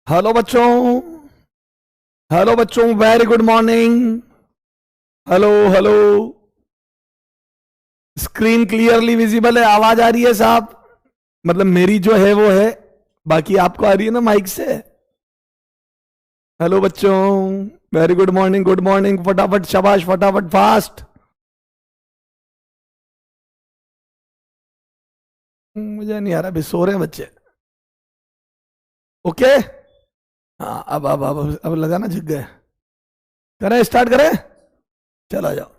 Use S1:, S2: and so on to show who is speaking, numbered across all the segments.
S1: Hello बच्चों। Hello बच्चों, very good morning. Hello hello. Screen clearly visible है? आवाज आ रही है साहब? मतलब मेरी जो है वो है, बाकी आपको आ रही है ना माइक से? हेलो बच्चों, very good morning, good morning. फटाफट शाबाश, फटाफट फास्ट। मुझे नहीं आ रहा, अभी सो रहे हैं बच्चे। ओके। हाँ, अब लगा ना, झुक गए। करें, स्टार्ट करें? चला जाओ।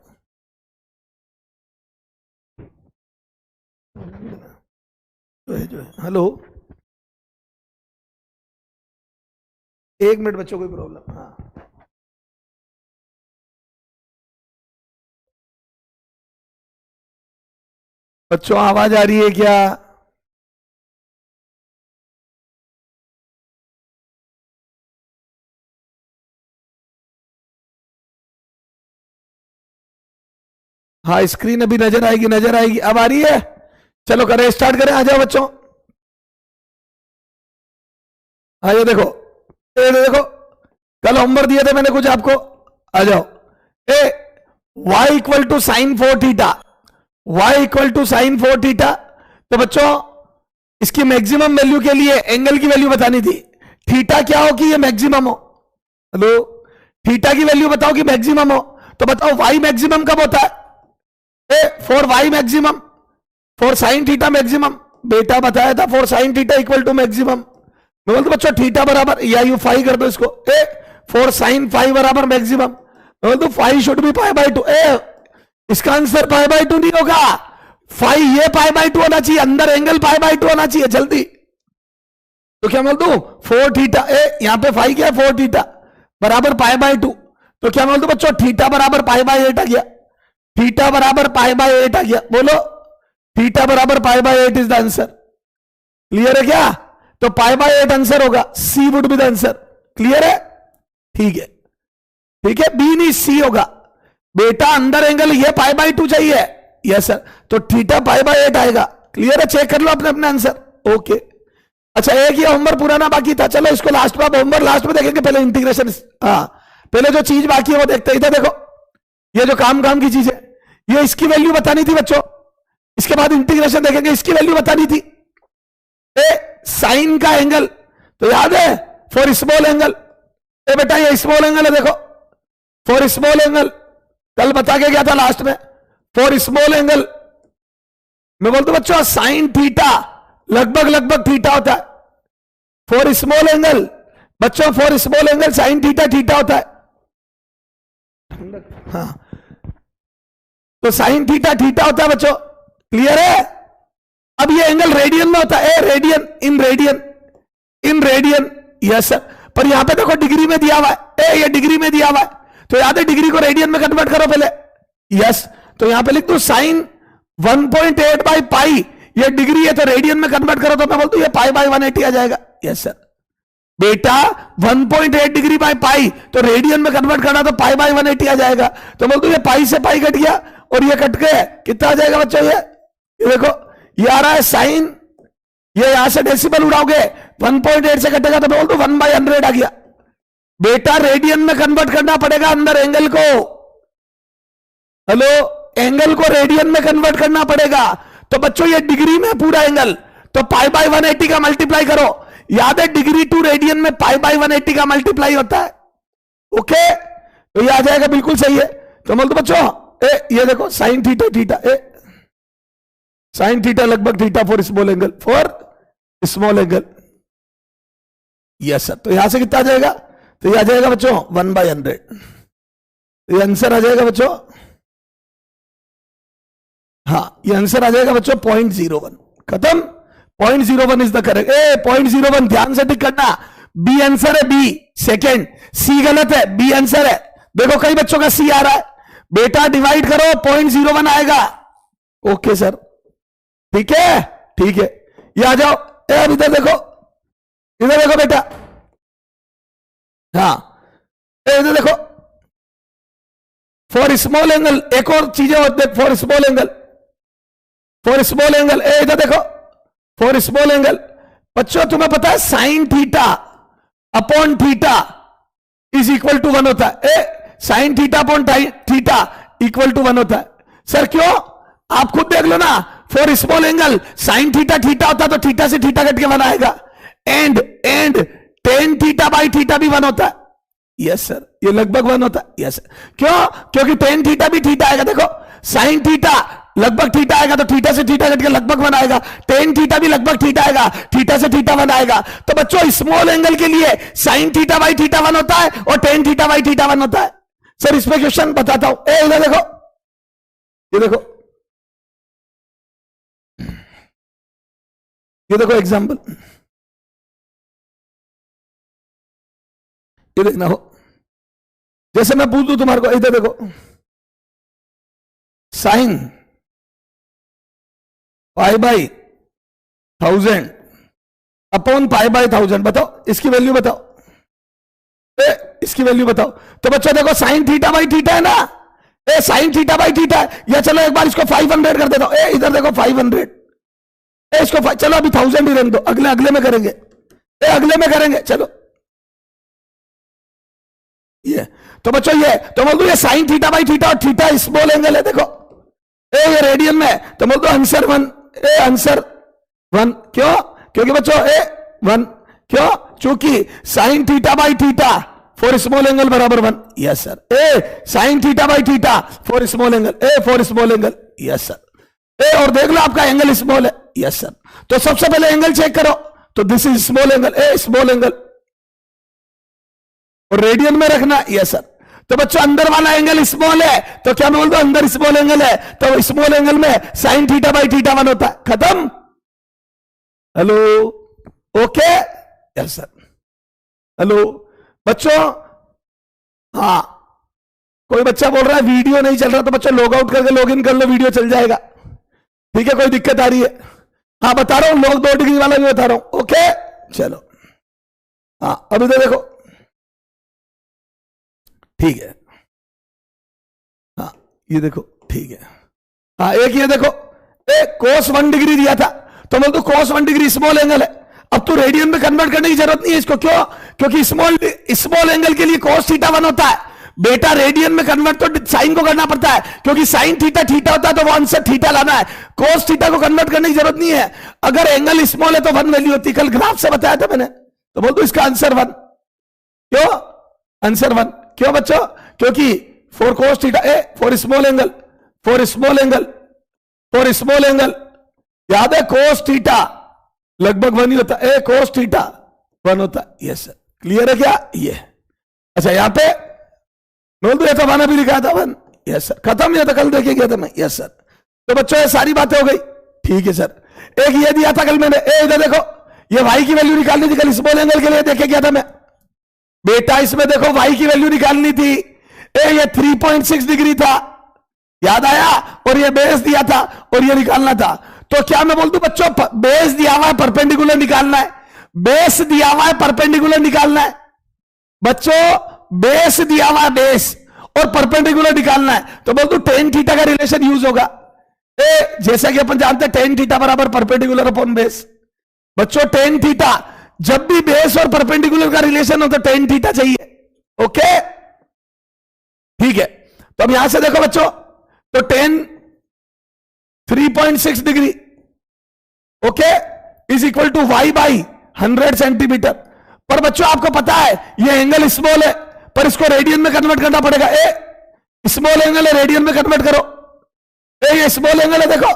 S1: जो है हेलो। एक मिनट बच्चों, कोई प्रॉब्लम? हाँ, बच्चों आवाज आ रही है क्या? हाँ, स्क्रीन अभी नजर आएगी, नजर आएगी। अब आ रही है? चलो करें, स्टार्ट करें। आ जाओ बच्चों, आ जाओ। देखो, ये देखो, कल होमवर्क दिए थे मैंने कुछ आपको। आ जाओ। ए, y equal to sine four theta, y equal to sine four theta. तो बच्चों, इसकी मैक्सिमम वैल्यू के लिए एंगल की वैल्यू बतानी थी। थीटा क्या हो कि ये मैक्सिमम हो? हेलो, थीटा की वैल्यू बताओ कि मैक्सिमम हो। तो बताओ y मैक्सिमम कब होता है? For y maximum, for sine theta maximum. बेटा बताया था for sine theta equal to maximum. मैं बोलता बच्चों थीटा बराबर, या यू फाई कर दो इसको। ए, फॉर साइन फाई बराबर मैक्सिमम। मैं बोलता phi should be pi by two. ए, इसका आंसर पाई बाई टू नहीं होगा। फाई ये पाई बाई टू होना चाहिए, अंदर एंगल पाई बाई टू होना चाहिए। जल्दी। तो क्या बोल दू? Four theta. ए, यहां पे फाई क्या है? फोर थीटा बराबर पाई बाई टू। तो क्या बोल दू बच्चों? थीटा बराबर पाई बाई एट आ गया। थीटा बराबर पाई बाई एट आ गया। बोलो, थीटा बराबर pi by eight is the answer. Clear है क्या? तो पाई बाई एट आंसर होगा। C would be the answer. Clear है? ठीक है, ठीक है। बी नहीं, सी होगा। बेटा अंदर एंगल ये पाई बाई टू चाहिए। Yes sir. तो थीटा पाई बाई एट आएगा। क्लियर है? चेक कर लो अपने अपने आंसर। ओके। अच्छा, एक ये होमवर्क पुराना बाकी था। चलो इसको लास्ट में, होमवर्क लास्ट में देखेंगे, पहले इंटीग्रेशन। हाँ, पहले जो चीज बाकी है वो देखते हैं। इधर देखो, ये जो काम काम की चीज है, ये इसकी वैल्यू बतानी थी बच्चों। इसके बाद इंटीग्रेशन देखेंगे, इसकी वैल्यू बतानी थी। ए, साइन का एंगल तो याद है, फॉर स्मॉल एंगल। ए बेटा, ये स्मॉल एंगल है, देखो। फॉर स्मॉल एंगल कल बता के गया था लास्ट में। फॉर स्मॉल एंगल मैं बोलता हूं बच्चों, साइन थीटा लगभग लगभग थीटा होता है। फॉर स्मॉल एंगल बच्चों, for small angle sine theta theta होता है। हाँ, तो साइन थीटा थीटा होता है बच्चों। क्लियर है? अब ये एंगल रेडियन में होता है। ए, radian, in radian, in radian. Yes sir. पर यहां पे देखो डिग्री में दिया हुआ है। ए, ये डिग्री में दिया हुआ है, तो याद है डिग्री को रेडियन में कन्वर्ट करो पहले। यस। तो यहां पे लिख दो साइन 1.8 बाई पाई। ये डिग्री है तो रेडियन में कन्वर्ट करो तो मैं बोलता हूं ये पाई बाई 180 आ जाएगा। Yes sir. बेटा 1.8 डिग्री बाई पाई, तो रेडियन में कन्वर्ट करना तो पाई बाई 180 आ जाएगा। तो बोलते ये पाई से पाई कट गया और ये कट गए, कितना आ जाएगा बच्चों? ये देखो, ये आ रहा है साइन, ये यहां से डेसिमल उड़ाओगे 1.8 से कटेगा तो बोल दो 1/100 आ गया। बेटा रेडियन में कन्वर्ट करना पड़ेगा अंदर एंगल को। हेलो, एंगल को रेडियन में कन्वर्ट करना पड़ेगा। तो बच्चों ये डिग्री में पूरा एंगल, तो पाई बाई 180 का मल्टीप्लाई करो। याद है डिग्री टू रेडियन में पाई बाई 180 का मल्टीप्लाई होता है। ओके, तो ये आ जाएगा, बिल्कुल सही है। तो बोल दो बच्चों, ए, ये देखो साइन थीटा थीटा, ए साइन थीटा लगभग theta for small angle, for small angle. Yes sir. तो यहां से कितना आ जाएगा? तो ये आ जाएगा बच्चों 1/100। ये आंसर आ जाएगा बच्चों। हाँ, ये आंसर आ जाएगा बच्चों 0.01। खत्म। 0.01 इज द करेक्ट। ए, 0.01 ध्यान से टिक करना। बी आंसर है, बी सेकेंड। सी गलत है, बी आंसर है। देखो कई बच्चों का सी आ रहा है। बेटा डिवाइड करो, 0.01 आएगा। ओके सर, ठीक है, ठीक है। ये आ जाओ। ए, अब इधर देखो, इधर देखो बेटा। हाँ, इधर देखो, फॉर स्मॉल एंगल एक और चीजें होती है। For small angle, for small angle, ए इधर देखो, फॉर स्मॉल एंगल। बच्चों तुम्हें पता है sine theta upon theta is equal to 1 होता है। Sine theta upon theta equal to 1 होता है। सर क्यों? आप खुद देख लो ना, for small angle sine theta theta होता तो थीटा से थीटा कट के 1 आएगा, and tan theta by theta भी 1 होता है। यस सर, ये लगभग 1 होता है। यस सर, क्यों? क्योंकि टेन थीटा भी थीटा आएगा। देखो साइन थीटा लगभग थीटा आएगा तो थीटा से थीटा कट के लगभग 1 आएगा, टेन थीटा भी लगभग थीटा आएगा, थीटा से थीटा 1 आएगा। तो बच्चों स्मॉल एंगल के लिए साइन थीटा बाई थीटा 1 होता है और टेन थीटा बाई थीटा 1 होता है। सर इसमें क्वेश्चन बताता हूं, इधर देखो, ये देखो, ये देखो एग्जाम्पल, ये देखना हो, जैसे मैं पूछ दूं तुम्हारे को, इधर देखो, sine pi by 1000 upon pi by 1000, बताओ इसकी वैल्यू बताओ, इसकी वैल्यू बताओ। तो बच्चों देखो साइन थीटा बाई थीटा है ना, साइन थीटा बाई थीटा है, या चलो एक बार इसको 500 कर देता हूं, इधर देखो 500, इसको चलो अभी 1000 ही रहने दो, अगले में करेंगे, अगले में करेंगे, चलो ये। तो बच्चों ये तो बोल दो ये साइन थीटा बाई थीटा और थीटा स्मॉल एंगल है, देखो ये रेडियन में, तो बोल दो आंसर 1, आंसर 1। क्यों? क्योंकि बच्चों 1, क्यों? चूंकि sine theta by theta for small angle बराबर 1। Yes sir, sine theta by theta for small angle, for small angle. Yes sir, और देख लो आपका एंगल स्मॉल है। यस सर, तो सबसे पहले एंगल चेक करो, तो this is small angle, small angle, और रेडियन में रखना। यस सर, तो बच्चों अंदर वाला एंगल स्मॉल है, तो क्या बोल दो अंदर स्मॉल एंगल है, तो स्मॉल एंगल में साइन थीटा बाई थीटा 1 होता है, खत्म। Hello, okay. Yes sir, hello बच्चों, हाँ कोई बच्चा बोल रहा है वीडियो नहीं चल रहा, तो बच्चों लॉग आउट करके लॉग इन कर लो, वीडियो चल जाएगा। ठीक है, कोई दिक्कत आ रही है? हाँ बता रहा हूं, लॉग 2 डिग्री वाला भी बता रहा हूं। ओके चलो, हाँ अभी तो देखो, ठीक है, हाँ ये देखो, ठीक है, हाँ एक ये देखो, cos 1 डिग्री दिया था, तो बोल दो cos 1 डिग्री स्मॉल एंगल है। अब तो रेडियन में कन्वर्ट करने की जरूरत नहीं है इसको, क्यों? क्योंकि स्मॉल एंगल के लिए cos थीटा 1 होता है बेटा, रेडियन में कन्वर्ट तो साइन को करना पड़ता है, क्योंकि साइन थीटा थीटा होता है तो वो आंसर थीटा लाना है, cos थीटा को कन्वर्ट करने की जरूरत नहीं है। अगर एंगल स्मॉल है तो 1 वैल्यू होती है, कल ग्राफ से बताया था मैंने। तो बोल दो इसका आंसर 1, क्यों? आंसर 1 क्यों बच्चों? क्योंकि for cos theta, for small angle, for small angle, for small angle, याद है cos थीटा लगभग 1 ही होता है, cos थीटा 1 होता है। यस सर, क्लियर है क्या? ये अच्छा, यहां पे बोल दो, ये तो 1 अभी लिखा था 1। यस सर, खत्म, ये तो कल देखे गया था मैं। यस सर, तो बच्चों ये सारी बातें हो गई। ठीक है सर, एक ये दिया था कल मैंने, इधर देखो, ये y की वैल्यू निकालनी थी कल स्मॉल एंगल के लिए, देखे गया था मैं बेटा, इसमें देखो y की वैल्यू निकालनी थी, ये 3.6 डिग्री था, याद आया, और ये बेस दिया था और ये निकालना था। तो क्या मैं बोल दूं बच्चों, बेस दिया हुआ है परपेंडिकुलर निकालना है, बेस दिया हुआ है परपेंडिकुलर निकालना है बच्चों, बेस दिया हुआ है बेस और परपेंडिकुलर निकालना है, तो बोल दो टेन थीटा का रिलेशन यूज होगा, जैसा कि अपन जानते हैं टेन थीटा बराबर परपेंडिकुलर अपॉन बेस। बच्चों टेन थीटा, जब भी बेस और परपेंडिकुलर का रिलेशन हो तो टेन थीटा चाहिए। ओके ठीक है, तो अब यहां से देखो बच्चों, तो 3.6 degree okay is equal to y by 100 centimetre. पर बच्चों आपको पता है ये एंगल स्मॉल है, पर इसको रेडियन में कन्वर्ट करना पड़ेगा। स्मॉल एंगल है, रेडियन में कन्वर्ट करो। ये स्मॉल एंगल है, देखो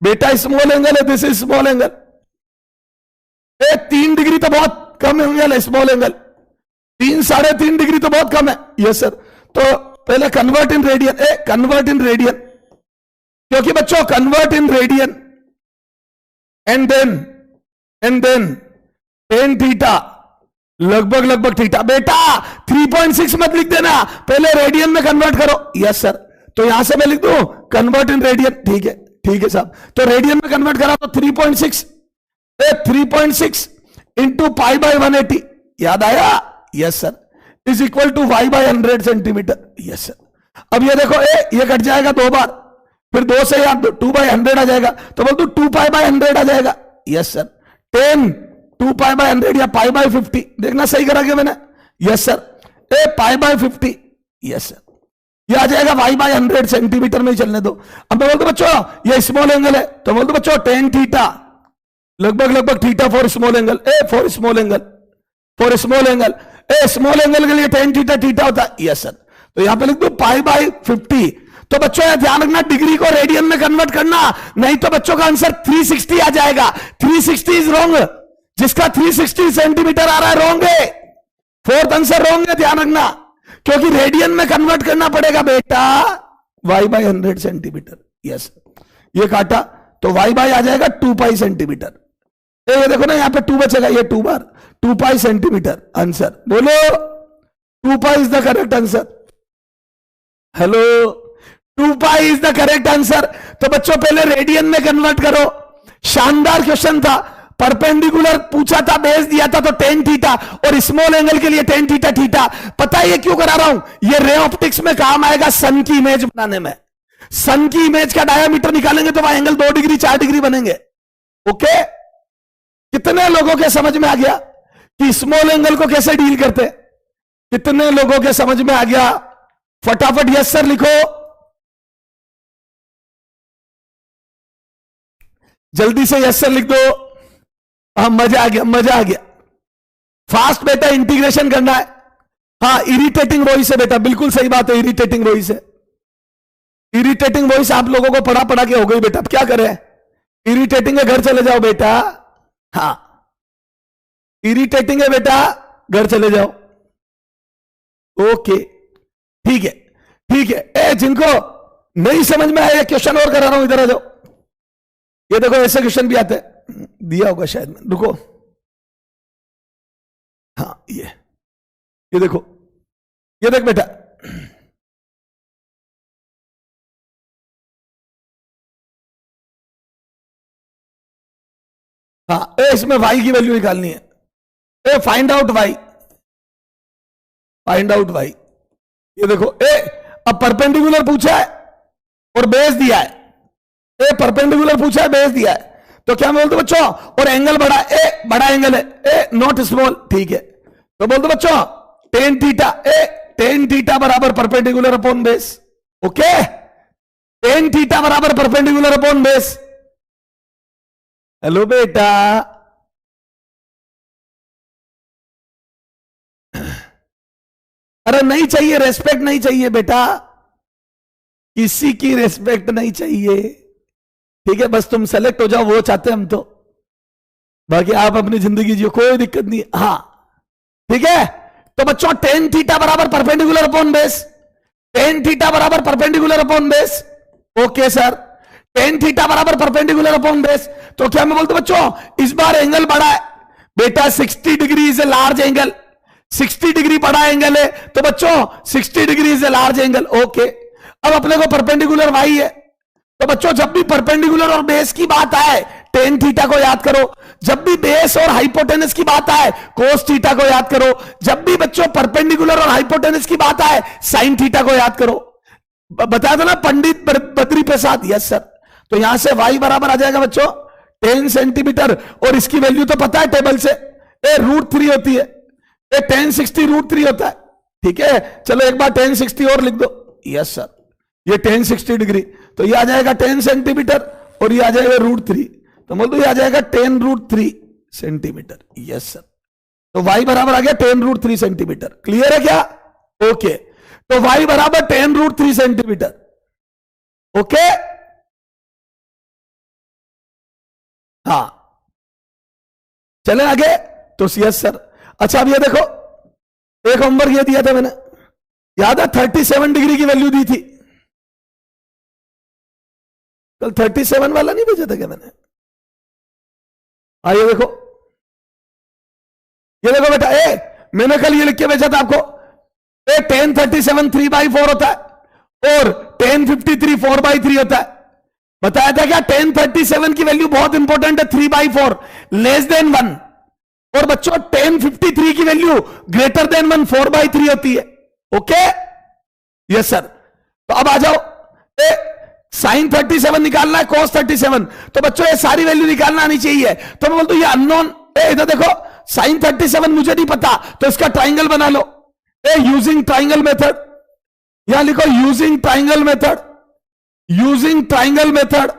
S1: बेटा स्मॉल एंगल है, this is small angle. 3 degree तो बहुत कम एंगल है, स्मॉल एंगल 3-3.5 डिग्री तो बहुत कम है। यस सर, तो पहले convert in radian, convert in radian, क्योंकि बच्चों convert in radian and then tan theta लगभग थीटा। बेटा 3.6 मत लिख देना, पहले रेडियन में कन्वर्ट करो। यस सर, तो यहां से मैं लिख दूं कन्वर्ट इन रेडियन। ठीक है साहब, तो रेडियन में कन्वर्ट करा तो 3.6 इंटू पाई बाई 180, याद आया? Yes sir, is equal to y by 100 centimetre. Yes sir, अब ये देखो ये कट जाएगा 2 बार, फिर 2 से यहाँ 2 बाई 100 आ जाएगा, तो बोल दो 2 पाई बाई 100 आ जाएगा। यस सर, 2π/100 या π/50, देखना सही करा क्या मैंने? Yes sir. ए π/50, यस सर। ये आ जाएगा y/100 सेंटीमीटर में ही चलने दो। अब मैं बोलता बच्चों ये स्मॉल एंगल है, तो बोलते बच्चों tan थीटा लगभग theta for small angle, for small angle small angle के लिए tan थीटा होता है, यस सर। तो यहां पे लिख दो π/50। तो बच्चों ये ध्यान रखना डिग्री को रेडियन में कन्वर्ट करना, नहीं तो बच्चों का आंसर 360 आ जाएगा। 360 इज रॉन्ग, जिसका 360 सेंटीमीटर आ रहा है रॉन्ग है, फोर्थ आंसर रॉन्ग है, ध्यान रखना, क्योंकि रेडियन में कन्वर्ट करना पड़ेगा बेटा y/100 सेंटीमीटर, यस। ये काटा तो y बाय आ जाएगा 2π सेंटीमीटर। ये देखो ना यहां पे 2 बचेगा, ये 2 बार 2π सेंटीमीटर आंसर। बोलो 2π is the correct answer. Hello 2π is the correct answer. तो बच्चों पहले रेडियन में कन्वर्ट करो। शानदार क्वेश्चन था, परपेंडिकुलर पूछा था, बेस दिया था, तो tan थीटा, और स्मॉल एंगल के लिए tan थीटा। पता है ये क्यों करा रहा हूं? ये रे ऑप्टिक्स में काम आएगा सन की इमेज बनाने में। सन की इमेज का डायामीटर निकालेंगे तो वहां एंगल 2 डिग्री 4 डिग्री बनेंगे। ओके, कितने लोगों के समझ में आ गया कि स्मॉल एंगल को कैसे डील करते? कितने लोगों के समझ में आ गया? फटाफट यस सर लिखो, जल्दी से यस सर लिख दो। हाँ मजा आ गया। फास्ट बेटा इंटीग्रेशन करना है। हाँ इरिटेटिंग वॉइस है बेटा, बिल्कुल सही बात है, इरिटेटिंग वॉइस है। इरिटेटिंग वॉइस आप लोगों को पढ़ा के हो गई बेटा, अब क्या करें? इरिटेटिंग है, घर चले जाओ बेटा। हाँ इरिटेटिंग है बेटा, घर चले जाओ। ओके ठीक है। जिनको नहीं समझ में आया क्वेश्चन और करा रहा हूं, इधर आ जाओ। ये देखो ऐसे क्वेश्चन भी आते हैं, दिया होगा शायद में, रुको। हाँ ये देखो, ये देख बेटा, हाँ इसमें y की वैल्यू निकालनी है। Find out y। ये देखो अब परपेंडिकुलर पूछा है और बेस दिया है। परपेंडिकुलर पूछा है, बेस दिया है, तो क्या बोलते बच्चों? और एंगल बड़ा एंगल है, नॉट स्मॉल, ठीक है। तो बोलते बच्चों tan थीटा बराबर perpendicular upon base. Okay, tan theta बराबर परपेंडिकुलर अपॉन बेस। हेलो बेटा, अरे नहीं चाहिए, रेस्पेक्ट नहीं चाहिए बेटा, किसी की रेस्पेक्ट नहीं चाहिए, ठीक है? बस तुम सेलेक्ट हो जाओ, वो चाहते हैं हम तो, बाकी आप अपनी जिंदगी जियो, कोई दिक्कत नहीं। हाँ ठीक है। तो बच्चों tan थीटा बराबर perpendicular upon base, tan theta बराबर perpendicular upon base. Okay sir, tan theta बराबर परपेंडिकुलर अपॉन बेस। तो क्या मैं बोलता बच्चों इस बार एंगल बड़ा है बेटा, 60 degree is a large angle, 60 degree बड़ा एंगल है, तो बच्चों 60 degree is a large angle. Okay, अब अपने को परपेंडिकुलर y है, तो बच्चों जब भी परपेंडिकुलर और बेस की बात आए tan थीटा को याद करो, जब भी बेस और हाइपोटेनस की बात आए cos थीटा को याद करो, जब भी बच्चों परपेंडिकुलर और हाइपोटेनस की बात आए sin थीटा को याद करो। बता दो ना पंडित बद्री प्रसाद, यस सर। तो यहां से y बराबर आ जाएगा बच्चों 10 सेंटीमीटर, और इसकी वैल्यू तो पता है टेबल से, √3 होती है, tan 60 √3 होता है, ठीक है? चलो एक बार tan 60 और लिख दो, यस सर। ये tan 60 डिग्री, तो ये आ जाएगा 10 सेंटीमीटर, और ये आ जाएगा √3, तो बोल दो ये आ जाएगा tan √3 सेंटीमीटर, यस सर। तो y बराबर आ गया tan √3 सेंटीमीटर। क्लियर है क्या? ओके, तो y बराबर tan √3 सेंटीमीटर। ओके, हाँ चले आगे। तो यस सर। अच्छा अब ये देखो, एक होमवर्क ये दिया था मैंने, याद है 37 डिग्री की वैल्यू दी थी कल, 37 वाला नहीं भेजा था क्या मैंने? ये देखो, ये देखो बेटा, मैंने कल ये लिख के भेजा था आपको, tan 37 3/4 होता है और tan 53 4/3 होता है। बताया था क्या? tan 37 की वैल्यू बहुत इंपॉर्टेंट है, 3/4 लेस देन 1, और बच्चों tan 53 की वैल्यू ग्रेटर देन 1 4/3 होती है। Okay, yes sir. तो अब आ जाओ, sin 37 निकालना है, cos 37, तो बच्चों ये सारी वैल्यू निकालना आनी चाहिए। तो मैं बोलता हूं ये अननोन इधर देखो साइन 37 मुझे नहीं पता तो इसका ट्राइंगल बना लो। यूजिंग ट्राइंगल मेथड, यहां लिखो using triangle method, using triangle method.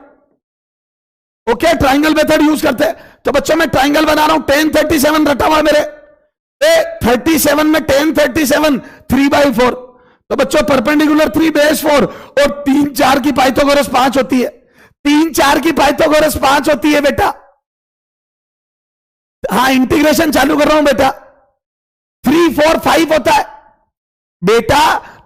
S1: Okay, triangle method use करते हैं। तो बच्चों मैं ट्राइंगल बना रहा हूं, 10 37 रटा हुआ मेरे। 37 में 10 37 3/4, तो बच्चों परपेंडिकुलर 3 बेस 4 और 3 4 की पाइथागोरस 5 होती है। 3 4 की पाइथागोरस 5 होती है बेटा। हाँ, इंटीग्रेशन चालू कर रहा हूं बेटा। 3 4 5 होता है बेटा,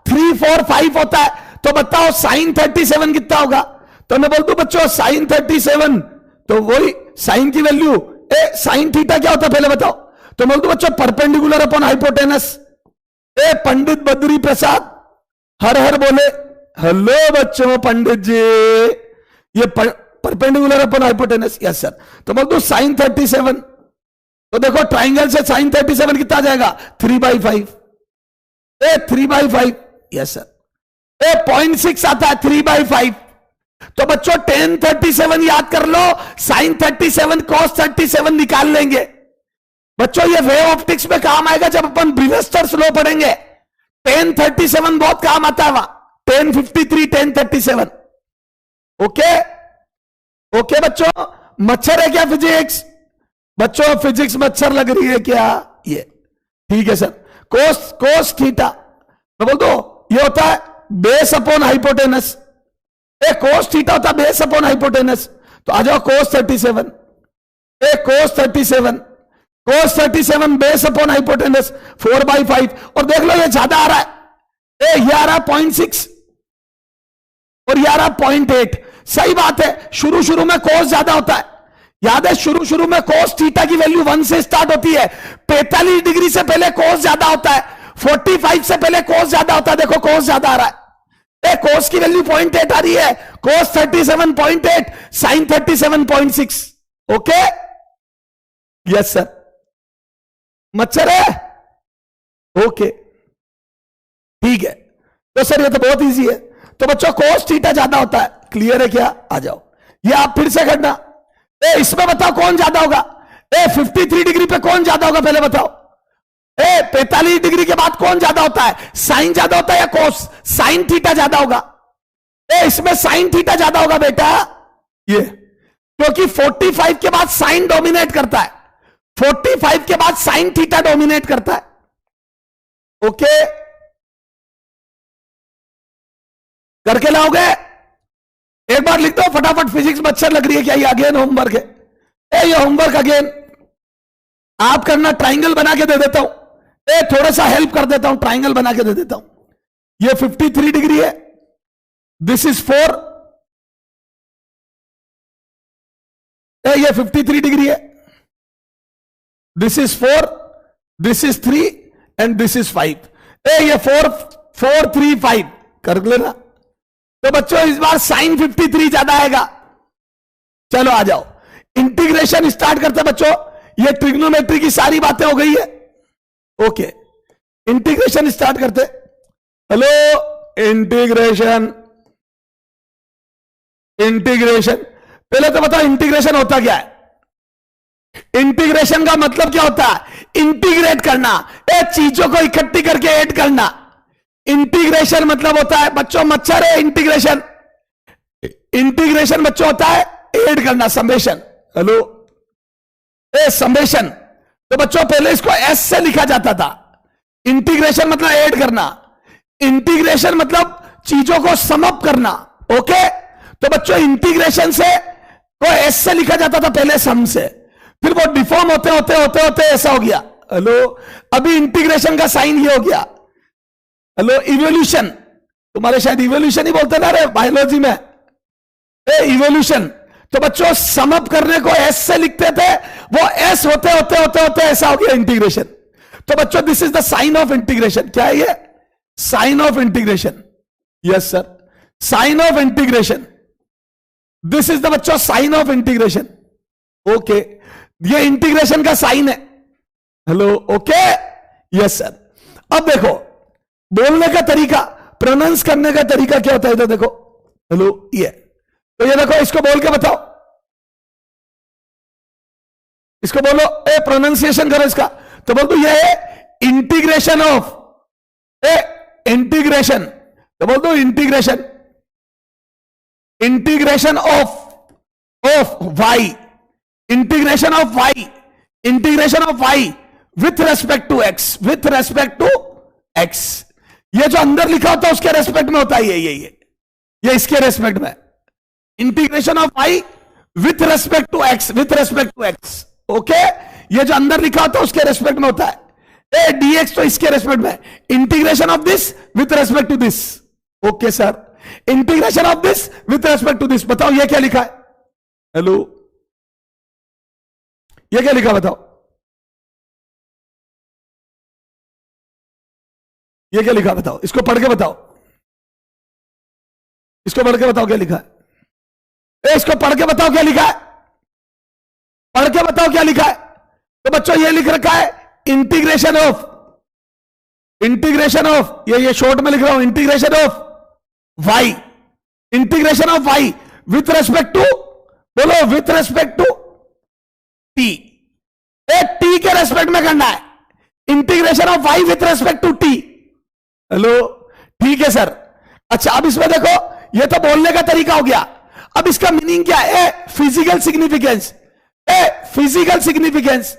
S1: 3 4 5 होता है। तो बताओ साइन 37 कितना होगा? तो मैं बोल दूं बच्चों साइन 37, तो वही साइन की वैल्यू साइन थीटा क्या होता है पहले बताओ? तो मैं बोल दूं बच्चों perpendicular upon hypotenuse. Pandit Badri Prasad हर हर बोले हेलो बच्चों पंडित जी, ये perpendicular upon hypotenuse. Yes sir. तो बोल दो साइन 37, तो देखो ट्राइंगल से साइन 37 कितना आ जाएगा? 3/5। 3/5। Yes sir. 0.6 आता है 3/5। तो बच्चों 10 37 याद कर लो, साइन 37 कॉस 37 निकाल लेंगे। बच्चों ये वेव ऑप्टिक्स में काम आएगा जब अपन ब्रीवेस्टर्स लॉ पढ़ेंगे। 10 37 बहुत काम आता है वहां, 10 53 10 37। ओके ओके बच्चों, मच्छर है क्या फिजिक्स? बच्चों फिजिक्स मच्छर लग रही है क्या? ये ठीक है सर। कोस थीटा मैं बोल दो ये होता है base upon hypotenuse. Cos theta होता है बेस अपॉन हाइपोटेनस। तो आ जाओ कोस 37। कोस 37 बेस अपॉन हाइपोटेनस 4/5। और देख लो ये ज्यादा आ रहा है। ये आ रहा है 0.6 और ये आ रहा है 0.8। सही बात है, शुरू में कोस ज्यादा होता है। याद है शुरू में कोस थीटा की वैल्यू 1 से स्टार्ट होती है। 45 डिग्री से पहले कोस ज्यादा होता है, 45 से पहले कोस ज्यादा होता है। देखो कोस ज्यादा आ रहा है। कोस की वैल्यू 0.8 आ रही है। कोस 37 0.8, साइन 37 0.6। Okay yes sir. मच्छर है? ओके ठीक है। तो सर ये तो बहुत इजी है। तो बच्चों कोस थीटा ज्यादा होता है, क्लियर है क्या? आ जाओ, ये आप फिर से करना। इसमें बताओ कौन ज्यादा होगा? 53 डिग्री पे कौन ज्यादा होगा पहले बताओ? 45 डिग्री के बाद कौन ज्यादा होता है? साइन ज्यादा होता है या कोस? साइन थीटा ज्यादा होगा। इसमें साइन थीटा ज्यादा होगा बेटा, ये क्योंकि 45 के बाद साइन डोमिनेट करता है। 45 के बाद साइन थीटा डोमिनेट करता है। ओके करके लाओगे? एक बार लिख दो फटाफट। फिजिक्स मच्छर लग रही है क्या? ये अगेन होमवर्क है। ये होमवर्क अगेन आप करना। ट्राइंगल बना के दे देता हूं, थोड़ा सा हेल्प कर देता हूं, ट्राइंगल बना के दे देता हूं। ये 53 डिग्री है, दिस इज 4। ये 53 डिग्री है, this is 4, this is 3 and this is 5। ये 4 4 3 5 कर लेना। तो बच्चों इस बार साइन 53 ज्यादा आएगा। चलो आ जाओ, इंटीग्रेशन स्टार्ट करते बच्चों। ये ट्रिग्नोमेट्री की सारी बातें हो गई है। ओके इंटीग्रेशन स्टार्ट करते। हेलो इंटीग्रेशन पहले तो बताओ इंटीग्रेशन होता क्या है? इंटीग्रेशन का मतलब क्या होता है? इंटीग्रेट करना, चीजों को इकट्ठी करके ऐड करना। इंटीग्रेशन मतलब होता है बच्चों, मच्छर है इंटीग्रेशन। इंटीग्रेशन बच्चों होता है ऐड करना, समेशन। Hello summation. तो बच्चों पहले इसको एस से लिखा जाता था। इंटीग्रेशन मतलब ऐड करना, इंटीग्रेशन मतलब चीजों को सम अप करना। ओके तो बच्चों इंटीग्रेशन से को एस से लिखा जाता था पहले, सम से, फिर वो डिफॉर्म होते ऐसा हो गया। हेलो अभी इंटीग्रेशन का साइन ये हो गया। हेलो इवोल्यूशन, तुम्हारे शायद इवोल्यूशन ही बोलते ना रे बायोलॉजी में, इवोल्यूशन। तो बच्चों सम अप करने को एस से लिखते थे, वो एस होते ऐसा हो गया इंटीग्रेशन। तो बच्चों this is the sign of integration. क्या है ये? Sign of integration. Yes sir, sign of integration. This is the बच्चों साइन ऑफ इंटीग्रेशन। ओके ये इंटीग्रेशन का साइन है। Hello okay yes sir. अब देखो बोलने का तरीका, प्रोनाउंस करने का तरीका क्या होता है? इधर देखो। हेलो ये तो ये देखो, इसको बोल के बताओ, इसको बोलो, ए प्रोनाउंसिएशन करो इसका, तो बोल दो ये है इंटीग्रेशन ऑफ, ए इंटीग्रेशन, तो बोल दो integration, integration of y, integration of y, integration of y with respect to x, with respect to x. ये जो अंदर लिखा होता है उसके रेस्पेक्ट में होता है, ये इसके रेस्पेक्ट में, integration of y with respect to x, with respect to x. Okay, ये जो अंदर लिखा होता है उसके रेस्पेक्ट में होता है। ए डीएक्स तो इसके रेस्पेक्ट में, integration of this with respect to this. Okay sir, integration of this with respect to this. बताओ ये क्या लिखा है? हेलो, ये क्या लिखा बताओ, ये क्या लिखा बताओ, इसको पढ़ के बताओ, इसको पढ़ के बताओ क्या लिखा है, इसको पढ़ के बताओ क्या लिखा है, पढ़ के बताओ क्या लिखा है। तो बच्चों ये लिख रखा है इंटीग्रेशन ऑफ, इंटीग्रेशन ऑफ, ये शॉर्ट में लिख रहा हूं, integration of y, integration of y with respect to, बोलो with respect to t, t के रेस्पेक्ट में करना है, integration of y with respect to t. Hello, ठीक है सर। अच्छा, अब इसमें देखो, ये तो बोलने का तरीका हो गया, अब इसका मीनिंग क्या है? Physical significance, physical significance,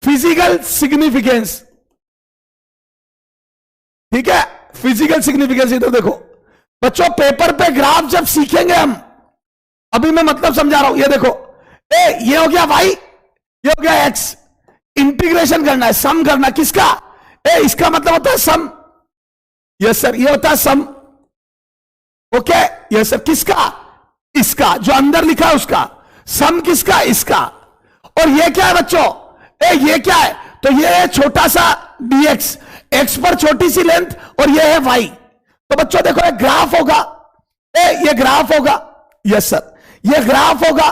S1: physical significance, ठीक है, फिजिकल सिग्निफिकेंस। इधर देखो बच्चों, पेपर पे ग्राफ जब सीखेंगे हम, अभी मैं मतलब समझा रहा हूं, ये देखो, ये हो गया वाई, ये हो गया एक्स, इंटीग्रेशन करना है, सम करना, किसका? इसका मतलब होता है सम, यस सर, ये होता है सम। ओके, यस सर, किसका? इसका, जो अंदर लिखा है उसका, सम किसका? इसका। और ये क्या है बच्चों? ये क्या है? तो ये है छोटा सा dx, x पर छोटी सी लेंथ, और ये है y। तो बच्चों देखो, एक ग्राफ होगा, ये ग्राफ होगा, यस सर, ये ग्राफ होगा,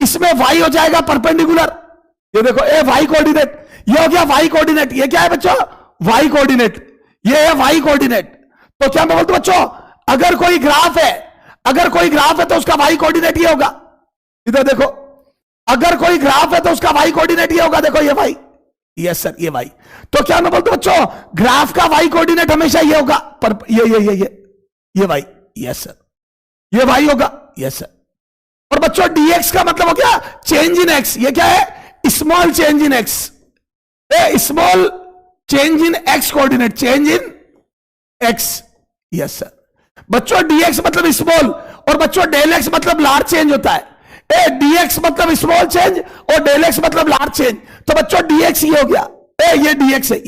S1: इसमें y हो जाएगा परपेंडिकुलर, ये देखो y कोऑर्डिनेट, ये हो गया y कोऑर्डिनेट, ये क्या है बच्चों? y कोऑर्डिनेट, ये है y कोऑर्डिनेट। तो क्या मैं बोलता हूं बच्चों, अगर कोई ग्राफ है, अगर कोई ग्राफ है तो उसका y कोऑर्डिनेट ये होगा, इधर देखो, अगर कोई ग्राफ है तो उसका y कोऑर्डिनेट ये होगा, देखो ये y, यस सर, ये y। तो क्या मैं बोलता हूं बच्चों, ग्राफ का y कोऑर्डिनेट हमेशा ये होगा, पर ये y, यस सर, ये y होगा, यस सर। और बच्चों dx का मतलब हो गया चेंज इन x, ये क्या है? Small change in x, small change in x coordinate, change in x, yes sir. बच्चों dx मतलब स्मॉल, और बच्चों डेल x मतलब लार्ज चेंज होता है, dx मतलब स्मॉल चेंज और डेल x मतलब लार्ज चेंज। तो बच्चों dx ये हो गया, ये dx है,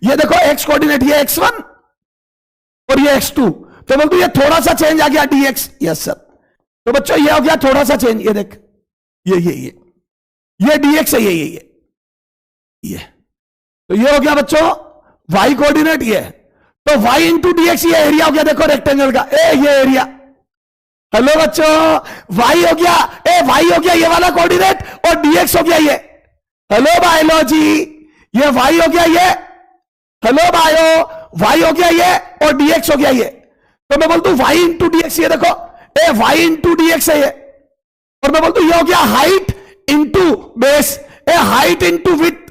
S1: ये देखो x कोऑर्डिनेट, ये x1 और ये x2, तो बोलते ये थोड़ा सा चेंज आ गया dx, यस सर। तो बच्चों ये हो गया थोड़ा सा चेंज, ये देख, ये dx है, ये तो ये हो गया बच्चों y कोऑर्डिनेट, ये तो y इंटू dx, ये एरिया हो गया, देखो रेक्टेंगल का, ये एरिया। हेलो बच्चों, y हो गया, y हो गया ये वाला कोऑर्डिनेट, और dx हो गया ये। हेलो बायोलॉजी, ये y हो गया ये, हेलो बायो, y हो गया ये, और dx हो गया ये। तो मैं बोलता हूं y इंटू dx, ये देखो, y इंटू dx है ये। और मैं बोलता हूं ये हो गया height into base, height into width,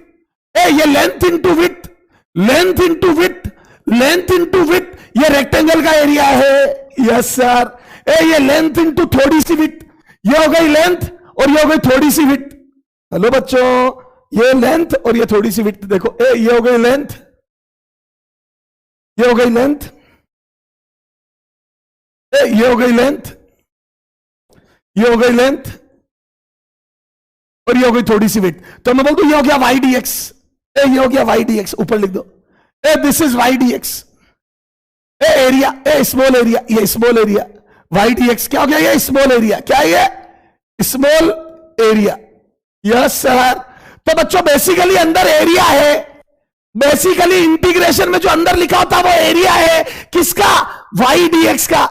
S1: ये length into width, length into width, length into width, ये रेक्टेंगल का एरिया है, यस सर। ये लेंथ इंटू थोड़ी सी विथ, ये हो गई लेंथ और ये हो गई थोड़ी सी विथ। हेलो बच्चों, ये लेंथ और ये थोड़ी सी विथ, देखो, ये हो गई लेंथ, ये हो गई लेंथ, ये हो गई लेंथ, ये हो गई लेंथ, और ये हो गई थोड़ी सी विथ। तो मैं बोलता हूं ये हो गया y dx, ये हो गया y dx, ऊपर लिख दो, this is y dx, area, small area, ये स्मॉल एरिया, y dx क्या हो गया? ये स्मॉल एरिया, क्या है ये? Small area, yes sir. तो बच्चों बेसिकली अंदर एरिया है, बेसिकली इंटीग्रेशन में जो अंदर लिखा होता है वो एरिया है, किसका? y dx का।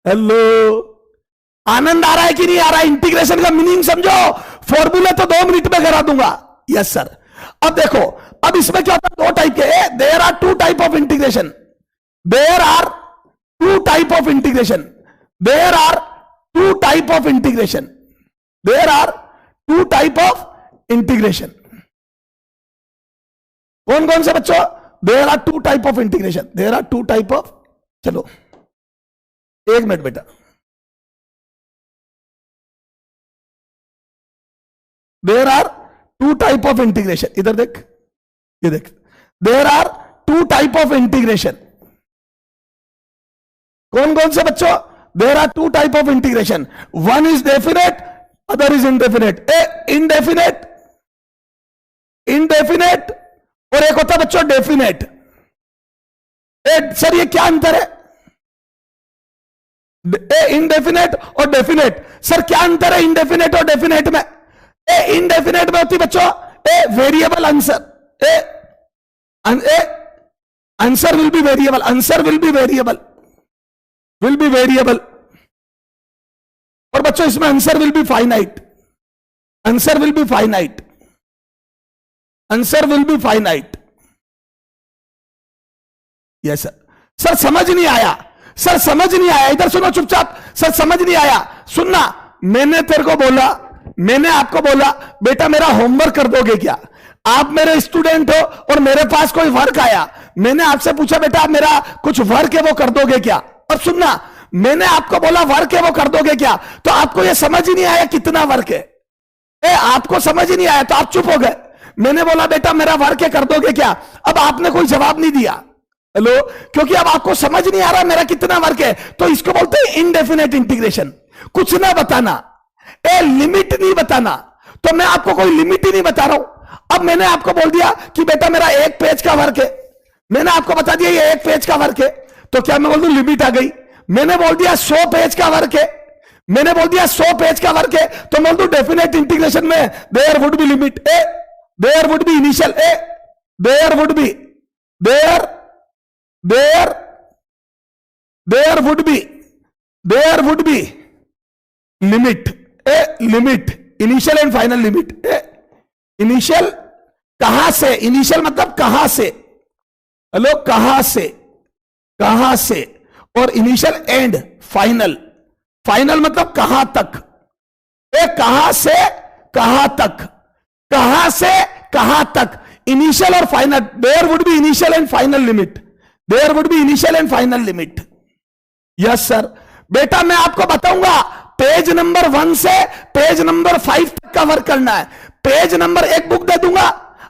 S1: हेलो, आनंद आ रहा है कि नहीं आ रहा है? इंटीग्रेशन का मीनिंग समझो, फॉर्मूले तो 2 मिनट में करा दूंगा, यस सर। अब देखो, अब इसमें क्या होता है? 2 टाइप के, there are 2 type of integration, there are 2 type of integration, there are 2 type of integration. There are two type of integration. कौन कौन से बच्चों? There are two type of integration, there are two type of, चलो एक minute बेटा, there are two type of integration, इधर देख, ये देख, there are two type of integration. कौन कौन से बच्चों? There are two type of integration, one is definite, other is indefinite. Indefinite, indefinite और एक होता है बच्चों डेफिनेट। सर ये क्या अंतर है? इंडेफिनेट और डेफिनेट, सर क्या अंतर है इंडेफिनेट और डेफिनेट में? इंडेफिनेट में होती बच्चों variable answer, answer will be variable, answer will be variable, will be variable. और बच्चों इसमें answer will be finite, answer will be finite, answer will be finite. Yes sir. Sir समझ नहीं आया, सर समझ नहीं आया, इधर सुनो चुपचाप, सर समझ नहीं आया, सुनना, मैंने तेरे को बोला, मैंने आपको बोला बेटा मेरा होमवर्क कर दोगे क्या? आप मेरे स्टूडेंट हो और मेरे पास कोई वर्क आया, मैंने आपसे पूछा बेटा मेरा कुछ वर्क है वो कर दोगे क्या? और सुनना, मैंने आपको बोला वर्क है वो कर दोगे क्या, तो आपको ये समझ ही नहीं आया कितना वर्क है, आपको समझ ही नहीं आया तो आप चुप हो गए। मैंने बोला बेटा मेरा वर्क है कर दोगे क्या, अब आपने कोई जवाब नहीं दिया, हेलो, क्योंकि अब आपको समझ नहीं आ रहा मेरा कितना वर्क है, तो इसको बोलते हैं इनडेफिनेट इंटीग्रेशन। कुछ ना बताना, लिमिट नहीं बताना, तो मैं आपको कोई लिमिट ही नहीं बता रहा हूं। अब मैंने आपको बोल दिया कि बेटा मेरा एक पेज का वर्क है, मैंने आपको बता दिया ये एक पेज का वर्क है, तो क्या मैं बोल दूं लिमिट आ गई? मैंने बोल दिया 100 पेज का वर्क है, मैंने बोल दिया 100 पेज का वर्क है, तो बोल दूं डेफिनेट इंटीग्रेशन में there would be limit, there would be initial, there would be, there would be, there would be limit, limit, initial and final limit. Initial कहां से? इनिशियल मतलब कहां से, हेलो, कहां से, कहां से, और इनिशियल एंड फाइनल, फाइनल मतलब कहां तक, कहां से कहां तक, कहां से कहां तक, इनिशियल और final, there would be initial and final limit, there would be initial and final limit. Yes sir. बेटा मैं आपको बताऊंगा पेज नंबर 1 से पेज नंबर 5 तक का वर्क करना है। पेज नंबर, एक बुक दे दूंगा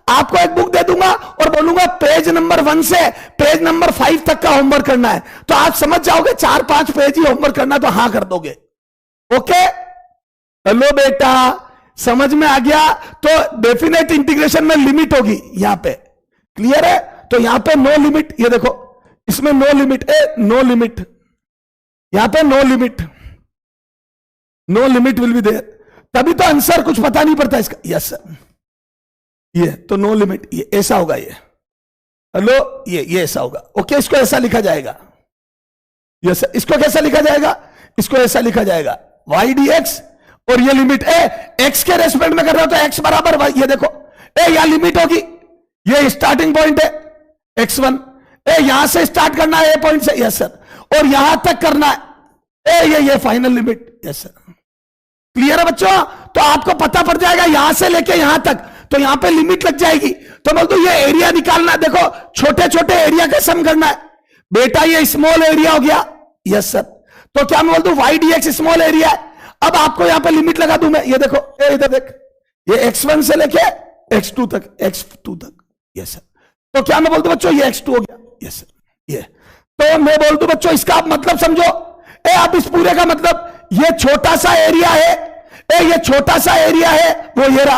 S1: आपको, एक बुक दे दूंगा और बोलूंगा पेज नंबर 1 से पेज नंबर 5 तक का होमवर्क करना है, तो आप समझ जाओगे 4-5 पेज ही होमवर्क करना, तो हां कर दोगे। ओके, हेलो बेटा समझ में आ गया? तो डेफिनेट इंटीग्रेशन में लिमिट होगी यहां पे, क्लियर है? तो यहां पे नो लिमिट, ये देखो इसमें नो लिमिट, नो लिमिट, यहां पे no limit, no limit will be there, तभी तो आंसर कुछ पता नहीं पड़ता इसका। यस सर, ये तो नो लिमिट, ये ऐसा होगा, ये हेलो, ये ऐसा होगा। ओके, इसको ऐसा लिखा जाएगा। यस सर, इसको कैसा लिखा जाएगा? इसको ऐसा लिखा जाएगा वाई डी एक्स, और ये लिमिट एक्स के रेस्पेक्ट में कर रहे हो तो एक्स बराबर वाई, ये देखो यहां लिमिट होगी, ये स्टार्टिंग पॉइंट है x1, यहां से स्टार्ट करना है ए पॉइंट से, यस सर, और यहां तक करना है ये final limit. Yes sir, clear है बच्चों? तो आपको पता पड़ जाएगा यहां से लेके यहां तक, तो यहां पे लिमिट लग जाएगी, तो बोल दो ये एरिया निकालना है, देखो छोटे छोटे एरिया का सम करना है बेटा, ये स्मॉल एरिया हो गया। यस सर, तो क्या मैं बोल दूं y d x small area है। अब आपको यहां पे लिमिट लगा दूं मैं, ये देखो, इधर देख, ये x1 से लेके x2 तक, x2 तक। यस सर, तो क्या मैं बोल दूं बच्चों ये x2 हो गया। यस सर, ये तो मैं बोल दूं बच्चों इसका आप मतलब समझो, आप इस पूरे का मतलब, ये छोटा सा एरिया है, ये छोटा सा एरिया है, वो ये रहा,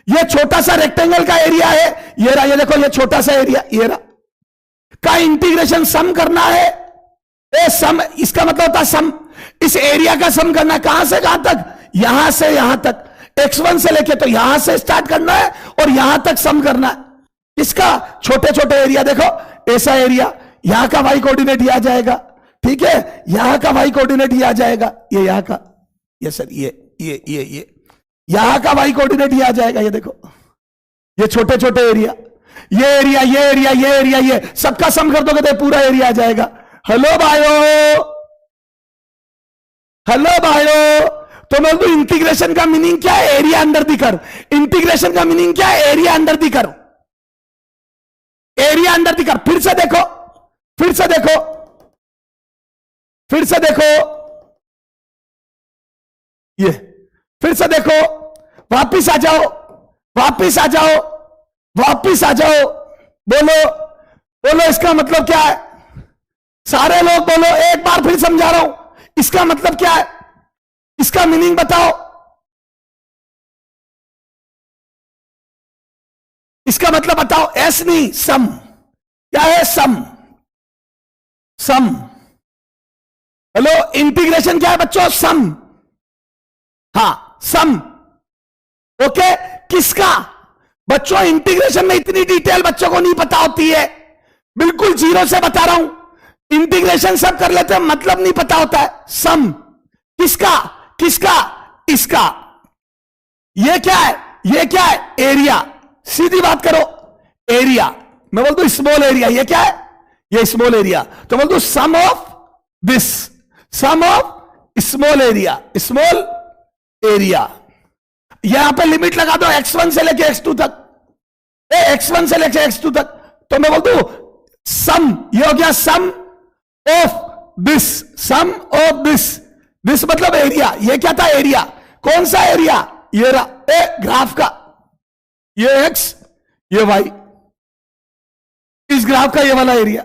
S1: ये छोटा सा रेक्टेंगल का एरिया है, ये रहा, ये देखो ये छोटा सा एरिया, ये रहा, का इंटीग्रेशन सम करना है, सम, इसका मतलब होता है सम, इस एरिया का सम करना, कहां से कहां तक? यहां से यहां तक, x1 से लेके, तो यहां से स्टार्ट करना है और यहां तक सम करना है, इसका छोटे छोटे एरिया, देखो ऐसा एरिया, यहां का वाई कोऑर्डिनेट ये आ जाएगा, ठीक है, यहां का वाई कोऑर्डिनेट ये आ जाएगा, ये यहां का, ये सर, ये यहां का वाई कोऑर्डिनेट ये आ जाएगा, ये देखो ये छोटे छोटे एरिया, ये एरिया, ये एरिया, ये एरिया, ये सबका सम कर दोगे तो पूरा एरिया आ जाएगा। हेलो भाइयों, हेलो भाइयों, तो मैं बोलूं इंटीग्रेशन का मीनिंग क्या है? Area under the curve. Integration का मीनिंग क्या है? Area under the curve, area under the curve. फिर से देखो, फिर से देखो, फिर से देखो, ये फिर से देखो, वापिस आ जाओ, वापिस आ जाओ, वापिस आ जाओ। बोलो बोलो इसका मतलब क्या है? सारे लोग बोलो, एक बार फिर समझा रहा हूं, इसका मतलब क्या है? इसका मीनिंग बताओ, इसका मतलब बताओ। एस नहीं, सम। क्या है? सम, सम। हेलो, इंटीग्रेशन क्या है बच्चों? सम। हां, सम। ओके, किसका? बच्चों इंटीग्रेशन में इतनी डिटेल बच्चों को नहीं पता होती है, बिल्कुल जीरो से बता रहा हूं। इंटीग्रेशन सब कर लेते हैं, मतलब नहीं पता होता है। सम किसका? किसका? इसका। ये क्या है? ये क्या है? एरिया। सीधी बात करो, एरिया। मैं बोल दूं स्मॉल एरिया, ये क्या है? ये स्मॉल एरिया। तो बोल दूं sum of this, sum of small area, small area. यहां पे लिमिट लगा दो x1 से लेके x2 तक, x1 से लेके x2 तक। तो मैं बोल दूं सम, ये हो गया sum of this, sum of this. This मतलब एरिया। ये क्या था? एरिया। कौन सा एरिया? ये रहा ग्राफ का, ये x, ये y, इस ग्राफ का ये वाला एरिया,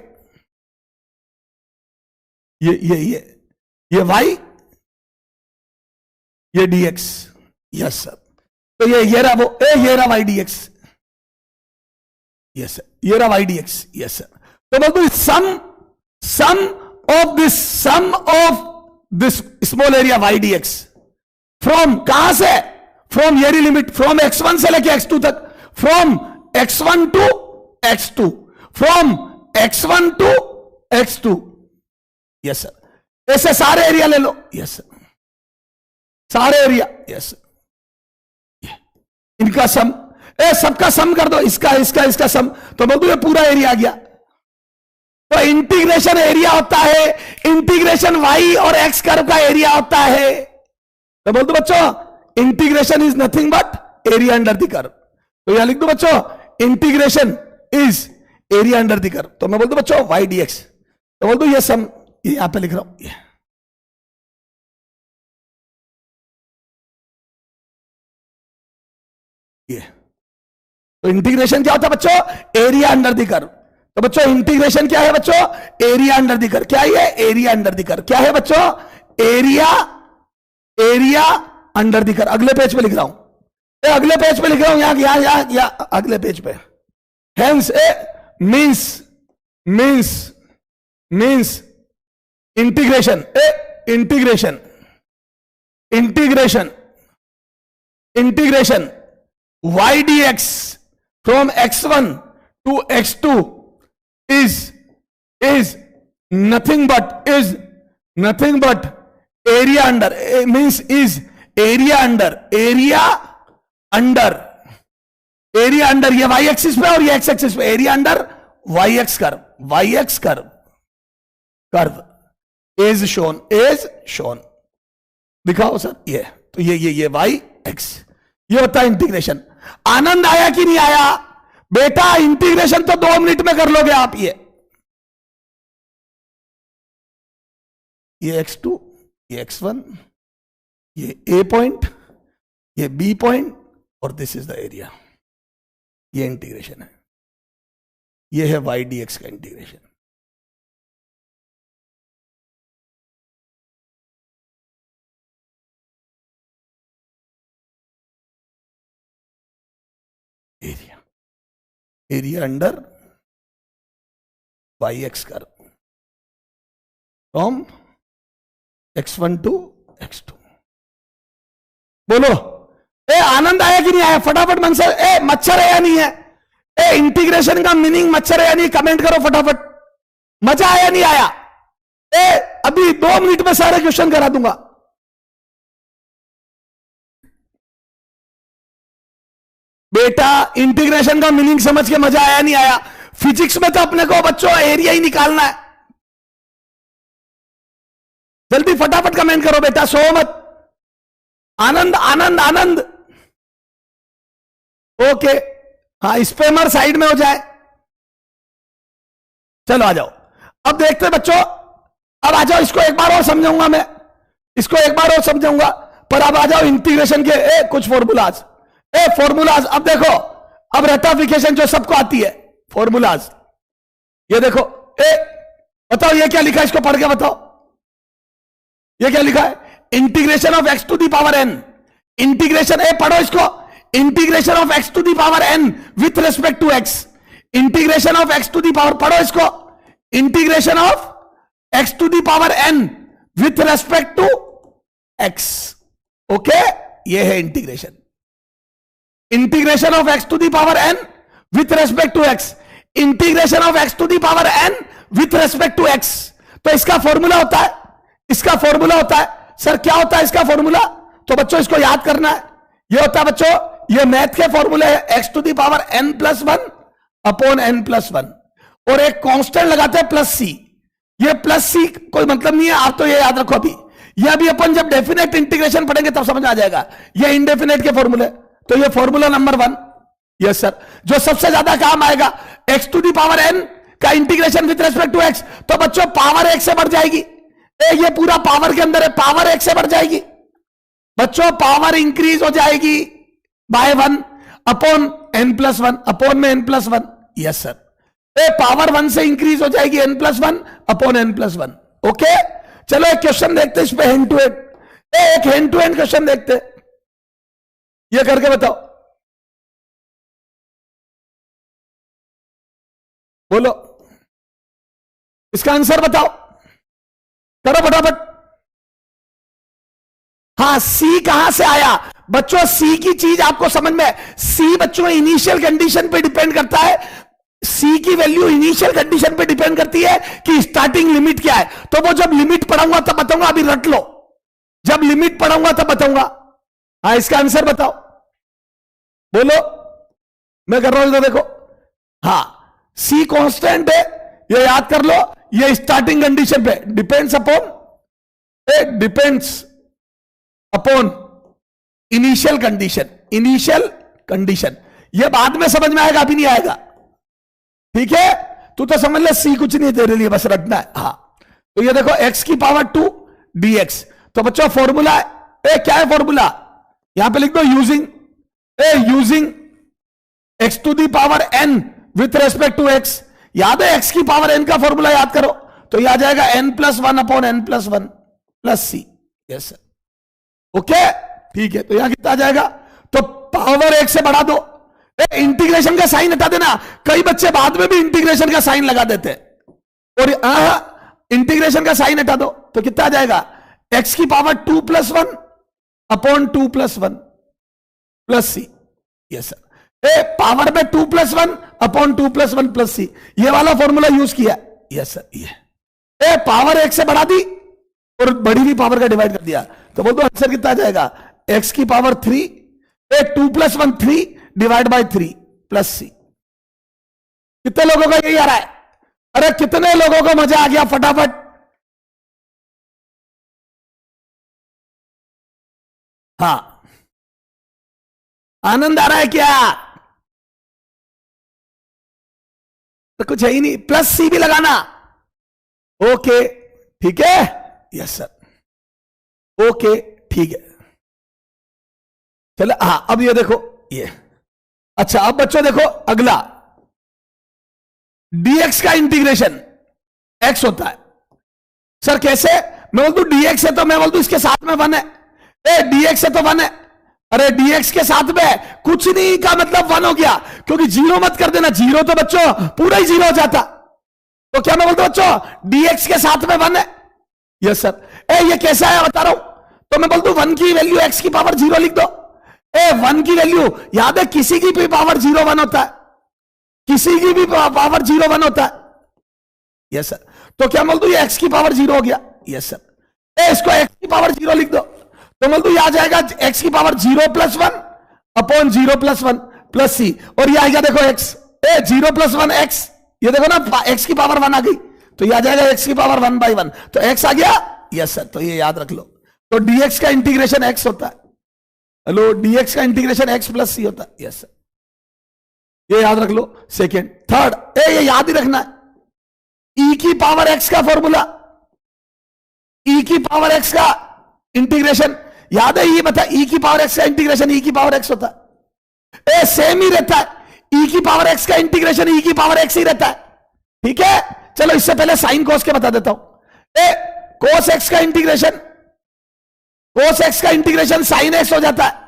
S1: ये y, ये dx। Yes sir. तो ये रहा वो, ये रहा y dx। यस सर, ये रहा y dx। Yes sir. तो बोल दो sum of this, sum of this small area y dx from, कहां से? फ्रॉम ये लिमिट, फ्रॉम x1 से लेके x2 तक, from x1 to x2, from x1 to x2। Yes sir. ऐसे सारे एरिया ले लो। यस सर, सारे एरिया। यस सर, इनका सम, सबका सम कर दो, इसका इसका इसका सम। तो बोल दो ये पूरा एरिया आ गया। तो इंटीग्रेशन एरिया होता है, इंटीग्रेशन y और x कर्व का एरिया होता है। तो बोल दो बच्चों integration is nothing but area under the curve. तो यहां लिख दो बच्चों integration is area under the curve. तो मैं बोल दो बच्चों y dx। तो बोल दो ये सम, ये यहां पे लिख रहा हूं, ये। तो इंटीग्रेशन क्या होता है बच्चों? Area under the curve. तो बच्चों इंटीग्रेशन क्या है बच्चों? Area under the curve. क्या है? Area under the curve. क्या है बच्चों? Area, area under the curve. अगले पेज पे लिख रहा हूं, अगले पेज पे लिख रहा हूं, यहां अगले पेज पे। Hence means, means integration, integration, integration, integration y dx from x1 to x2 is nothing but area under, means is area under, area under ये y एक्सिस पे और ये x एक्सिस पे, area under y x curve is shown. दिखाओ sir, ये तो ये y x, ये होता है इंटीग्रेशन। आनंद आया कि नहीं आया बेटा? इंटीग्रेशन तो 2 मिनट में कर लोगे आप। ये x2, ये x1, ये a पॉइंट, ये b पॉइंट, और दिस इज द एरिया। ये इंटीग्रेशन है, ये है y dx का integration. Area under y x curve from x1 to x2। बोलो आनंद आया कि नहीं आया? फटाफट मन से मच्छर है या नहीं है? इंटीग्रेशन का मीनिंग मच्छर है या नहीं? कमेंट करो फटाफट। मजा आया नहीं आया? अभी 2 मिनट में सारे क्वेश्चन करा दूंगा। बेटा इंटीग्रेशन का मीनिंग समझ के मजा आया नहीं आया? फिजिक्स में तो अपने को बच्चों एरिया ही निकालना है। जल्दी फटाफट कमेंट करो बेटा, सो मत। आनंद आनंद आनंद, ओके। हाँ, स्पेमर साइड में हो जाए। चलो आ जाओ, अब देखते हैं बच्चों। अब आ जाओ, इसको एक बार और समझाऊंगा मैं, इसको एक बार और समझाऊंगा। पर अब आ जाओ इंटीग्रेशन के कुछ फॉर्मूलाज। फॉर्मूलाज, अब देखो, अब रेक्टिफिकेशन जो सबको आती है, फॉर्मूलाज। ये देखो, बताओ ये क्या लिखा है, इसको पढ़ के बताओ। ये क्या लिखा है? Integration of x to the power n. Integration, पढ़ो इसको। Integration of x to the power n with respect to x. Integration of x to the power, पढ़ो इसको। Integration of x to the power n with respect to x. Okay, ये है integration. Integration of x to the power n with respect to x. Integration of x to the power n with respect to x. तो इसका formula होता है, इसका formula होता है, sir क्या होता है इसका फॉर्मूला? तो बच्चों इसको याद करना है। ये होता है बच्चों, ये मैथ के फॉर्मूले है, x to the power n plus one upon n plus one, और एक कांस्टेंट लगाते हैं प्लस सी। ये प्लस सी कोई मतलब नहीं है, आप तो ये याद रखो। अभी ये अभी अपन जब डेफिनेट इंटीग्रेशन पढ़ेंगे तब समझ आ जाएगा। ये इंडेफिनेट के फॉर्मूले, तो ये formula number one. Yes sir, जो सबसे ज्यादा काम आएगा, x to the power n का integration with respect to x. तो बच्चों पावर एक से बढ़ जाएगी, ये पूरा पावर के अंदर है, पावर एक से बढ़ जाएगी बच्चों, पावर इंक्रीज हो जाएगी by one upon n plus one, upon में n plus one. Yes sir, power one से इंक्रीज हो जाएगी n plus one upon n plus one. Okay, चलो एक क्वेश्चन देखते हैं इस पे, हैंड टू हैंड। एक हैंड टू हैंड क्वेश्चन देखते हैं, ये करके बताओ। बोलो, इसका आंसर बताओ, करो फटाफट। हाँ, सी कहां से आया बच्चों? सी की चीज आपको समझ में, सी बच्चों इनिशियल कंडीशन पे डिपेंड करता है। सी की वैल्यू इनिशियल कंडीशन पे डिपेंड करती है कि स्टार्टिंग लिमिट क्या है। तो वो जब लिमिट पढ़ाऊंगा तब बताऊंगा, अभी रट लो, जब लिमिट पढ़ाऊंगा तब बताऊंगा। हाँ, इसका आंसर बताओ, बोलो, मैं कर रहा हूं इधर देखो। हाँ, सी कांस्टेंट है, ये याद कर लो। ये स्टार्टिंग कंडीशन पे depends upon, depends upon initial condition. Initial condition ये बाद में समझ में आएगा, अभी नहीं आएगा। ठीक है, तू तो समझ ले, सी कुछ नहीं तेरे लिए, बस रखना है। हाँ, तो ये देखो, एक्स की पावर टू डी एक्स। तो बच्चों फॉर्मूला है, क्या है फॉर्मूला? यहां पे लिख दो using, using x to the power n with respect to x. याद है एक्स की पावर एन का फॉर्मूला याद करो, तो यह आ जाएगा n plus one upon n plus one plus सी। यस सर, ओके, ठीक है। तो यहां कितना आ जाएगा? तो पावर एक से बढ़ा दो, इंटीग्रेशन का साइन हटा देना। कई बच्चे बाद में भी इंटीग्रेशन का साइन लगा देते, और इंटीग्रेशन का साइन हटा दो, तो कितना आ जाएगा? एक्स की power two plus one upon two plus one plus सी। यस सर, पावर में two plus one upon two plus one plus C, ये वाला फॉर्मूला यूज किया। यस सर, ये पावर एक से बढ़ा दी और बढ़ी हुई पावर का डिवाइड कर दिया, तो बोल दो आंसर कितना आ जाएगा? एक्स की power three, two plus one three divide by three plus C. कितने लोगों का यही आ रहा है? अरे कितने लोगों को मजा आ गया? फटाफट। हाँ, आनंद आ रहा है क्या? तो कुछ है ही नहीं, प्लस सी भी लगाना। ओके, ठीक है। यस सर, ओके, ठीक है। चलो, हाँ, अब ये देखो, ये अच्छा। अब बच्चों देखो अगला, dx का इंटीग्रेशन x होता है। सर कैसे? मैं बोल दूं dx है तो मैं बोल दूं इसके साथ में वन है, dx है तो वन है। अरे dx के साथ में कुछ नहीं का मतलब वन हो गया, क्योंकि जीरो मत कर देना, जीरो तो बच्चों पूरा ही जीरो हो जाता। तो क्या मैं बोलता हूं बच्चों, dx के साथ में वन है। यस सर, ये कैसा है बता रहा हूं। तो मैं बोल दूं वन की वैल्यू x की पावर जीरो लिख दो। वन की वैल्यू याद है, किसी की भी पावर जीरो वन होता है, किसी की भी पावर जीरो वन होता है। यस सर, तो क्या बोल दूं ये x की पावर जीरो हो गया। यस सर, इसको x की पावर जीरो लिख दो, तो बोल दूं यह आ जाएगा x की power zero plus one upon zero plus one plus C. और यह आ गया देखो x, zero plus one x, ये देखो ना x की पावर वन आ गई, तो यह आ जाएगा x की पावर वन बाई वन, तो x आ गया। यस सर, तो ये याद रख लो। तो dx का इंटीग्रेशन x होता है। हेलो, डीएक्स का इंटीग्रेशन एक्स प्लस सी होता है। यस सर, ये याद रख लो। सेकेंड, थर्ड, ये याद ही रखना है, ई की पावर एक्स का फॉर्मूला, ई की पावर एक्स का इंटीग्रेशन याद है, ये बता, ई की पावर एक्स का इंटीग्रेशन ई की पावर एक्स होता है। सेम ही रहता है, ई की पावर एक्स का इंटीग्रेशन ई की पावर एक्स ही रहता है। ठीक है, चलो इससे पहले साइन कोस के बता देता हूं। कोस एक्स का इंटीग्रेशन, कोस एक्स का इंटीग्रेशन साइन एक्स हो जाता है,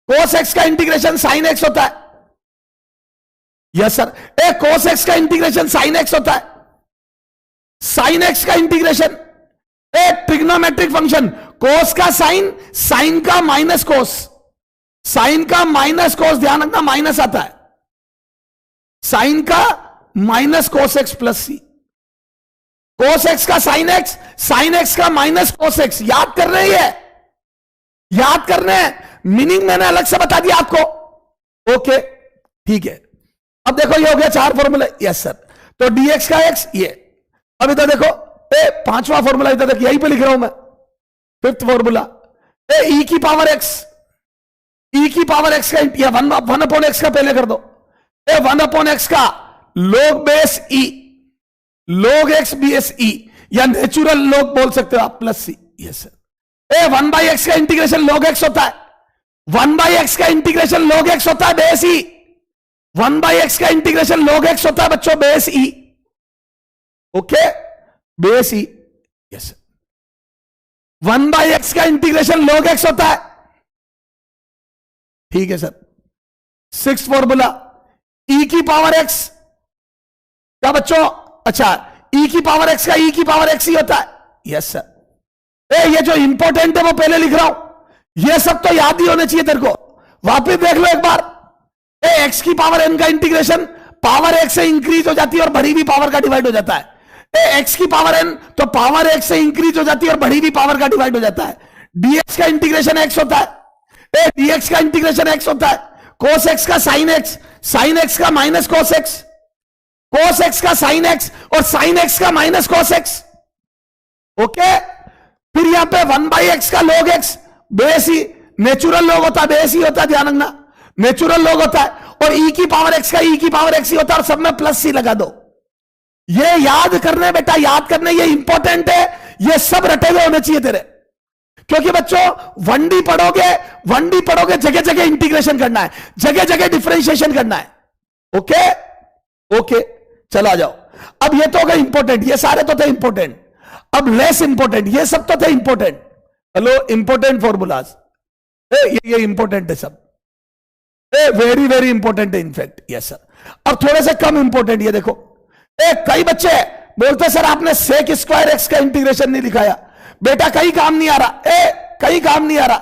S1: कोस एक्स का इंटीग्रेशन साइन एक्स होता है। यस सर, कोस एक्स का इंटीग्रेशन साइन एक्स होता है, साइन एक्स का इंटीग्रेशन ट्रिग्नोमेट्रिक फंक्शन, कोस का साइन, साइन का माइनस कोस, साइन का माइनस कोस, ध्यान रखना माइनस आता है, साइन का माइनस कोस एक्स प्लस सी, कोस एक्स का साइन एक्स, साइन एक्स का माइनस कोस एक्स। याद कर रहे हैं, याद करने हैं, मीनिंग मैंने अलग से बता दिया आपको। ओके ठीक है, अब देखो ये हो गया 4 फॉर्मूले। यस सर, तो डीएक्स का एक्स ये, अब इधर देखो 5वां फॉर्मूला, इधर देखो यहीं पे लिख रहा हूं मैं, 5th फॉर्मूला, ई की पावर एक्स, ई की पावर एक्स का या 1 अपॉन एक्स का पहले कर दो, 1 अपॉन एक्स का log base e, log x base e, या नेचुरल log बोल सकते हो आप, plus C. Yes sir, 1 by x का इंटीग्रेशन log एक्स होता है, 1 बाई एक्स का इंटीग्रेशन log एक्स होता है बेस ई, 1 बाई एक्स का इंटीग्रेशन log एक्स होता है बच्चों base e. Okay, base e. Yes sir, 1 by x का इंटीग्रेशन log एक्स होता है। ठीक है सर, 6th फॉर्मूला, ई की पावर एक्स का बच्चों, अच्छा ई की पावर एक्स का ई की पावर एक्स ही होता है। यस सर, ये जो इंपॉर्टेंट है वो पहले लिख रहा हूं, ये सब तो याद ही होने चाहिए तेरे को, वापिस देख लो एक बार। एक्स की पावर एन का इंटीग्रेशन पावर एक्स से इंक्रीज हो जाती है और बढ़ी हुई पावर का डिवाइड हो जाता है। एक्स की पावर एन तो पावर एक्स से इंक्रीज हो जाती है और बढ़ी हुई पावर का डिवाइड हो जाता है। डीएक्स का इंटीग्रेशन एक्स होता है, डीएक्स का इंटीग्रेशन एक्स होता है, कोस एक्स का साइन एक्स, साइन एक्स का minus cos x, cos x का साइन एक्स और साइन एक्स का माइनस कोस एक्स। ओके, फिर यहां पे 1 बाई एक्स का log एक्स, बेस ही, नेचुरल log होता है, बेस ही होता है, ध्यान रखना नेचुरल log होता है, और ई की पावर एक्स का ई की पावर एक्स ही होता है, और सब में प्लस सी लगा दो। ये याद करने बेटा, याद करने, ये इंपॉर्टेंट है, ये सब रटे हुए होने चाहिए तेरे, क्योंकि बच्चों 1D पढ़ोगे, 1D पढ़ोगे, जगह जगह इंटीग्रेशन करना है, जगह जगह डिफरेंशिएशन करना है। ओके ओके, चलो आ जाओ। अब ये तो हो गए इंपॉर्टेंट, ये सारे तो थे इंपॉर्टेंट, अब लेस इंपॉर्टेंट, ये सब तो थे इंपॉर्टेंट। हेलो, इंपॉर्टेंट फॉर्मूलाज, ये इंपॉर्टेंट है सब, वेरी वेरी इंपॉर्टेंट है इनफैक्ट। यस सर, अब थोड़े से कम इंपॉर्टेंट, ये देखो, कई बच्चे बोलते सर आपने सेक स्क्वायर एक्स का इंटीग्रेशन नहीं दिखाया। बेटा कहीं काम नहीं आ रहा, कहीं काम नहीं आ रहा,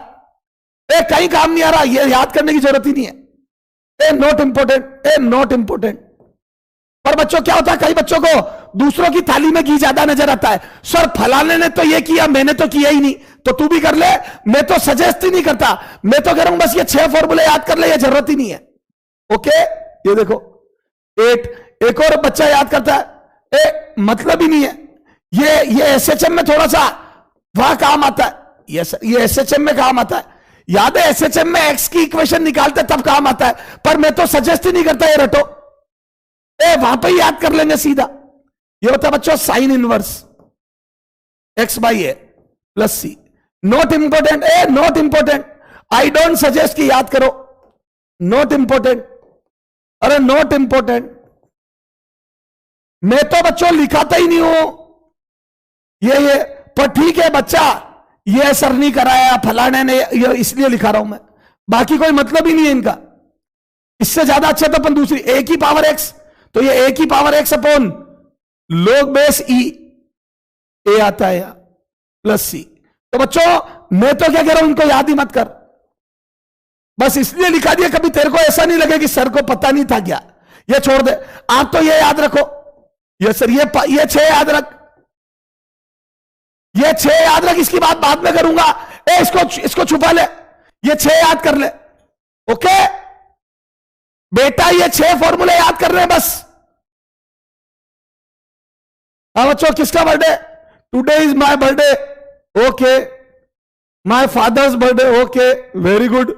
S1: कहीं काम नहीं आ रहा, ये याद करने की जरूरत ही नहीं है। Not important, not important. पर बच्चों क्या होता है, कई बच्चों को दूसरों की थाली में घी ज्यादा नजर आता है। सर फलाने ने तो ये किया, मैंने तो किया ही नहीं, तो तू भी कर ले। मैं तो सजेस्ट ही नहीं करता, मैं तो कह रहा हूं बस ये 6 फॉर्मूले याद कर ले, ये जरूरत ही नहीं है। ओके, ये देखो 8, एक और बच्चा याद करता है, मतलब ही नहीं है, ये एसएचएम में थोड़ा सा वहां काम आता है। यस सर, ये एसएचएम में काम आता है, याद है एसएचएम में एक्स की इक्वेशन निकालते तब काम आता है, पर मैं तो सजेस्ट ही नहीं करता ये रटो, वहां पे ही याद कर लेंगे सीधा। ये होता है बच्चों sine inverse x by a plus c. Not important, not important, I don't suggest कि याद करो, नॉट इंपॉर्टेंट, अरे नॉट इंपॉर्टेंट, मैं तो बच्चों लिखाता ही नहीं हूं ये पर ठीक है बच्चा, ये सर नहीं कराया फलाने ने, ये इसलिए लिखा रहा हूं मैं, बाकी कोई मतलब ही नहीं है इनका। इससे ज्यादा अच्छा तो अपन दूसरी ए की पावर एक्स, तो ये ए की power x upon log base e, a आता है यहां प्लस सी। तो बच्चों मैं तो क्या कह रहा हूं, इनको याद ही मत कर, बस इसलिए लिखा दिया, कभी तेरे को ऐसा नहीं लगे कि सर को पता नहीं था क्या, ये छोड़ दे। आप तो ये याद रखो, ये सर ये 6 याद रख, ये 6 याद रख, इसकी बात बाद में करूंगा। इसको छुपा ले, ये 6 याद कर ले। ओके बेटा, ये 6 फॉर्मूले याद कर रहे हैं बस। हाँ बच्चों, किसका birthday? Today is my birthday. Okay, my father's birthday, okay very good,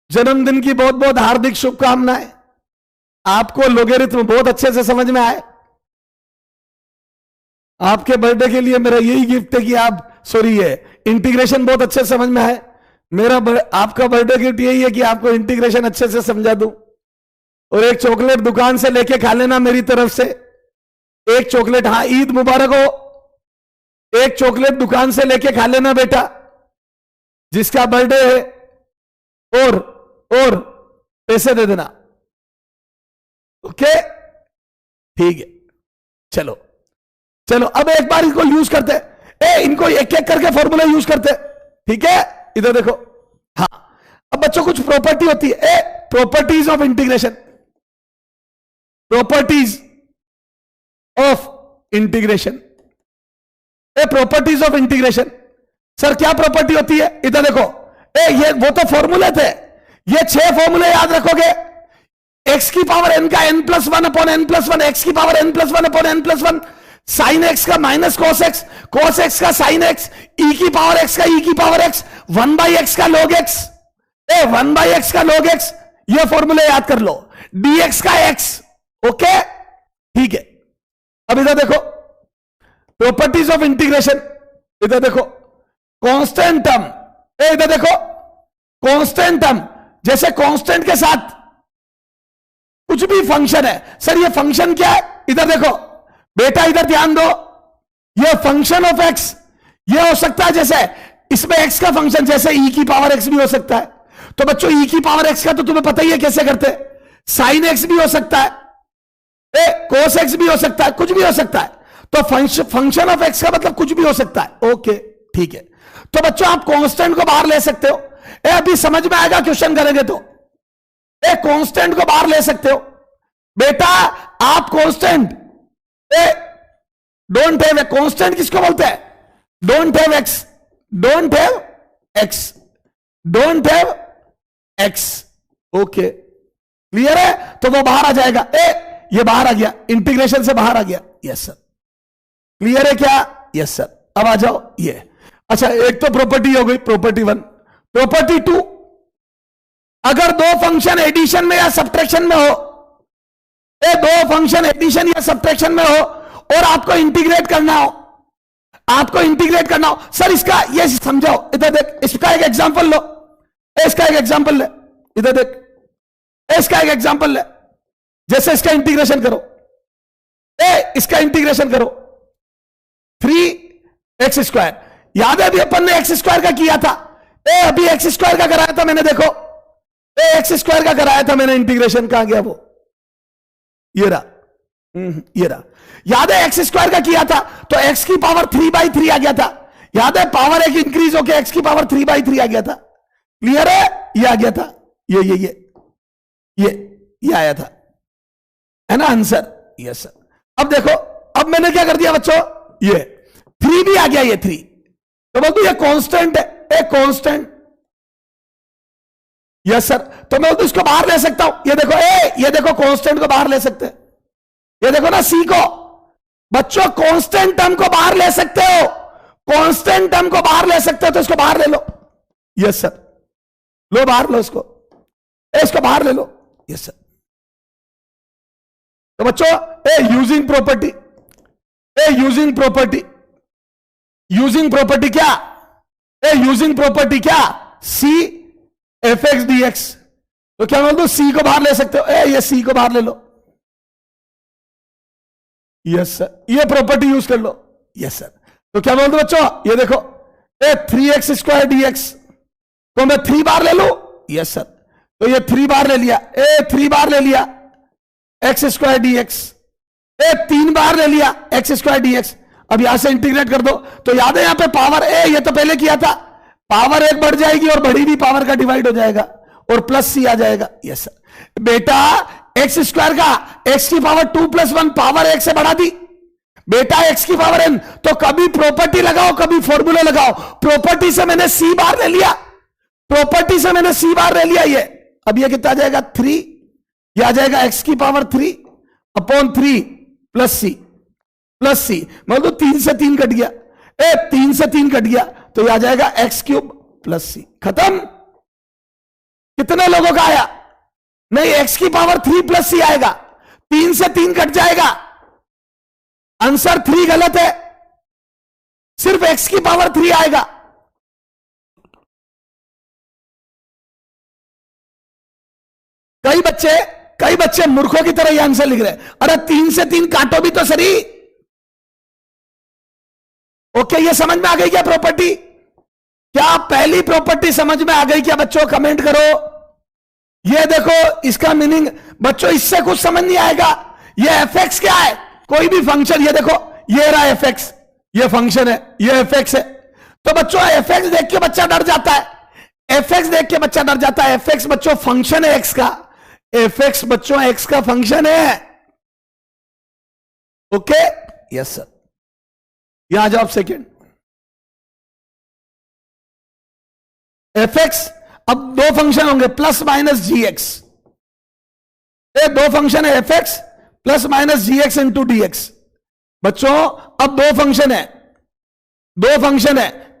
S1: जन्मदिन की बहुत बहुत हार्दिक शुभकामनाएं। आपको लोगरिथम बहुत अच्छे से समझ में आए। आपके बर्थडे के लिए मेरा यही गिफ्ट है कि आप, सॉरी, ये इंटीग्रेशन बहुत अच्छे से समझ में आए। मेरा आपका बर्थडे गिफ्ट यही है कि आपको इंटीग्रेशन अच्छे से समझा दूं। और एक चॉकलेट दुकान से लेके खा लेना मेरी तरफ से, एक चॉकलेट। हाँ, ईद मुबारक हो। एक चॉकलेट दुकान से लेके खा लेना बेटा, जिसका बर्थडे है, और पैसे दे देना। ओके, ठीक है। चलो चलो, अब एक बार इनको यूज करते, इनको एक एक करके फॉर्मूला यूज करते। ठीक है, इधर देखो। हाँ, अब बच्चों कुछ प्रॉपर्टी होती है, properties of integration, properties of integration, properties of integration. Sir क्या प्रॉपर्टी होती है? इधर देखो, ये वो तो फॉर्मूले थे, ये 6 फॉर्मूले याद रखोगे। एक्स की पावर एन का n+1 अपॉन n+1, एक्स की power n+1 upon n+1, sine x का minus cos x, cos x का साइन एक्स, ई की पावर एक्स का ई की पावर एक्स, 1/x का log x, 1/x का log x, ये फॉर्मूले याद कर लो। dx का x, ओके, ठीक है। अब इधर देखो, प्रॉपर्टीज ऑफ इंटीग्रेशन, इधर देखो, कांस्टेंट टर्म, इधर देखो, कांस्टेंट टर्म, जैसे कांस्टेंट के साथ कुछ भी फंक्शन है। सर ये फंक्शन क्या है? इधर देखो बेटा, इधर ध्यान दो, ये फंक्शन ऑफ एक्स, ये हो सकता है जैसे इसमें एक्स का फंक्शन, जैसे ई की पावर एक्स भी हो सकता है। तो बच्चों ई की पावर एक्स का तो तुम्हें पता ही है कैसे करते, साइन एक्स भी हो सकता है, कोस एक्स भी हो सकता है, कुछ भी हो सकता है। तो फंक्शन ऑफ एक्स का मतलब कुछ भी हो सकता है। ओके, ठीक है। तो बच्चों आप कांस्टेंट को बाहर ले सकते हो। अभी समझ में आएगा क्वेश्चन करेंगे तो। कांस्टेंट को बाहर ले सकते हो बेटा आप। Constant, don't have a, constant किसको बोलते हैं? Don't have x, don't have x, don't have x. Okay, clear है? तो वो बाहर आ जाएगा। ये बाहर आ गया, इंटीग्रेशन से बाहर आ गया। यस सर, क्लियर है क्या? Yes sir. अब आ जाओ ये। अच्छा, एक तो प्रॉपर्टी हो गई, प्रॉपर्टी 1। प्रॉपर्टी 2, अगर दो फंक्शन एडिशन में या सब्ट्रैक्शन में हो, दो फंक्शन एडिशन या सब्ट्रैक्शन में हो और आपको इंटीग्रेट करना हो, आपको इंटीग्रेट करना हो। सर इसका ये समझाओ, इधर देख, इसका एक एग्जांपल लो, इसका एक एग्जांपल ले, इधर देख, इसका एक एग्जांपल ले। जैसे इसका इंटीग्रेशन करो, इसका इंटीग्रेशन करो, 3x²। याद है अभी अपन ने x² का किया था, अभी x² का कराया था मैंने, देखो x² का कराया था मैंने इंटीग्रेशन। कहां गया वो? ये रहा, ये रहा। याद है x² का किया था तो x की पावर 3/3 आ गया था। याद है, पावर एक इंक्रीज होकर x की पावर 3/3 आ गया था। क्लियर है? ये आ गया था, ये आया था, है ना आंसर? Yes sir. अब देखो, अब मैंने क्या कर दिया बच्चों, ये 3 भी आ गया, ये 3। तो बोलते ये कांस्टेंट है, एक कांस्टेंट। Yes sir. तो मैं तो इसको बाहर ले सकता हूं। ये देखो, ये देखो कांस्टेंट को बाहर ले सकते हैं। ये देखो ना सी को, बच्चों कांस्टेंट टर्म को बाहर ले सकते हो, कांस्टेंट टर्म को बाहर ले सकते हो, तो इसको बाहर ले लो। यस सर, लो बाहर लो इसको, इसको बाहर ले लो। Yes sir. तो बच्चों using property, using property, using property क्या? यूजिंग प्रॉपर्टी क्या? सी fx dx। तो क्या बोल दो, सी को बाहर ले सकते हो, ये सी को बाहर ले लो। यस सर, ये प्रॉपर्टी यूज कर लो। Yes sir. तो क्या बोल दो बच्चों, ये देखो 3x² dx को मैं 3 बार ले लू। Yes sir. तो ये 3 बार ले लिया, 3 बार ले लिया x² dx, 3 बार ले लिया x² dx। अब यहां से इंटीग्रेट कर दो। तो याद है यहां पे पावर ये तो पहले किया था, पावर 1 बढ़ जाएगी और बढ़ी हुई पावर का डिवाइड हो जाएगा और प्लस सी आ जाएगा। Yes sir. बेटा x² का x की पावर 2 + 1 पावर 1 से बढ़ा दी बेटा, x की पावर n। तो कभी प्रॉपर्टी लगाओ, कभी फॉर्मूला लगाओ। प्रॉपर्टी से मैंने c बार ले लिया, प्रॉपर्टी से मैंने c बार ले लिया। ये अब ये कितना आ जाएगा? 3। ये आ जाएगा x की power 3 upon 3 plus C, plus सी। मतलब 3 से 3 कट गया, 3 से 3 कट गया। तो ये आ जाएगा एक्स क्यूब प्लस सी। खत्म। कितने लोगों का आया? नहीं, एक्स की पावर 3 प्लस सी आएगा। 3 से 3 कट जाएगा। आंसर 3 गलत है, सिर्फ एक्स की पावर 3 आएगा। कई बच्चे मूर्खों की तरह ये आंसर लिख रहे हैं। अरे 3 से 3 काटो भी तो सही। ओके, ये समझ में आ गई क्या प्रॉपर्टी? क्या पहली प्रॉपर्टी समझ में आ गई क्या बच्चों? कमेंट करो। ये देखो इसका मीनिंग बच्चों, इससे कुछ समझ नहीं आएगा। ये एफ एक्स क्या है? कोई भी फंक्शन, ये देखो ये रहा एफ एक्स, ये फंक्शन है, ये एफ एक्स है। तो बच्चों एफ एक्स देख के बच्चा डर जाता है। एफ एक्स देख के बच्चा डर जाता है। एफ एक्स बच्चों फंक्शन है एक्स का। एफ एक्स बच्चों एक्स का फंक्शन है। Okay, yes sir. यहां जाओ सेकेंड। एफ एक्स, अब दो फंक्शन होंगे प्लस माइनस जी एक्स। दो फंक्शन है एफ एक्स प्लस माइनस जी एक्स इंटू डी एक्स। बच्चों अब दो फंक्शन है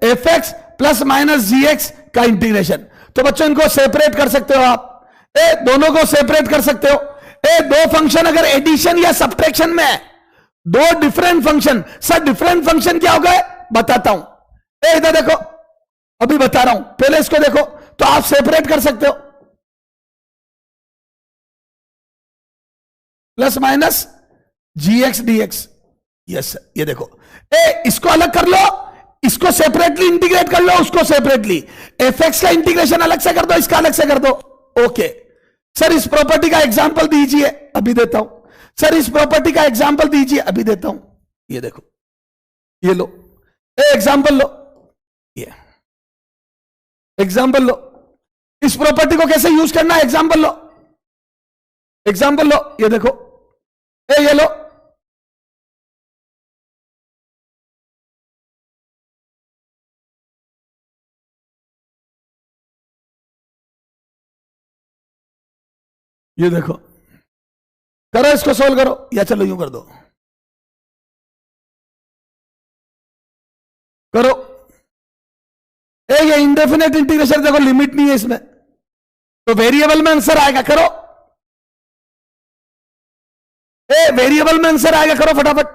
S1: एफ एक्स प्लस माइनस जी एक्स का इंटीग्रेशन। तो बच्चों इनको सेपरेट कर सकते हो आप। दोनों को सेपरेट कर सकते हो। दो फंक्शन अगर एडिशन या सब्ट्रैक्शन में है, दो different function. Sir different function क्या हो गए? बताता हूं। इधर देखो, अभी बता रहा हूं, पहले इसको देखो। तो आप सेपरेट कर सकते हो प्लस माइनस जी एक्स डी एक्स। यस, ये देखो इसको अलग कर लो, इसको सेपरेटली इंटीग्रेट कर लो, उसको सेपरेटली। एफ एक्स का इंटीग्रेशन अलग से कर दो, इसका अलग से कर दो। ओके सर, इस प्रॉपर्टी का एग्जांपल दीजिए, अभी देता हूं। सर इस प्रॉपर्टी का एग्जांपल दीजिए, अभी देता हूं। ये देखो, ये लो, एग्जांपल लो, ये एग्जांपल लो। इस प्रॉपर्टी को कैसे यूज करना है? एग्जांपल लो, एग्जांपल लो। ये देखो, ये लो, ये देखो। करो इसको, सोल्व करो, या चलो यूं कर दो, करो। ये इंडेफिनेट इंटीग्रेशन देखो, लिमिट नहीं है इसमें, तो वेरिएबल में आंसर आएगा। करो, वेरिएबल में आंसर आएगा। करो फटाफट।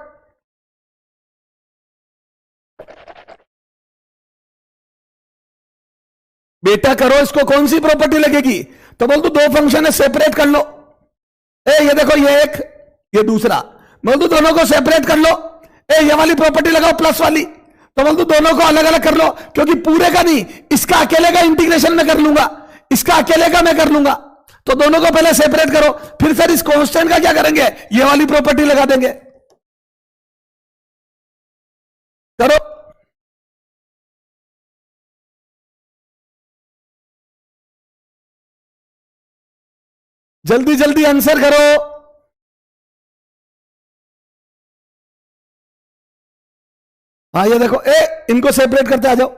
S1: बेटा करो इसको, कौन सी प्रॉपर्टी लगेगी? तो बोल दो फंक्शन है, सेपरेट कर लो। ये देखो, ये एक, ये दूसरा। बोल दो दोनों को सेपरेट कर लो। ये वाली प्रॉपर्टी लगाओ प्लस वाली। तो बोल दो दोनों को अलग अलग कर लो, क्योंकि पूरे का नहीं, इसका अकेले का इंटीग्रेशन में कर लूंगा, इसका अकेले का मैं कर लूंगा। तो दोनों को पहले सेपरेट करो, फिर सर इस कांस्टेंट का क्या करेंगे? ये वाली प्रॉपर्टी लगा देंगे। करो, जल्दी जल्दी आंसर करो। हाँ ये देखो, इनको सेपरेट करते आ जाओ।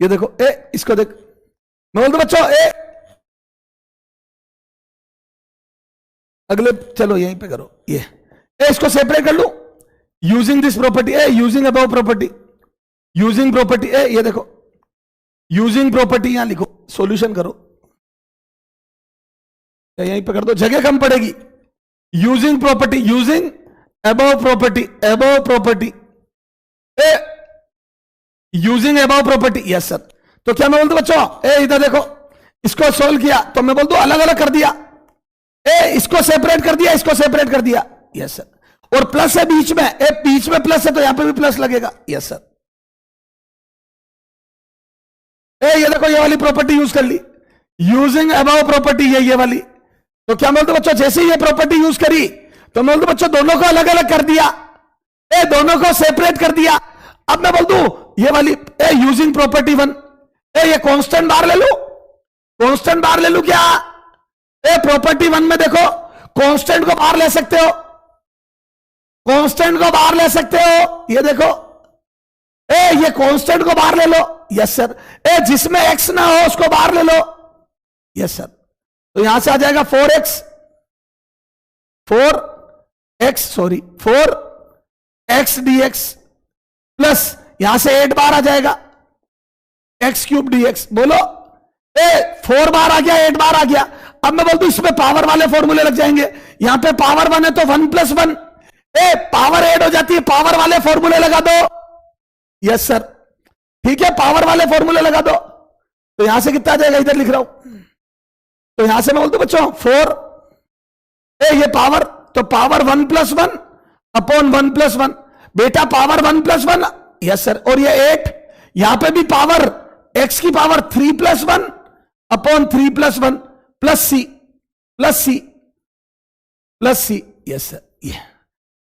S1: ये देखो, इसको देख, मैं बोल दो बच्चों, अगले, चलो यहीं पे करो। ये इसको सेपरेट कर लूं using this property, using above property, using property. ये देखो, यूजिंग प्रॉपर्टी यहां लिखो, सॉल्यूशन करो, यहीं पे कर दो, जगह कम पड़ेगी। Using property, using above property, above property, using above property. Yes sir. तो क्या मैं बोल दूं बच्चों, इधर देखो, इसको सोल्व किया तो मैं बोल दूं अलग अलग कर दिया। इसको सेपरेट कर दिया, इसको सेपरेट कर दिया। Yes sir. और प्लस है बीच में, बीच में प्लस है तो यहां पे भी प्लस लगेगा। Yes sir. ये देखो, ये वाली प्रॉपर्टी यूज कर ली, यूजिंग अबव प्रॉपर्टी, ये वाली। तो क्या बोलते बच्चों, जैसे ही ये प्रॉपर्टी यूज करी तो मैं बोलता बच्चों दोनों को अलग अलग कर दिया, दोनों को सेपरेट कर दिया। अब मैं बोल दूं ये वाली यूजिंग प्रॉपर्टी 1, ये कांस्टेंट बाहर ले लू, कांस्टेंट बाहर ले लू क्या? प्रॉपर्टी 1 में देखो, कांस्टेंट को बाहर ले सकते हो, कांस्टेंट को बाहर ले सकते हो। ये देखो, ये कांस्टेंट को बाहर ले लो। Yes sir. जिसमें एक्स ना हो उसको बाहर ले लो। Yes sir. तो यहां से आ जाएगा 4x, 4x dx प्लस यहां से 8 बार आ जाएगा एक्स क्यूब डीएक्स। बोलो 4 बार आ गया, 8 बार आ गया। अब मैं बोलता हूं इसमें पावर वाले फॉर्मूले लग जाएंगे। यहां पे पावर 1 है तो 1 + 1, पावर ऐड हो जाती है, पावर वाले फॉर्मूले लगा दो। यस सर, ठीक है, पावर वाले फॉर्मूले लगा दो। तो यहां से कितना आ जाएगा, इधर लिख रहा हूं। तो यहां से मैं बोलता हूं बच्चों 4, ये पावर, तो पावर 1 + 1 अपॉन 1 + 1, बेटा पावर 1 + 1। यस सर, और ये 8, यहां पे भी पावर x की power 3 + 1 upon 3 + 1 plus C plus C plus सी। यस सर, ये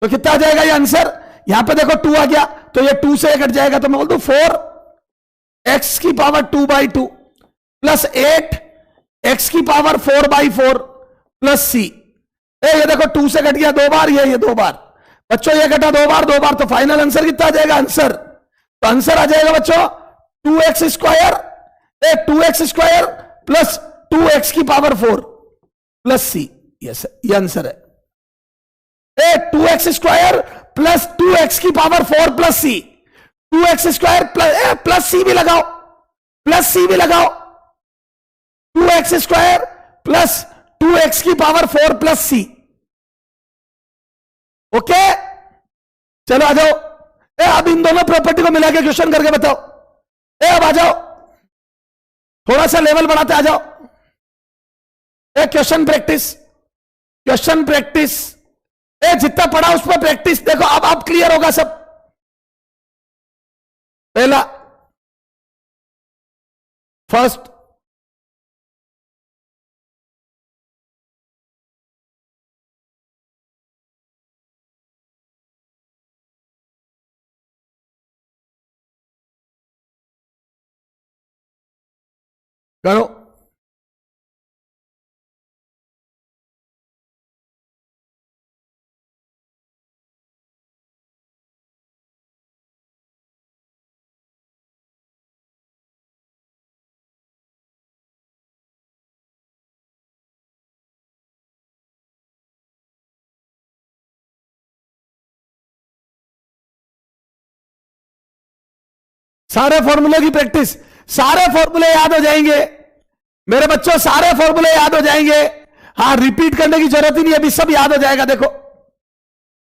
S1: तो कितना आ जाएगा ये आंसर। यहां पे देखो 2 आ गया, तो ये 2 से कट जाएगा, तो मैं बोल दूं 4x की पावर 2/2 प्लस 8 x की पावर 4/4 प्लस सी। ये देखो 2 से कट गया 2 बार, ये 2 बार। बच्चों ये कटा 2 बार 2 बार, तो फाइनल आंसर कितना आ जाएगा आंसर। तो आंसर आ जाएगा बच्चों 2x² 2x² प्लस 2x की पावर 4 प्लस सी। यस, ये आंसर है। 2x² प्लस 2x की पावर 4 प्लस सी, 2x² प्लस सी भी लगाओ, प्लस सी भी लगाओ, 2x² प्लस 2x की पावर 4 प्लस सी। ओके, चलो आ जाओ। अब इन दोनों प्रॉपर्टी को मिला के क्वेश्चन करके बताओ। अब आ जाओ, थोड़ा सा लेवल बढ़ाते आ जाओ। क्वेश्चन प्रैक्टिस, क्वेश्चन प्रैक्टिस, जितना पढ़ा उस पर प्रैक्टिस। देखो अब क्लियर होगा सब। पहला, फर्स्ट, करो। सारे फॉर्मूले की प्रैक्टिस, सारे फॉर्मूले याद हो जाएंगे मेरे बच्चों, सारे फॉर्मूले याद हो जाएंगे। हाँ, रिपीट करने की जरूरत ही नहीं, अभी सब याद हो जाएगा। देखो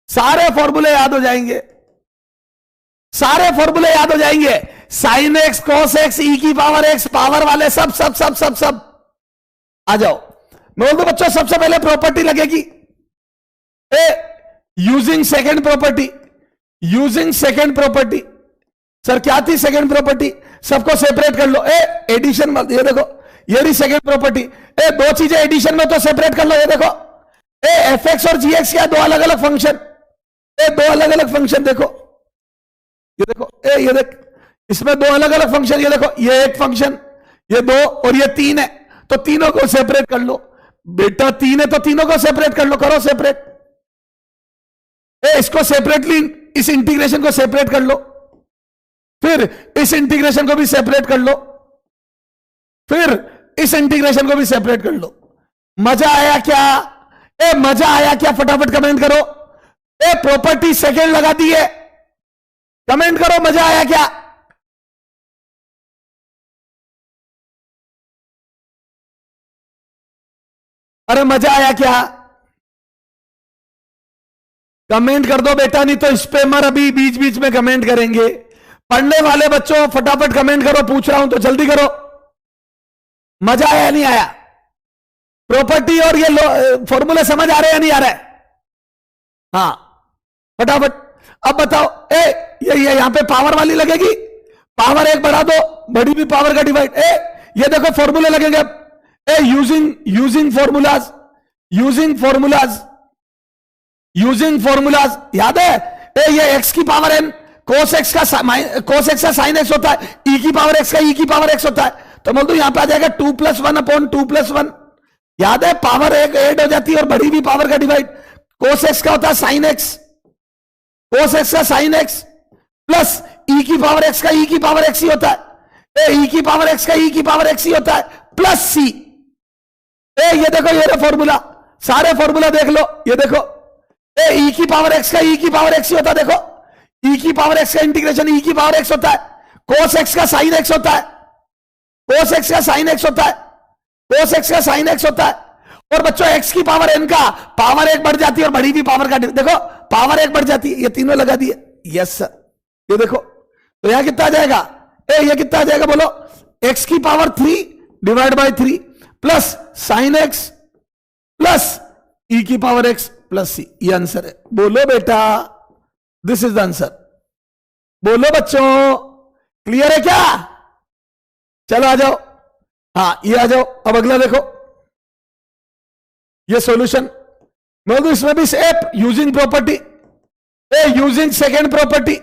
S1: सारे फॉर्मूले याद हो जाएंगे, सारे फॉर्मूले याद हो जाएंगे। sin x cos x e की पावर x, पावर वाले सब सब सब सब सब आ जाओ। मैं बोल दो बच्चों, सबसे पहले प्रॉपर्टी लगेगी using second property, using second property. Sir क्या थी सेकेंड प्रॉपर्टी, सबको सेपरेट कर लो। एडिशन, ये देखो ये रही सेकेंड प्रॉपर्टी। दो चीजें एडिशन में तो सेपरेट कर लो। ये देखो fx और gx क्या, दो अलग अलग फंक्शन, दो अलग अलग फंक्शन। देखो ये देखो, ये देख, इसमें दो अलग अलग फंक्शन। ये देखो, ये एक फंक्शन, ये 2 और ये 3 है, तो तीनों को सेपरेट कर लो। बेटा 3 है तो तीनों को सेपरेट कर लो, करो सेपरेट। इसको सेपरेटली, इस इंटीग्रेशन को सेपरेट कर लो, फिर इस इंटीग्रेशन को भी सेपरेट कर लो, फिर इस इंटीग्रेशन को भी सेपरेट कर लो। मजा आया क्या? मजा आया क्या? फटाफट कमेंट करो। प्रॉपर्टी सेकेंड लगा दी है, कमेंट करो मजा आया क्या। अरे मजा आया क्या, कमेंट कर दो बेटा, नहीं तो स्पैमर अभी बीच बीच में कमेंट करेंगे। पढ़ने वाले बच्चों फटाफट कमेंट करो, पूछ रहा हूं तो जल्दी करो। मजा आया नहीं आया? प्रॉपर्टी और ये फॉर्मूले समझ आ रहे हैं नहीं आ रहा है? हाँ फटाफट अब बताओ। ये यहां पे पावर वाली लगेगी, पावर 1 बढ़ा दो, बड़ी भी पावर का डिवाइड। ये देखो फॉर्मूले लगेंगे अब। Using formulas, using formulas, using formulas. याद है ये x की पावर n cos x का sin x होता है, e की पावर x का e की पावर x होता है। तो बोल दो यहां पे आ जाएगा 2 + 1 अपॉन 2 + 1। याद है पावर 1 ऐड हो जाती है और बड़ी भी पावर का डिवाइड। cos x का होता है sin x, cos x का sin x प्लस e की पावर x का e की पावर x ही होता है। e की पावर x का e की पावर x ही होता है प्लस c। ये देखो ये फॉर्मूला, सारे फॉर्मूला देख लो। ये देखो e की पावर x का e की पावर x ही होता है। देखो ई की पावर एक्स का इंटीग्रेशन ई की पावर एक्स होता है, कोस एक्स का साइन एक्स होता है, कोस एक्स का साइन एक्स होता है, कोस एक्स का साइन एक्स होता है। और बच्चों एक्स की पावर एन का पावर एक बढ़ जाती है और बढ़ी हुई पावर का देखो पावर एक बढ़ जाती है, ये तीनों लगा दिए। यस सर, ये देखो तो यहां कितना आ जाएगा, ये कितना आ जाएगा बोलो, एक्स की power 3 divide by 3 plus sine x plus e की पावर एक्स प्लस सी, ये आंसर है। बोलो बेटा, दिस इज द आंसर। बोलो बच्चों, क्लियर है क्या? चलो आ जाओ, हाँ ये आ जाओ। अब अगला देखो, ये सॉल्यूशन मैं तो इसमें भी app using property, using second property.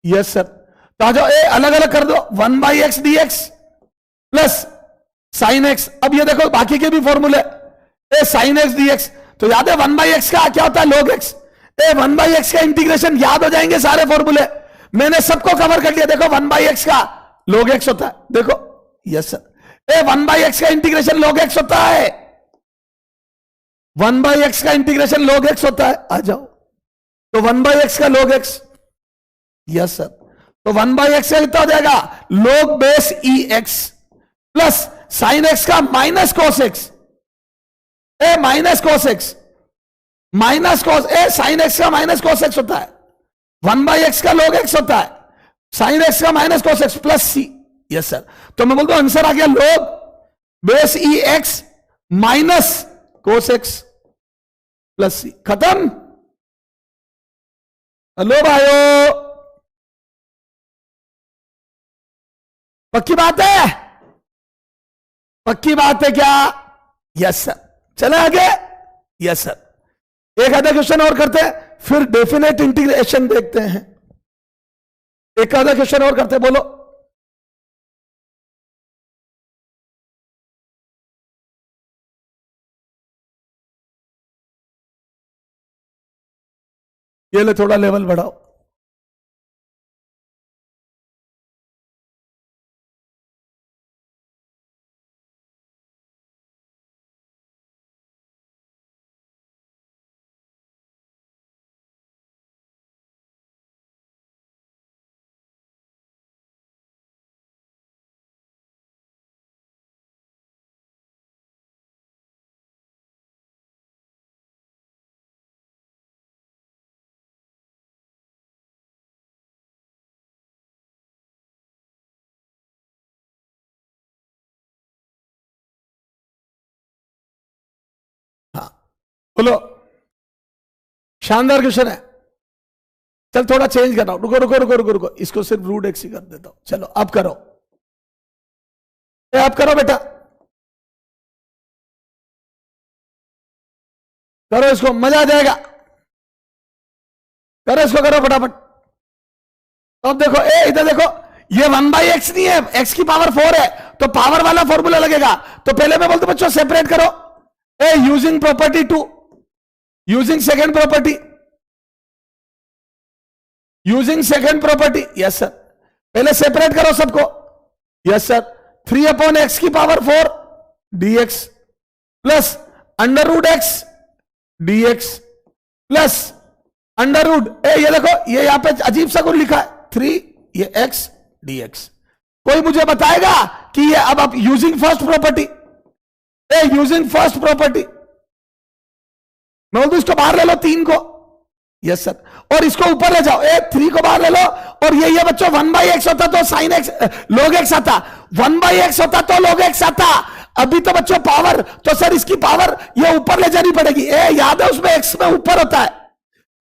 S1: Yes sir, तो आ जाओ, अलग अलग कर दो, 1/x dx plus sine x. अब ये देखो बाकी के भी फॉर्मूले, साइन एक्स dx, तो याद है 1/x का क्या होता है, log x। 1/x का इंटीग्रेशन याद हो जाएंगे सारे फॉर्मूले, मैंने सबको कवर कर लिया। देखो 1/x का log x होता है, देखो। यस सर, 1/x का इंटीग्रेशन log x होता है, 1/x का इंटीग्रेशन log x होता है। आ जाओ, तो 1/x का log x। यस सर, तो 1/x का कितना हो जाएगा, log base ex plus sine x का minus cos x, minus cos x, minus cos sine x का माइनस कोस एक्स होता है, 1/x का log x होता है, साइन एक्स का माइनस कोस एक्स प्लस सी। यस सर, तो मैं बोलता हूं आंसर आ गया log base ex minus cos x plus C. खत्म। हेलो भाइयों, पक्की बात है, पक्की बात है क्या? यस सर, चले आगे। यस सर, एक आधा क्वेश्चन और करते हैं, फिर डेफिनेट इंटीग्रेशन देखते हैं। एक आधा क्वेश्चन और करते हैं, बोलो। ये ले, थोड़ा लेवल बढ़ाओ। हाँ बोलो, शानदार क्वेश्चन है। चल थोड़ा चेंज कर रहा हूं, रुको रुको रुको रुको रुको, इसको सिर्फ रूट एक्स ही कर देता हूं। चलो अब करो, आप करो बेटा, करो इसको, मजा आ जाएगा। करो इसको, करो फटाफट। अब देखो, इधर देखो, ये 1/x नहीं है, x की पावर 4 है, तो पावर वाला फॉर्मूला लगेगा। तो पहले मैं बोलता हूं बच्चों सेपरेट करो, using property 2, using second property, using second property. Yes sir, पहले सेपरेट करो सबको। यस सर, 3/x की power 4 dx plus under root x dx plus under root, ये देखो, ये यहां पे अजीब सा कुछ लिखा है, 3 ये x dx। कोई मुझे बताएगा कि ये अब आप using first property, using first property, मैं बोलता हूं इसको बाहर ले लो 3 को। यस सर, और इसको ऊपर ले जाओ, 3 को बाहर ले लो, और ये बच्चों 1/x होता तो साइन एक्स log x आता, 1/x होता तो log x आता। अभी तो बच्चों पावर, तो सर इसकी पावर ये ऊपर ले जानी पड़ेगी। याद है उसमें x में ऊपर होता है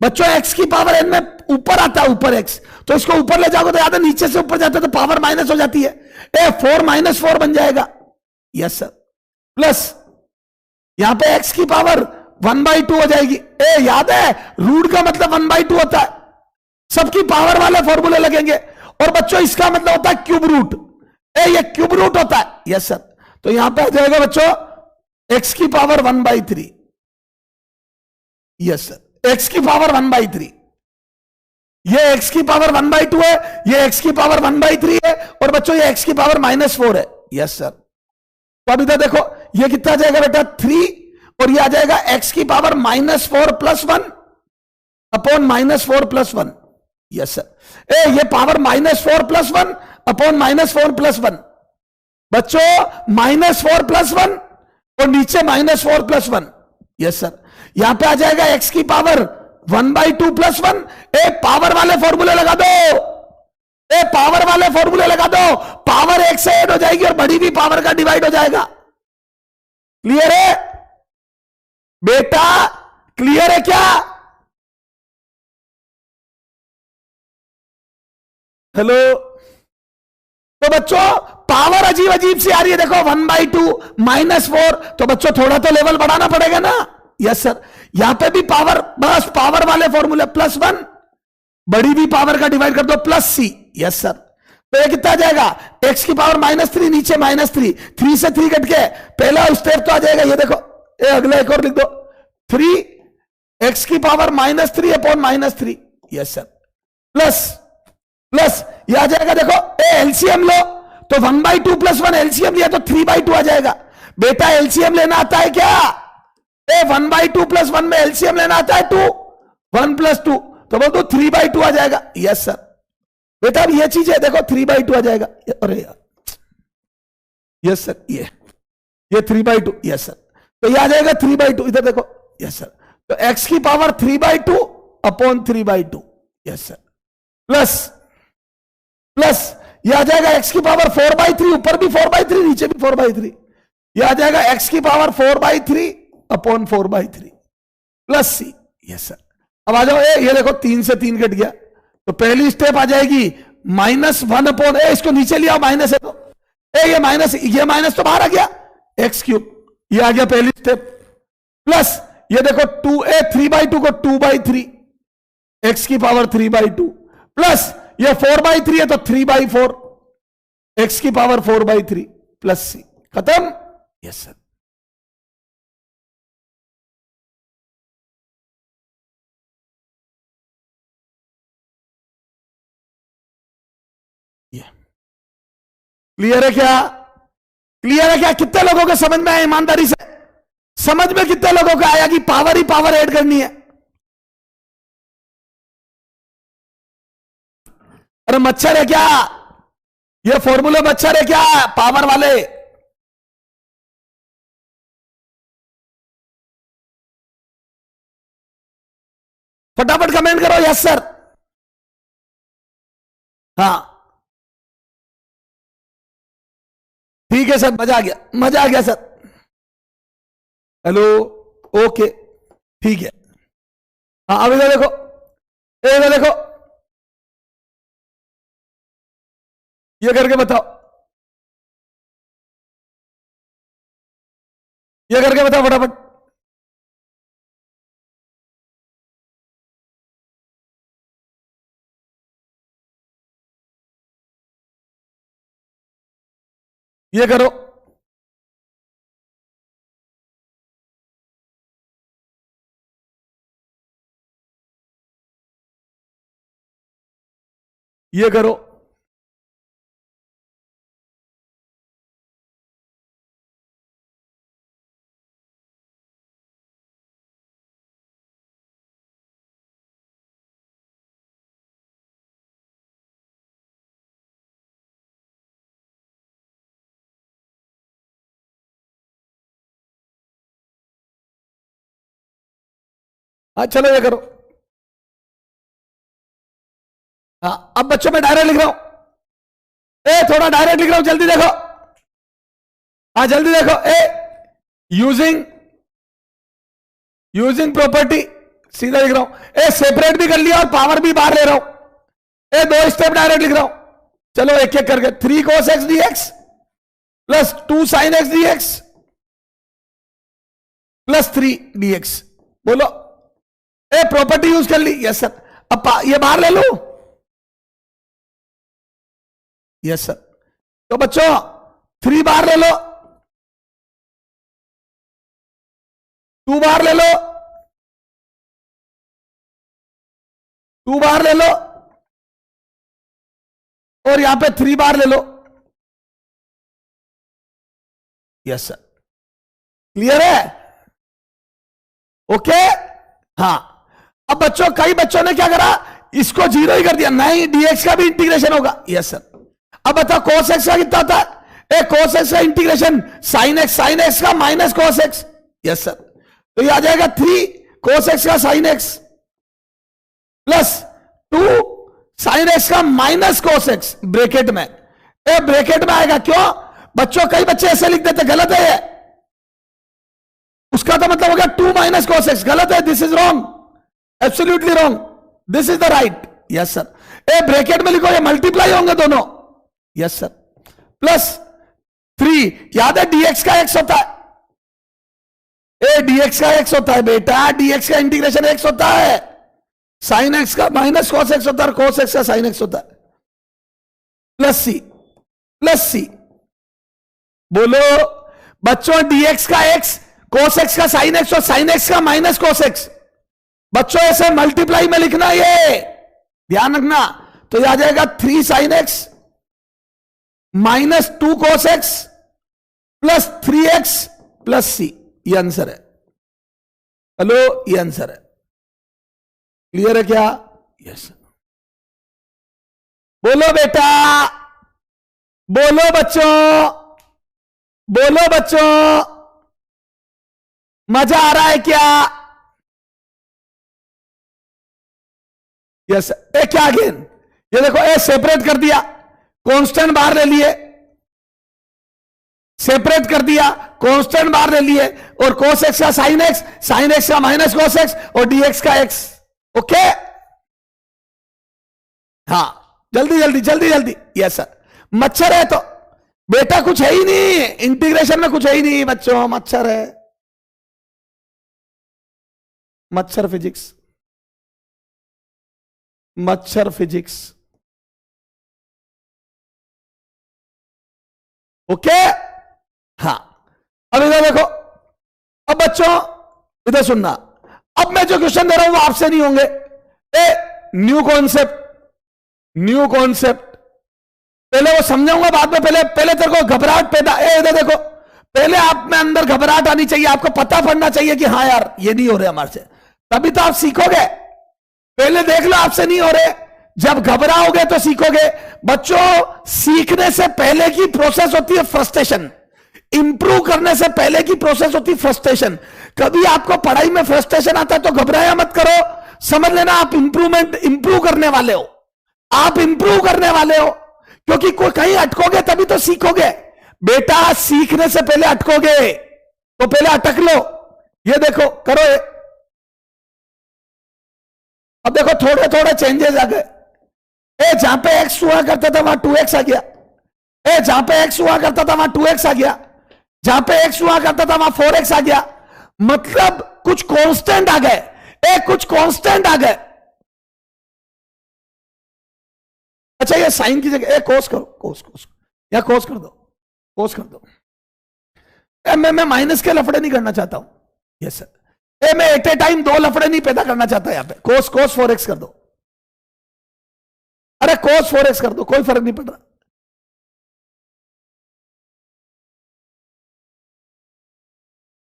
S1: बच्चों, x की पावर n में ऊपर आता है, ऊपर x, तो इसको ऊपर ले जाओगे तो याद है नीचे से ऊपर जाता है तो पावर माइनस हो जाती है, 4 - 4 बन जाएगा। यस सर, प्लस यहां पे x की पावर 1/2 हो जाएगी। याद है रूट का मतलब 1/2 होता है, सबकी पावर वाले फॉर्मूले लगेंगे। और बच्चों इसका मतलब होता है क्यूब रूट, ये क्यूब रूट होता है। यस सर, तो यहां पे आ जाएगा बच्चों x की पावर 1/3। यस सर, x की पावर 1/3, ये x की पावर 1/2 है, ये x की पावर 1/3 है, और बच्चों ये x की पावर -4 है। यस सर, तो अब इधर देखो, ये कितना आ जाएगा बेटा 3, और ये आ जाएगा x की पावर -4 + 1 अपॉन -4 + 1। Yes sir. ए ये पावर -4+1 अपॉन -4+1, बच्चों -4+1 और नीचे -4+1। Yes sir. यहां पे आ जाएगा x की पावर 1/2+1। ए पावर वाले फॉर्मूले लगा दो, ए पावर वाले फॉर्मूले लगा दो, पावर 1 से ऐड हो जाएगी और बड़ी भी पावर का डिवाइड हो जाएगा। क्लियर है बेटा? क्लियर है क्या? हेलो। तो बच्चों पावर अजीब अजीब सी आ रही है, देखो 1/2 -4, तो बच्चों थोड़ा तो लेवल बढ़ाना पड़ेगा ना। Yes sir. यहां पे भी पावर, बस पावर वाले फॉर्मूले +1, बड़ी भी पावर का डिवाइड कर दो +c। Yes sir. तो ये कितना आ जाएगा? x की पावर -3, नीचे -3, 3 से 3 कट के पहला स्टेप तो आ जाएगा, ये देखो, ये अगला एक और लिख दो, 3x की power -3 upon -3। Yes sir. Plus ये आ जाएगा, देखो एलसीएम लो तो 1/2 + 1 एलसीएम लिया तो 3/2 आ जाएगा। बेटा एलसीएम लेना आता है क्या? 1/2 + 1 में एलसीएम लेना आता है 2, 1 + 2, तो बोल दो 3/2 आ जाएगा। Yes sir. बेटा अब ये चीज है, देखो 3/2 आ जाएगा। अरे यार, यस सर, ये 3/2। Yes sir. तो ये आ जाएगा 3/2, इधर देखो। Yes sir. तो x की power 3/2 upon 3/2। Yes sir. Plus ये आ जाएगा x की पावर 4/3, ऊपर भी 4/3, नीचे भी 4/3। ये आ जाएगा x की power 4/3 upon 4/3 plus c। Yes sir. अब आ जाओ, ये देखो 3 से 3 कट गया, तो पहली स्टेप आ जाएगी -1 अपॉन, इसको नीचे लिया माइनस है तो ये माइनस तो बाहर आ गया, x3, ये आ गया पहली स्टेप। प्लस ये देखो 3/2 को 2/3, x की पावर 3/2, प्लस ये 4/3 है तो 3/4, x की पावर 4/3 प्लस c। खत्म। Yes sir. क्लियर है क्या? क्लियर है क्या? कितने लोगों को समझ में आया? ईमानदारी से समझ में कितने लोगों को आया कि पावर ही पावर ऐड करनी है? अरे मच्छर है क्या? ये फॉर्मूले मच्छर है क्या पावर वाले? फटाफट कमेंट करो यस सर। हाँ ठीक है सर, मजा आ गया, मजा आ गया सर। हेलो, ओके ठीक है। हाँ अब इधर देखो, इधर देखो, ये करके बताओ, ये करके बताओ फटाफट। ये करो, ये करो, हाँ चलो ये करो। हाँ अब बच्चों में डायरेक्ट लिख रहा हूं, थोड़ा डायरेक्ट लिख रहा हूं, जल्दी देखो। हाँ जल्दी देखो, यूजिंग प्रॉपर्टी, सीधा लिख रहा हूं। सेपरेट भी कर लिया और पावर भी बाहर ले रहा हूं। 2 स्टेप डायरेक्ट लिख रहा हूं। चलो एक एक करके, 3 cos x dx plus 2 sin x dx plus 3 dx। बोलो, प्रॉपर्टी यूज कर ली। Yes sir. अब ये बाहर ले लो। Yes sir. तो बच्चों 3 बाहर ले लो, 2 बाहर ले लो, 2 बाहर ले लो और यहां पे 3 बाहर ले लो। Yes sir. क्लियर है? ओके। हाँ अब बच्चों, कई बच्चों ने क्या करा, इसको जीरो ही कर दिया, नहीं dx का भी इंटीग्रेशन होगा। Yes sir. अब बताओ cos x का कितना होता है? cos x का इंटीग्रेशन sin x का minus cos x। Yes sir. तो ये आ जाएगा 3 cos x का sin x plus 2 sin x का माइनस cos x ब्रैकेट में। ब्रैकेट में आएगा, क्यों बच्चों? कई बच्चे ऐसे लिख देते, गलत है ये। उसका तो मतलब हो गया 2 माइनस cos x, गलत है, this is wrong, absolutely wrong, this is the right. Yes sir. Bracket में लिखो, ये मल्टीप्लाई होंगे दोनों। Yes sir. प्लस 3, याद है dx का x होता है, dx का x होता है बेटा, dx का इंटीग्रेशन x होता है, sin x का माइनस cos x होता है, cos x का sin x होता है, प्लस सी। बोलो बच्चों, dx का x, cos x का sin x और sin x का माइनस cos x। बच्चों ऐसे मल्टीप्लाई में लिखना, ये ध्यान रखना। तो यह आ जाएगा 3 sin x minus 2 cos x plus 3x plus c। ये आंसर है। हेलो, ये आंसर है। क्लियर है क्या? यस। बोलो बेटा, बोलो बच्चों, मजा आ रहा है क्या? यस। क्या अगेन? ये देखो, सेपरेट कर दिया, कांस्टेंट बाहर ले लिए, सेपरेट कर दिया, कांस्टेंट बाहर ले लिए, और cos x का sin x का माइनस cos x और dx का x। ओके, हाँ, जल्दी। Yes sir. मच्छर है तो बेटा कुछ है ही नहीं, इंटीग्रेशन में कुछ है ही नहीं बच्चों, मच्छर है, मच्छर फिजिक्स। ओके, हाँ। अब इधर देखो, अब बच्चों इधर सुनना, अब मैं जो क्वेश्चन दे रहा हूं वो आपसे नहीं होंगे। न्यू कॉन्सेप्ट पहले वो समझाऊंगा, बाद में पहले तेरे को घबराहट पैदा, इधर देखो, पहले आप में अंदर घबराहट आनी चाहिए, आपको पता पड़ना चाहिए कि हाँ यार ये नहीं हो रहे हमारे से, तभी तो आप सीखोगे। पहले देख लो आपसे नहीं हो रहे, जब घबराओगे तो सीखोगे। बच्चों, सीखने से पहले की प्रोसेस होती है फ्रस्ट्रेशन, इंप्रूव करने से पहले की प्रोसेस होती है फ्रस्ट्रेशन। कभी आपको पढ़ाई में फ्रस्ट्रेशन आता है तो घबराया मत करो, समझ लेना आप इंप्रूव करने वाले हो, आप इंप्रूव करने वाले हो, क्योंकि कोई कहीं अटकोगे तभी तो सीखोगे। बेटा सीखने से पहले अटकोगे तो पहले अटक लो। ये देखो, करो ये। अब देखो थोड़े थोड़े चेंजेस आ गए। जहां पे x हुआ करता था वहां 2x आ गया, जहां पे x हुआ करता था वहां 2x आ गया, जहां पे x हुआ करता था वहां 4x आ गया। मतलब कुछ कांस्टेंट आ गए, कुछ कांस्टेंट आ गए। अच्छा, ये साइन की जगह कोस करो, कोस या कोस कर दो। मैं माइनस के लफड़े नहीं करना चाहता हूं। Yes sir. मैं एट ए टाइम 2 लफड़े नहीं पैदा करना चाहता यहां पे। कोस 4x कर दो, अरे कोस 4x कर दो, कोई फर्क नहीं पड़ रहा।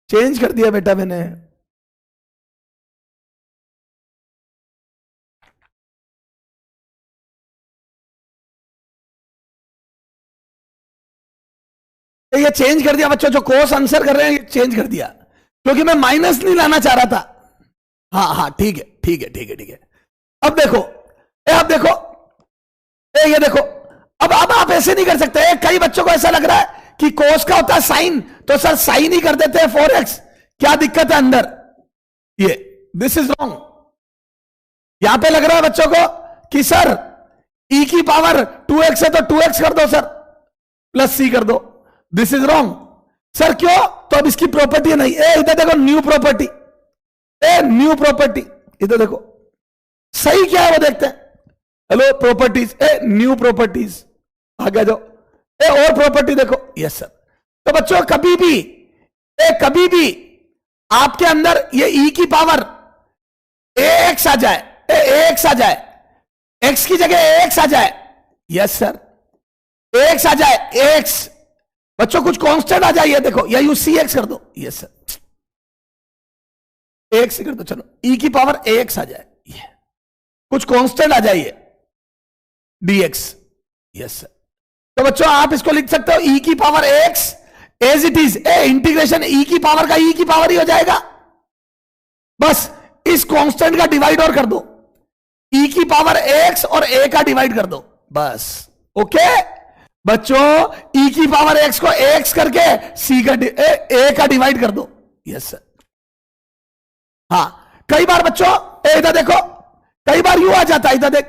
S1: चेंज कर दिया बेटा मैंने। ये चेंज कर दिया बच्चों, जो कोस आंसर कर रहे हैं चेंज कर दिया, क्योंकि मैं माइनस नहीं लाना चाह रहा था। हाँ, ठीक है। अब देखो, ये देखो, अब आप ऐसे नहीं कर सकते। कई बच्चों को ऐसा लग रहा है कि कोस का होता है साइन, तो सर साइन ही कर देते हैं 4x, क्या दिक्कत है अंदर? ये दिस इज रॉन्ग। यहां पे लग रहा है बच्चों को कि सर e की पावर 2x है तो 2x कर दो सर, प्लस c कर दो। दिस इज रॉन्ग सर, क्यों? तो अब इसकी प्रॉपर्टी नहीं। इधर देखो, न्यू प्रॉपर्टी, इधर देखो सही क्या है वो देखते हैं। हेलो प्रॉपर्टीज, न्यू प्रॉपर्टीज, आगे जाओ। और प्रॉपर्टी देखो। Yes sir. तो बच्चों कभी भी आपके अंदर ये e की पावर ax आ जाए, x की जगह ax आ जाए। यस सर, ax आ जाए, ax। बच्चों कुछ कांस्टेंट आ जाए, देखो, या यू cx कर दो। यस सर, ax कर दो, चलो e की पावर ax आ जाए। कुछ कांस्टेंट आ जाइए dx। Yes sir. तो बच्चों आप इसको लिख सकते हो e की power x as it is, integration e की पावर का e की पावर ही हो जाएगा। बस इस कांस्टेंट का डिवाइड और कर दो, e की पावर x और a का डिवाइड कर दो बस। ओके बच्चों, e की पावर x को x करके c का a का डिवाइड कर दो। Yes sir. हाँ कई बार बच्चों इधर देखो, कई बार यू आ जाता है, इधर देख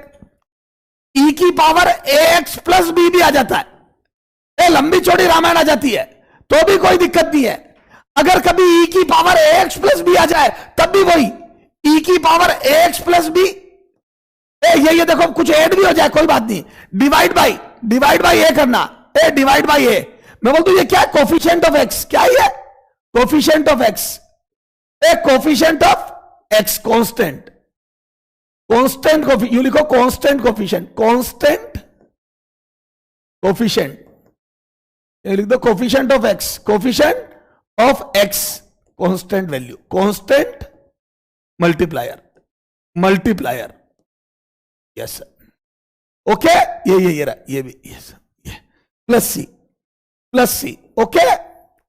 S1: e की पावर ax प्लस बी भी आ जाता है, लंबी चौड़ी रामायण आ जाती है तो भी कोई दिक्कत नहीं है। अगर कभी e की पावर ax प्लस बी आ जाए तब भी वही e की पावर ax प्लस बी, ये देखो कुछ ऐड भी हो जाए कोई बात नहीं, डिवाइड बाई ए करना, डिवाइड बाई ए। मैं बोलता हूं ये क्या है, कोफिशिएंट ऑफ एक्स। क्या है coefficient of x, coefficient of x constant, you लिखो कांस्टेंट कोफिशिएंट, ये लिख दो coefficient of x, constant value, constant multiplier. Yes sir. Okay ये रहा, ये भी यस ये प्लस सी। ओके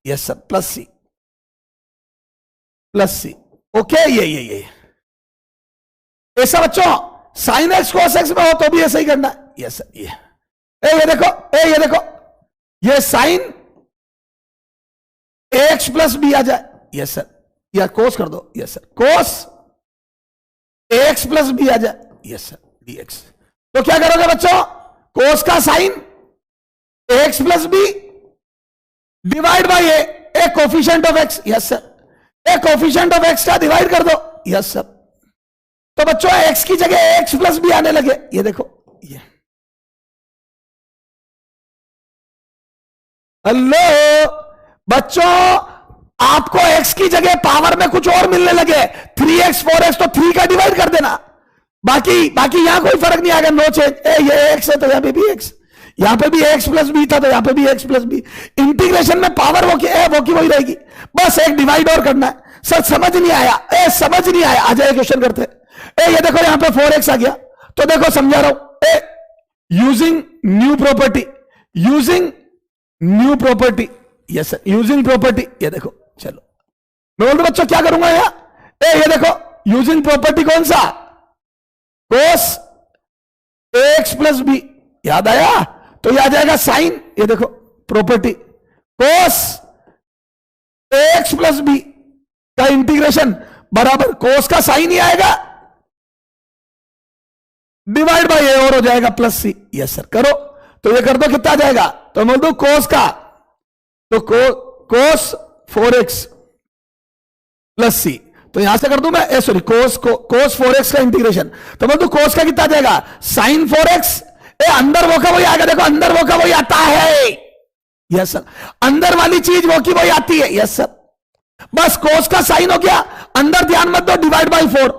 S1: यस सर, प्लस सी। ओके ये ऐसा बच्चों साइन एक्स कोस एक्स में हो तो भी ऐसा ही करना है। Yes sir. ये देखो ये साइन एक्स प्लस बी आ जाए। यस सर, या कोस कर दो। Yes sir, cos x plus b आ जाए। Yes sir, dx। तो क्या करोगे बच्चों, कोस का sine x plus b divide by a coefficient of x. Yes sir, coefficient of x का डिवाइड कर दो। Yes sir. तो बच्चों एक्स की जगह एक्स प्लस बी आने लगे, ये देखो ये। हेलो बच्चों, आपको एक्स की जगह पावर में कुछ और मिलने लगे, 3x 4x, तो 3 का डिवाइड कर देना, बाकी यहां कोई फर्क नहीं आएगा, नो चेंज। ये एक्स है तो यहां पे भी एक्स, यहां पे भी एक्स प्लस बी था तो यहां पे भी एक्स प्लस बी। इंटीग्रेशन में पावर वो की वही रहेगी, बस एक डिवाइड और करना है। सर समझ नहीं आया, समझ नहीं आया, आ जाए क्वेश्चन करते। ये देखो यहां पे 4x आ गया, तो देखो समझा रहा हूं, using new property. Yes sir, using property. ये देखो चलो मैं बोलता बच्चों क्या करूंगा यहां, ये देखो यूजिंग प्रॉपर्टी कौन सा, कोस एक्स प्लस बी, याद आया, तो यह आ जाएगा साइन, ये देखो property cos x plus b का इंटीग्रेशन बराबर कोस का साइन ही आएगा डिवाइड बाई ए और हो जाएगा प्लस सी। यस सर, करो तो ये कर दो, कितना आ जाएगा, तो बोल दो कोस का, तो कोस 4x प्लस सी, तो यहां से कर दूं मैं, सॉरी कोस 4x का इंटीग्रेशन, तो बोल दो कोस का कितना आ जाएगा, साइन 4x। अंदर वो का वही आएगा, देखो अंदर वो का वही आता है। यस सर, अंदर वाली चीज वो की वही आती है। यस सर, बस कोस का साइन हो गया, अंदर ध्यान मत दो, डिवाइड बाई 4,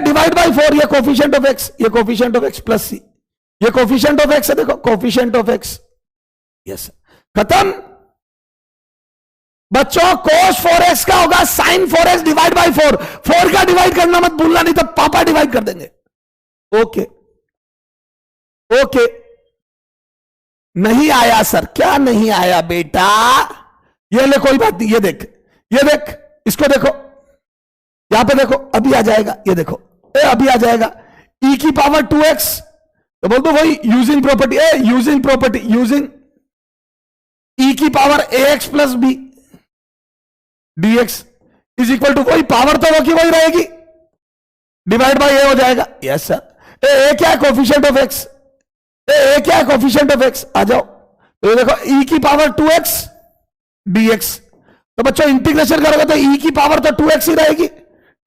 S1: डिवाइड बाई 4, ये कोफिशिएंट ऑफ एक्स, ये coefficient of x plus C, ये कोफिशिएंट ऑफ एक्स है, देखो कोफिशिएंट ऑफ एक्स। यस, खत्म बच्चों। कोस 4x का होगा साइन 4x डिवाइड बाई 4, 4 का डिवाइड करना मत भूलना, नहीं तो पापा डिवाइड कर देंगे। ओके नहीं आया सर, क्या नहीं आया बेटा, ये ले कोई बात नहीं, ये देख इसको देखो, यहां पे देखो अभी आ जाएगा, ये देखो अभी आ जाएगा e की पावर 2x, तो बोल दो वही यूजिंग प्रॉपर्टी, यूजिंग e की power ax plus b dx is equal to, वही पावर तो वो की वही रहेगी, डिवाइड बाई ए हो जाएगा। यस सर, ए क्या है, कोफिशिएंट ऑफ एक्स, ए क्या है, कोफिशिएंट ऑफ एक्स। आ जाओ, तो ये देखो e की पावर 2x dx, तो बच्चों इंटीग्रेशन करोगे तो e की पावर तो 2x ही रहेगी,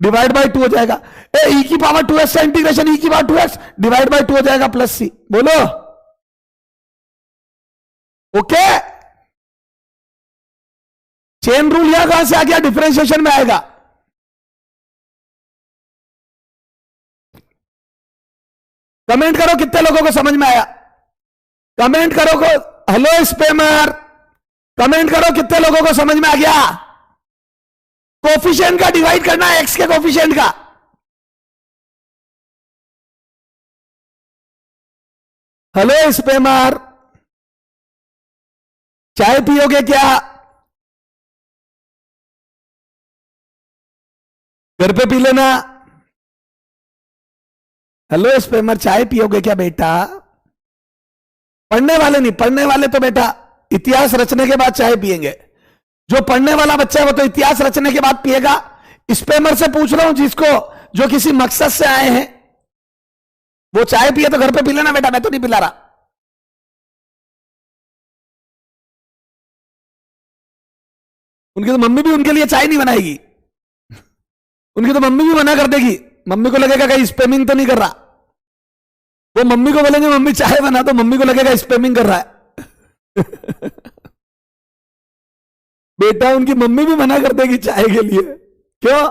S1: डिवाइड बाई 2 हो जाएगा। e की पावर 2x का इंटीग्रेशन e की पावर 2x डिवाइड बाई 2 हो जाएगा प्लस सी। बोलो ओके। चेन रूल यहां कहां से आ गया, डिफरेंशिएशन में आएगा। कमेंट करो कितने लोगों को समझ में आया, कमेंट करो को, हेलो स्पैमर, कमेंट करो कितने लोगों को समझ में आ गया। कोफिशिएंट का डिवाइड करना है एक्स के कोफिशिएंट का, हेलो स्पेमर, चाय पियोगे क्या? घर पे पी लेना। हेलो स्पेमर, चाय पियोगे क्या बेटा? पढ़ने वाले नहीं, पढ़ने वाले तो बेटा इतिहास रचने के बाद चाय पिएंगे। जो पढ़ने वाला बच्चा है वो तो इतिहास रचने के बाद पिएगा। स्पेमर से पूछ रहा हूं जिसको, जो किसी मकसद से आए हैं, वो चाय पिए तो घर पे पी लेना बेटा, मैं तो नहीं पिला रहा। उनकी तो मम्मी भी उनके लिए चाय नहीं बनाएगी। उनकी तो मम्मी भी मना कर देगी। मम्मी को लगेगा कहीं स्पेमिंग तो नहीं कर रहा। वो मम्मी को बोलेंगे मम्मी चाय बना, तो मम्मी को लगेगा स्पेमिंग कर रहा है। बेटा उनकी मम्मी भी मना कर देगी चाय के लिए। क्यों?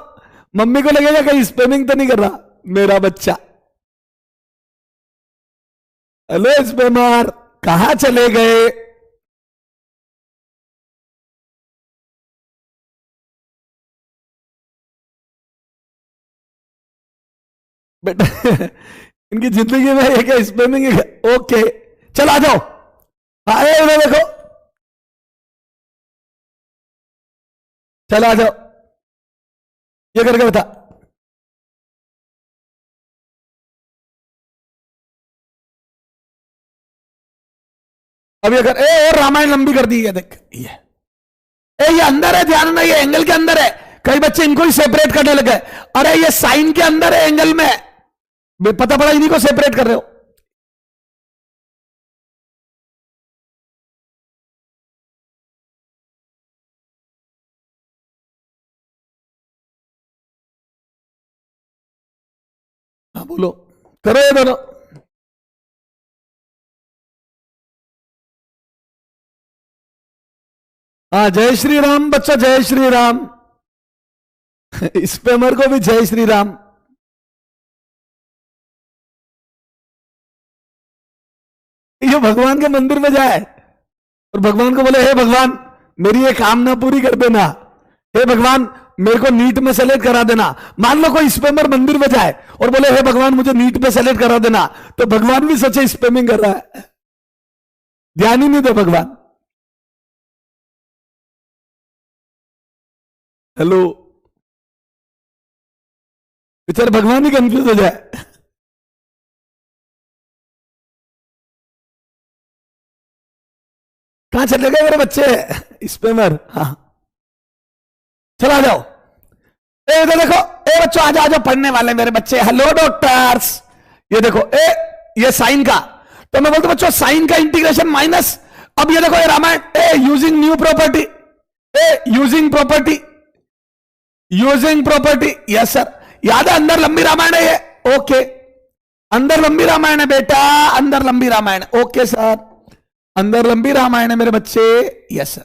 S1: मम्मी को लगेगा कहीं स्पेमिंग तो नहीं कर रहा मेरा बच्चा। हेलो स्पेमर, कहां चले गए? बेटा इनकी जिंदगी में एक स्पेमिंग है। ओके चल आ जाओ, आए उधर देखो, चल आ जाओ, ये करके बता। अब ये कर, और रामायण लंबी कर दी है देख। ये अंदर है, ध्यान में, ये एंगल के अंदर है। कई बच्चे इनको ही सेपरेट करने लगे। अरे ये साइन के अंदर है, एंगल में। पता पड़ा इन्हीं को सेपरेट कर रहे हो। हाँ बोलो, करो ये दोनों। हाँ जय श्री राम बच्चा, जय श्री राम। स्पेमर को भी जय श्री राम। ये भगवान के मंदिर में जाए और भगवान को बोले हे भगवान मेरी ये कामना पूरी कर देना, हे भगवान मेरे को नीट में सेलेक्ट करा देना। मान लो कोई स्पेमर मंदिर में जाए और बोले हे भगवान मुझे नीट में सेलेक्ट करा देना, तो भगवान भी सोचे स्पेमिंग कर रहा है। ध्यान ही नहीं दे भगवान। हेलो, बेचारे भगवान ही कंफ्यूज हो जाए। कहां चले गए मेरे बच्चे स्पेमर? हाँ चला जाओ। ए देखो, ए बच्चों आ जाओ, पढ़ने वाले मेरे बच्चे। हेलो डॉक्टर्स, ये देखो ये साइन का, तो मैं बोलता हूं बच्चों साइन का इंटीग्रेशन माइनस। अब ये देखो ये Ramayana, using new property, using property, using property. Yes sir, याद है अंदर लंबी रामायण है ये। ओके, अंदर लंबी रामायण है बेटा, अंदर लंबी रामायण। ओके सर, अंदर लंबी रामायण है मेरे बच्चे। Yes sir,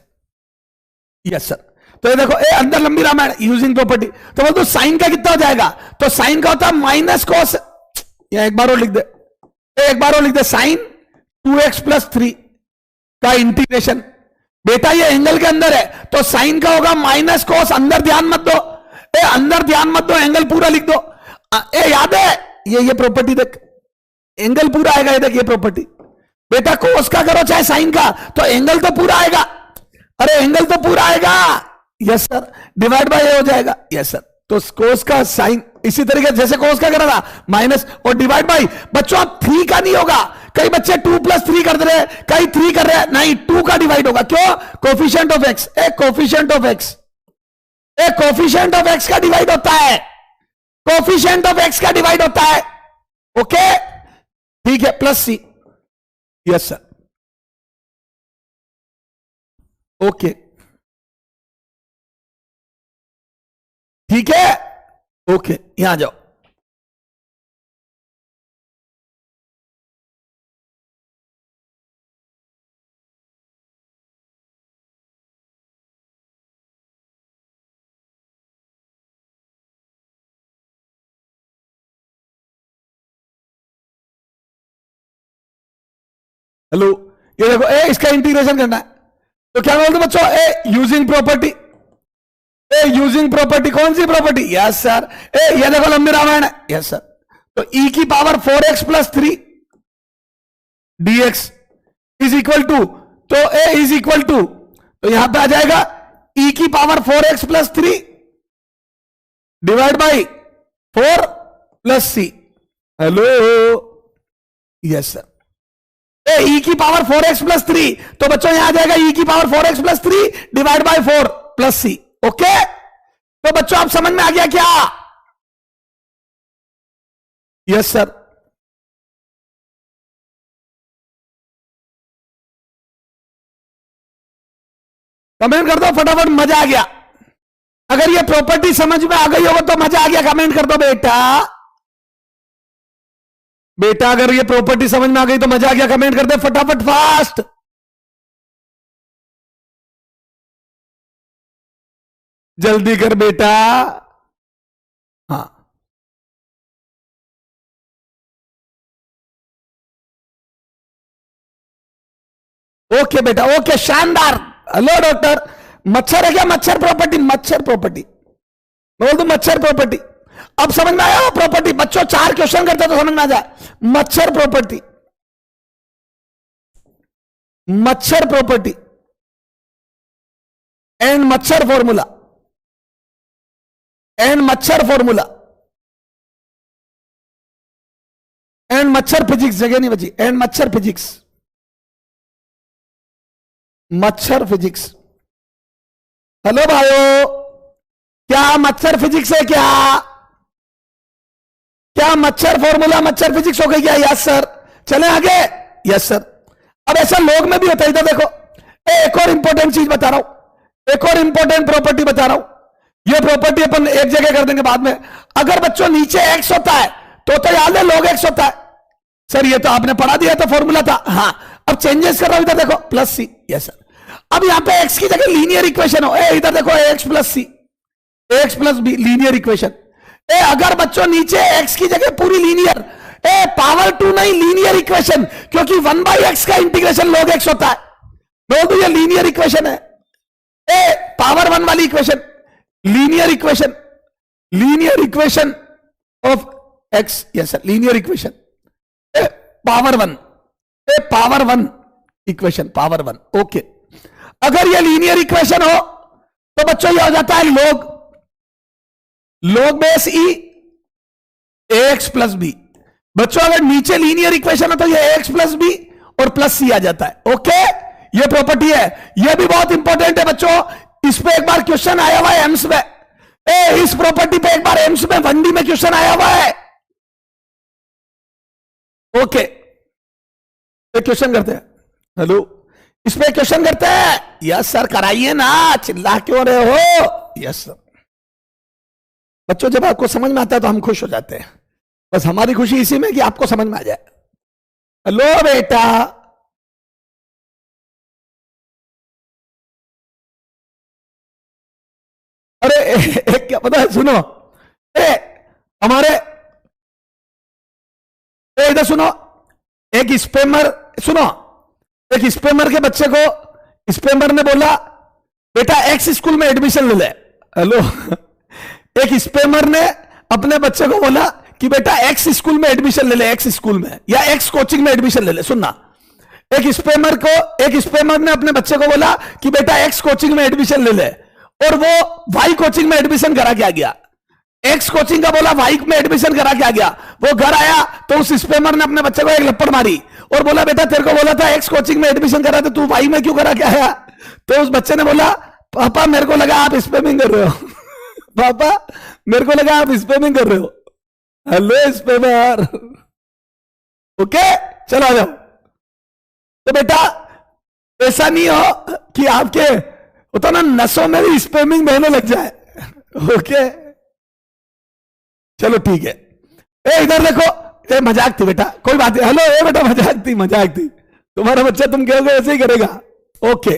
S1: yes sir. तो ये देखो अंदर लंबी रामायण, यूजिंग प्रॉपर्टी। तो बोल दो साइन का कितना हो जाएगा? तो साइन का होता है माइनस कॉस, या एक बार और लिख दे, एक बार और लिख दे, साइन 2x+3 का इंटीग्रेशन। बेटा ये एंगल के अंदर है तो साइन का होगा माइनस कॉस। अंदर ध्यान मत दो, अंदर ध्यान मत दो, एंगल पूरा लिख दो। याद है ये प्रॉपर्टी देख, एंगल पूरा आएगा। ये देख ये प्रॉपर्टी बेटा, कोस का करो चाहे साइन का, तो एंगल तो पूरा आएगा। अरे एंगल तो पूरा आएगा। यस सर, डिवाइड बाय ए हो जाएगा। यस सर, तो कोस का साइन इसी तरीके जैसे कोस का करा था माइनस और डिवाइड बाय। बच्चों अब 3 का नहीं होगा, कई बच्चे 2+3 कर रहे हैं, कई 3 कर रहे हैं, नहीं 2 का डिवाइड होगा। क्यों? Coefficient of x, coefficient of x, coefficient of x का डिवाइड होता है, कोफिशिएंट ऑफ एक्स का डिवाइड होता है। ओके ठीक है, +c। यस सर, ओके ठीक है, ओके यहां जाओ। हेलो, ये देखो इसका इंटीग्रेशन करना है, तो क्या बोलते बच्चों? Using property, using property. कौन सी प्रॉपर्टी? यस सर, ये देखो लंबी रामायण है। यस सर, तो e की power 4x+3 dx is equal to, तो a इज इक्वल टू, तो यहां पे आ जाएगा e की power 4x plus 3 divide by 4 plus c। Hello, yes sir, e की पावर 4x प्लस 3, तो बच्चों यहां आ जाएगा e की power 4x plus 3 divide by 4 plus c। Okay, तो बच्चों आप समझ में आ गया क्या? यस सर, कमेंट कर दो फटाफट, मजा आ गया। अगर ये प्रॉपर्टी समझ में आ गई होगा तो मजा आ गया, कमेंट कर दो बेटा। बेटा अगर ये प्रॉपर्टी समझ में आ गई तो मजा आ गया, कमेंट कर दे फटाफट, फास्ट। जल्दी कर बेटा। हाँ, ओके बेटा, ओके, शानदार। हेलो डॉक्टर, मच्छर है क्या? मच्छर प्रॉपर्टी, मच्छर प्रॉपर्टी, मैं बोल दूं मच्छर प्रॉपर्टी। अब समझ में आया वो प्रॉपर्टी? बच्चों 4 क्वेश्चन करते तो समझ में आ जाए। मच्छर प्रॉपर्टी, मच्छर प्रॉपर्टी एंड मच्छर फॉर्मूला, एंड मच्छर फॉर्मूला एंड मच्छर फिजिक्स, जगह नहीं बची, एंड मच्छर फिजिक्स, मच्छर फिजिक्स। हेलो भाइयों, क्या मच्छर फिजिक्स है क्या? क्या मच्छर फॉर्मूला मच्छर फिजिक्स हो गई क्या? Yes sir. चले आगे। Yes sir. अब ऐसा लोग में भी होता है, इधर देखो, एक और इंपॉर्टेंट चीज बता रहा हूं, एक और इंपॉर्टेंट प्रॉपर्टी बता रहा हूं। ये प्रॉपर्टी अपन एक जगह कर देंगे बाद में। अगर बच्चों नीचे एक्स होता है तो याद है log x होता है। सर ये तो आपने पढ़ा दिया था, फॉर्मूला था। हाँ, अब चेंजेस कर रहा हूं, इधर देखो प्लस सी। Yes sir. अब यहां पे x की जगह लीनियर इक्वेशन हो, इधर देखो x plus C, x plus b, linear equation. अगर बच्चों नीचे x की जगह पूरी लीनियर, पावर 2 नहीं, लीनियर इक्वेशन, क्योंकि 1/x का इंटीग्रेशन log x होता है। बोल दो ये लीनियर इक्वेशन है, पावर 1 वाली equation, linear equation, linear equation of x। Yes sir, linear equation, power 1, power 1 equation, power 1। Okay, अगर ये लीनियर इक्वेशन हो तो बच्चों ये हो जाता है log base e ax plus b. बच्चों अगर नीचे लीनियर इक्वेशन है तो ये ax प्लस बी और प्लस सी आ जाता है। ओके, ये प्रॉपर्टी है, ये भी बहुत इंपॉर्टेंट है बच्चों। इस पे एक बार क्वेश्चन आया हुआ है एम्स में, इस प्रॉपर्टी पे एक बार एम्स में 1D में क्वेश्चन आया हुआ है। ओके, क्वेश्चन करते हैं। हेलो, इस पे क्वेश्चन करते हैं। यस सर, कराइए ना, चिल्ला क्यों रहे हो? Yes sir. बच्चों जब आपको समझ में आता है तो हम खुश हो जाते हैं, बस हमारी खुशी इसी में कि आपको समझ में आ जाए। हेलो बेटा, अरे एक क्या पता है, सुनो, हमारे इधर सुनो, एक स्पेमर, सुनो, एक स्पेमर के बच्चे को स्पेमर ने बोला बेटा एक्स स्कूल में एडमिशन ले ले। हेलो, एक स्पेमर ने अपने बच्चे को बोला कि बेटा एक्स स्कूल में एडमिशन ले ले, एक्स स्कूल में या एक्स कोचिंग में एडमिशन ले ले। सुनना, एक स्पेमर ने अपने बच्चे को बोला कि बेटा एक्स कोचिंग में एडमिशन ले ले, और वो वाई कोचिंग में एडमिशन करा के आ गया। एक्स कोचिंग का बोला, वाई में एडमिशन करा के आ गया। वो घर आया तो उस स्पेमर ने अपने बच्चे को एक लपड़ मारी और बोला बेटा तेरे को बोला था एक्स कोचिंग में एडमिशन करा था, तू वाई में क्यों करा के आया? तो उस बच्चे ने बोला पापा मेरे को लगा आप स्पेमिंग कर रहे हो। पापा मेरे को लगा आप स्पेमिंग कर रहे हो। हेलो स्पेमर। ओके, चलो आ जाओ। तो बेटा ऐसा नहीं हो कि आपके होता ना नसों में भी स्पेमिंग बहने लग जाए। ओके, चलो ठीक है। इधर देखो, मजाक थी बेटा, कोई बात नहीं। हेलो बेटा, मजाक थी, मजाक थी। तुम्हारा बच्चा तुम कहोगे ऐसे ही करेगा। ओके,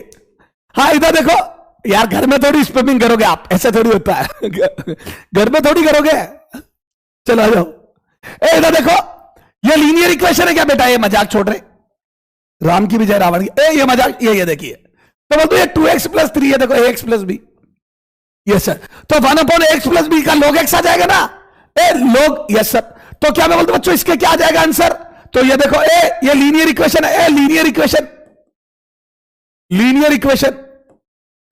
S1: हाँ इधर देखो यार, घर में थोड़ी स्पेमिंग करोगे आप, ऐसे थोड़ी होता है। घर में थोड़ी करोगे। चलो आ जाओ। इधर देखो, ये लीनियर इक्वेशन है क्या बेटा? ये मजाक छोड़ रहे, राम की विजय रावण की। ये मजाक, ये देखिए, तो बोलते ये 2x प्लस 3 है, देखो ax plus b. Yes sir, तो 1/x प्लस बी का log x आ जाएगा ना, log। यस सर, तो क्या मैं बोलता बच्चों इसके क्या आ जाएगा आंसर? तो ये देखो ए, ये लीनियर इक्वेशन है, a linear equation, linear equation,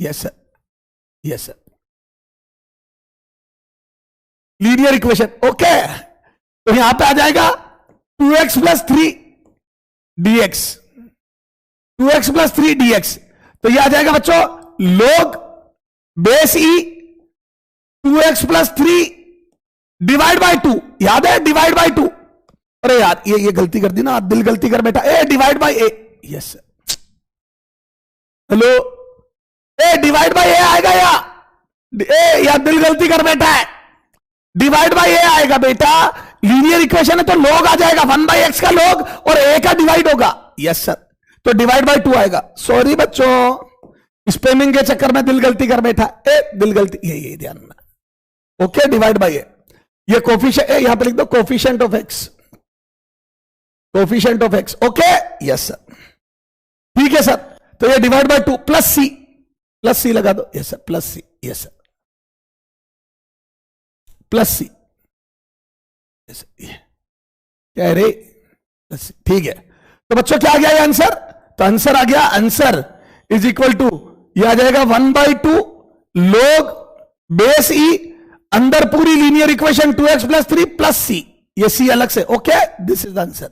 S1: yes sir, yes sir, linear equation. Okay, तो यहां पे आ जाएगा 2x plus 3 dx, 2x plus 3 dx। तो ये आ जाएगा बच्चों log बेस ई 2x प्लस 3 डिवाइड बाय 2, याद है डिवाइड बाय 2। अरे यार ये गलती कर दी ना, दिल गलती कर बैठा, a divide by a, yes hello, a divide by a आएगा या दिल गलती कर बैठा है, डिवाइड बाय ए आएगा बेटा, लीनियर इक्वेशन है तो log आ जाएगा 1/x का log और a का डिवाइड होगा, यस सर, तो डिवाइड बाय 2 आएगा। सॉरी बच्चों, स्पेलिंग के चक्कर में दिल गलती कर बैठा, ए दिल गलती, ये ध्यान में, ओके डिवाइड बाय ए, ये कोफिशिएंट, यहां पे लिख दो coefficient of x, coefficient of x, okay yes sir, ठीक है सर। तो ये डिवाइड बाय 2 प्लस सी लगा दो, यस सर, प्लस सी, यस सर, प्लस सी, क्या रे, ठीक है। तो बच्चों क्या आ गया ये आंसर, तो आंसर आ गया, आंसर इज इक्वल टू, ये आ जाएगा 1/2 log बेस ई, अंदर पूरी linear equation 2x plus 3 plus C, ये सी अलग से, okay this is the answer.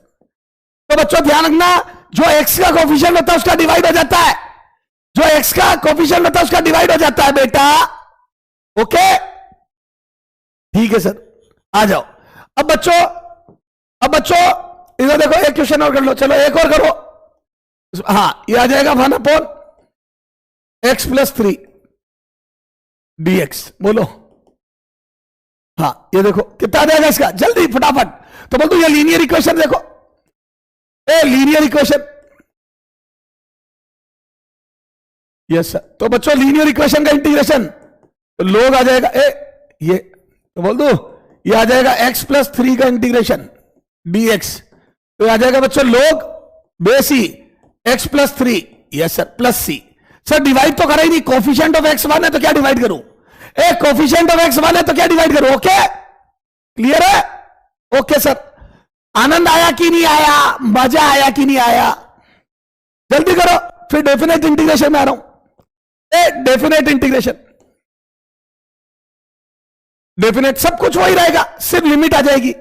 S1: तो बच्चों ध्यान रखना, जो x का कोफिशिएंट होता है उसका डिवाइड हो जाता है, जो x का कोफिशिएंट होता है उसका डिवाइड हो जाता है बेटा, ओके ठीक है सर। आ जाओ अब बच्चों, इधर देखो, एक क्वेश्चन और कर लो, चलो एक और करो, हाँ ये आ जाएगा 1/x प्लस 3 dx, बोलो हाँ, ये देखो कितना आ जाएगा इसका, जल्दी फटाफट, तो बोल दो ये लीनियर इक्वेशन देखो, a linear equation, yes sir. तो बच्चों लीनियर इक्वेशन का इंटीग्रेशन, तो log आ जाएगा ए, ये तो बोल दो ये आ जाएगा x प्लस 3 का इंटीग्रेशन dx, तो आ जाएगा बच्चों log base e x plus 3, yes sir, plus C. Sir divide तो करा ही नहीं, कोफिशिएंट ऑफ x 1 है तो क्या डिवाइड करूं, ए कोफिशिएंट ऑफ x 1 है तो क्या डिवाइड करूं, ओके क्लियर है, ओके सर। आनंद आया कि नहीं आया, मजा आया कि नहीं आया, जल्दी करो, फिर डेफिनेट इंटीग्रेशन में आ रहा हूं, ए डेफिनेट इंटीग्रेशन, डेफिनेट सब कुछ वही रहेगा, सिर्फ लिमिट आ जाएगी,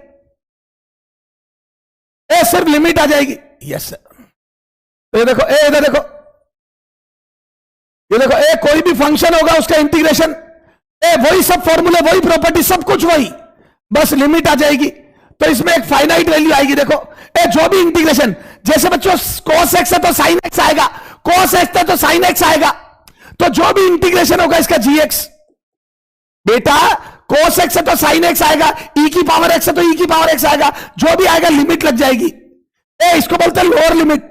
S1: ए सिर्फ लिमिट आ जाएगी, यस सर। तो ये देखो, ए इधर देखो, ये देखो, ए कोई भी फंक्शन होगा उसका इंटीग्रेशन, ए वही सब फॉर्मूले, वही प्रॉपर्टी, सब कुछ वही, बस लिमिट आ जाएगी। तो इसमें एक फाइनाइट वैल्यू आएगी, देखो ए जो भी इंटीग्रेशन, जैसे बच्चों cos x है तो sin x आएगा, cos x है तो sin x आएगा, तो जो भी इंटीग्रेशन होगा इसका gx, बेटा cos x है तो sin x आएगा, e की पावर x है तो e की पावर x आएगा, जो भी आएगा लिमिट लग जाएगी, ए इसको बोलते हैं लोअर लिमिट,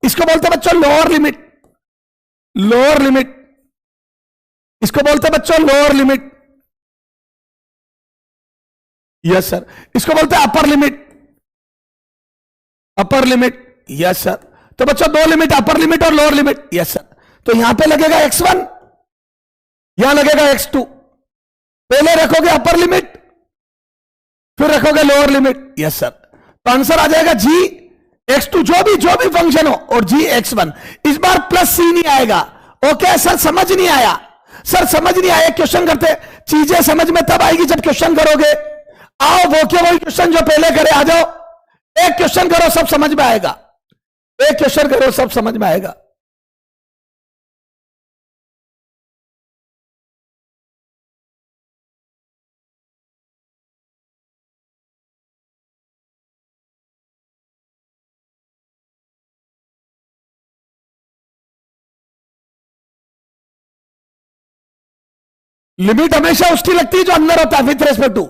S1: इसको बोलते हैं बच्चों लोअर लिमिट, लोअर लिमिट, इसको बोलते हैं बच्चों लोअर लिमिट, यस सर। इसको बोलते हैं upper limit, upper limit, yes sir. तो बच्चों दो लिमिट, अपर लिमिट और लोअर लिमिट, यस सर। तो यहां पे लगेगा x1, यहां लगेगा x2, पहले रखोगे अपर लिमिट फिर रखोगे लोअर लिमिट, यस सर। तो आंसर आ जाएगा g x2, जो भी फंक्शन हो, और g x1। इस बार प्लस सी नहीं आएगा, ओके सर, समझ नहीं आया, सर समझ नहीं आया, क्वेश्चन करते, चीजें समझ में तब आएगी जब क्वेश्चन करोगे। आओ वो क्या, वही क्वेश्चन जो पहले करे, आ जाओ, एक क्वेश्चन करो सब समझ में आएगा, एक क्वेश्चन करो सब समझ में आएगा। लिमिट हमेशा उसकी लगती है जो अंदर होता है, विथ रेस्पेक्ट टू,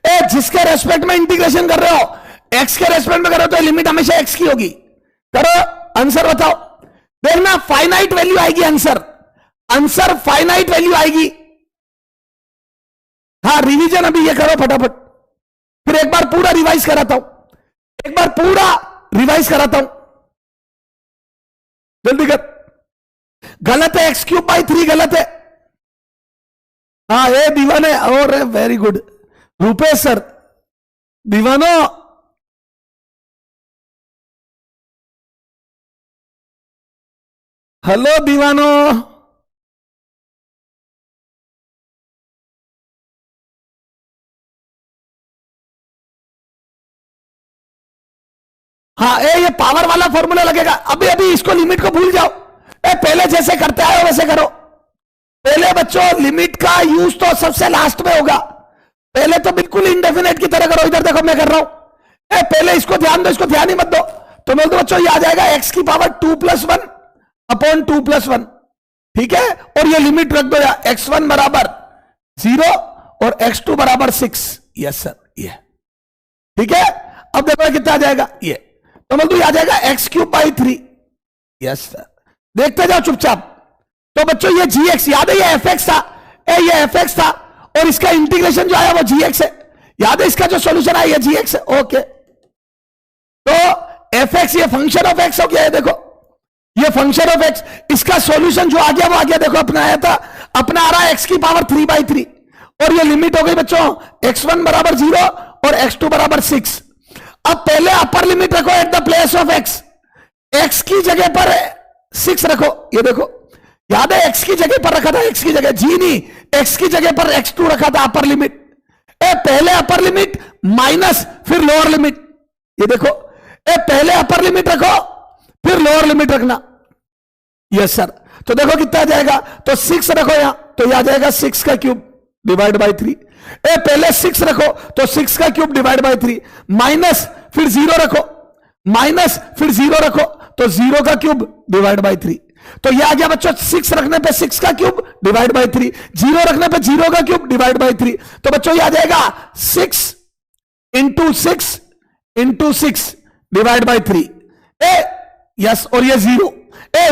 S1: ए जिसके रेस्पेक्ट में इंटीग्रेशन कर रहे हो, एक्स के रेस्पेक्ट में कर रहे हो तो लिमिट हमेशा एक्स की होगी। करो आंसर बताओ, देखना फाइनाइट वैल्यू आएगी, आंसर आंसर फाइनाइट वैल्यू आएगी। हाँ रिवीजन अभी ये करो फटाफट, फिर एक बार पूरा रिवाइज कराता हूं, एक बार पूरा रिवाइज कराता हूं, जल्दी कर। गलत है, x³/3 गलत है। हाँ ये दीवाने, और वेरी गुड रुपेश सर, दीवानो हेलो दीवानो। हाँ ये पावर वाला फॉर्मूला लगेगा। अभी अभी इसको लिमिट को भूल जाओ। पहले जैसे करते आए हो वैसे करो। पहले बच्चों लिमिट का यूज तो सबसे लास्ट में होगा। पहले तो बिल्कुल इंडेफिनेट की तरह करो। इधर देखो मैं कर रहा हूं। पहले इसको ध्यान दो, इसको ध्यान ही मत दो। तो बोल दो बच्चों ये आ जाएगा x की पावर 2+1 अपॉन 2+1। ठीक है, और ये लिमिट रख दो या x1 बराबर 0 और x2 बराबर 6। यस सर, ये ठीक है। अब देखो कितना आ जाएगा ये। तो बोल दो आ जाएगा x³/3। यस सर, देखते जाओ चुपचाप। तो बच्चों ये gx याद है, ये fx था। ये fx था और इसका इंटीग्रेशन जो आया वो gx है। याद है, इसका जो सॉल्यूशन आया ये gx है। ओके, तो fx ये फंक्शन ऑफ x हो गया है। देखो ये फंक्शन ऑफ x, इसका सॉल्यूशन जो आ गया वो आ गया। देखो अपना आया था, अपना आ रहा है x की पावर 3/3 और ये लिमिट हो गई बच्चों x1 बराबर 0 और x2 बराबर 6। अब पहले अपर लिमिट रखो at the place of x। x की जगह पर 6 रखो। ये देखो याद है, x की जगह पर रखा था, x की जगह जी नहीं, x की जगह पर x2 रखा था अपर लिमिट। पहले अपर लिमिट माइनस फिर लोअर लिमिट। ये देखो पहले अपर लिमिट रखो फिर लोअर लिमिट रखना। यस सर, तो देखो कितना आ जाएगा। तो 6 रखो यहां, तो यह आ जाएगा 6 का क्यूब डिवाइड बाई 3। पहले 6 रखो तो 6 का क्यूब डिवाइड बाई 3, माइनस फिर 0 रखो, माइनस फिर 0 रखो तो 0 का क्यूब डिवाइड बाई 3। तो यह आ गया बच्चों 6 रखने पे 6 का क्यूब डिवाइड बाई 3, 0 रखने पे 0 का क्यूब डिवाइड बाई 3। तो बच्चों यह आ जाएगा 6 into 6 into 6 divide by 3। Yes, और ये 0,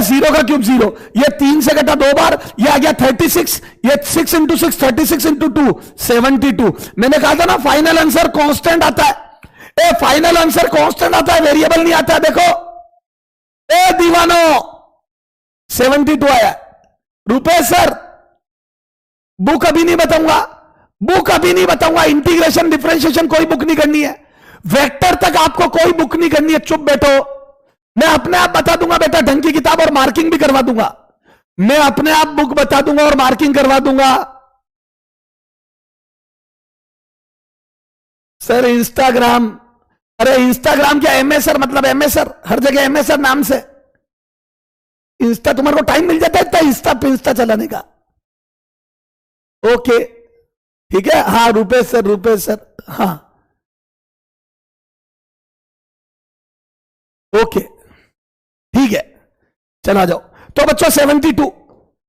S1: 0 का क्यूब 0, ये 3 से घटा 2 बार, ये आ गया 36। ये 6 इंटू 6 36 इंटू 2 72। मैंने कहा था ना फाइनल आंसर कांस्टेंट आता है। फाइनल आंसर कांस्टेंट आता है, वेरिएबल नहीं आता है। देखो दीवानो 72 आया। रुपए सर बुक अभी नहीं बताऊंगा, बुक अभी नहीं बताऊंगा। इंटीग्रेशन डिफरेंशिएशन कोई बुक नहीं करनी है, वेक्टर तक आपको कोई बुक नहीं करनी है। चुप बैठो, मैं अपने आप बता दूंगा बेटा ढंग की किताब, और मार्किंग भी करवा दूंगा। मैं अपने आप बुक बता दूंगा और मार्किंग करवा दूंगा। सर इंस्टाग्राम, अरे इंस्टाग्राम क्या एमएसआर, मतलब एमएसआर हर जगह एमएसआर नाम से। इंस्टा तुम्हारे को टाइम मिल जाता है इतना इंस्टा पिंस्टा चलाने का। ओके ठीक है, हाँ रुपेश सर, हाँ ओके ठीक है, चला जाओ। तो बच्चों 72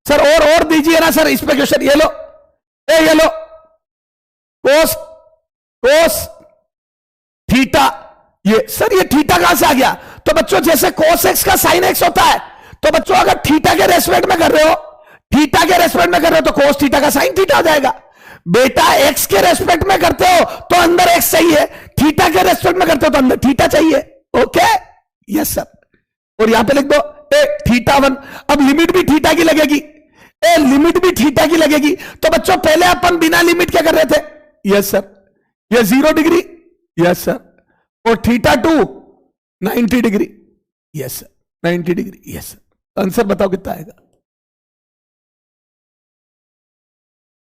S1: सर, और दीजिए ना सर इस पे क्वेश्चन। ये लो, ये लो कोस थीटा। ये सर ये थीटा कहां से आ गया? तो बच्चों जैसे कोस एक्स का साइन एक्स होता है, तो बच्चों अगर थीटा के रेस्पेक्ट में कर रहे हो, थीटा के रेस्पेक्ट में कर रहे हो तो कोस थीटा का साइन थीटा आ जाएगा। बेटा एक्स के रेस्पेक्ट में करते हो तो अंदर एक्स चाहिए, थीटा के रेस्पेक्ट में करते हो तो अंदर थीटा चाहिए। ओके यस सर, और यहां पे लिख दो θ1। अब लिमिट भी थीटा की लगेगी, लिमिट भी थीटा की लगेगी। तो बच्चों पहले अपन बिना लिमिट क्या कर रहे थे? यस सर, ये 0 डिग्री, यस सर, और θ2 90 degree, yes sir, 90 degree, yes sir. Answer बताओ कितना आएगा?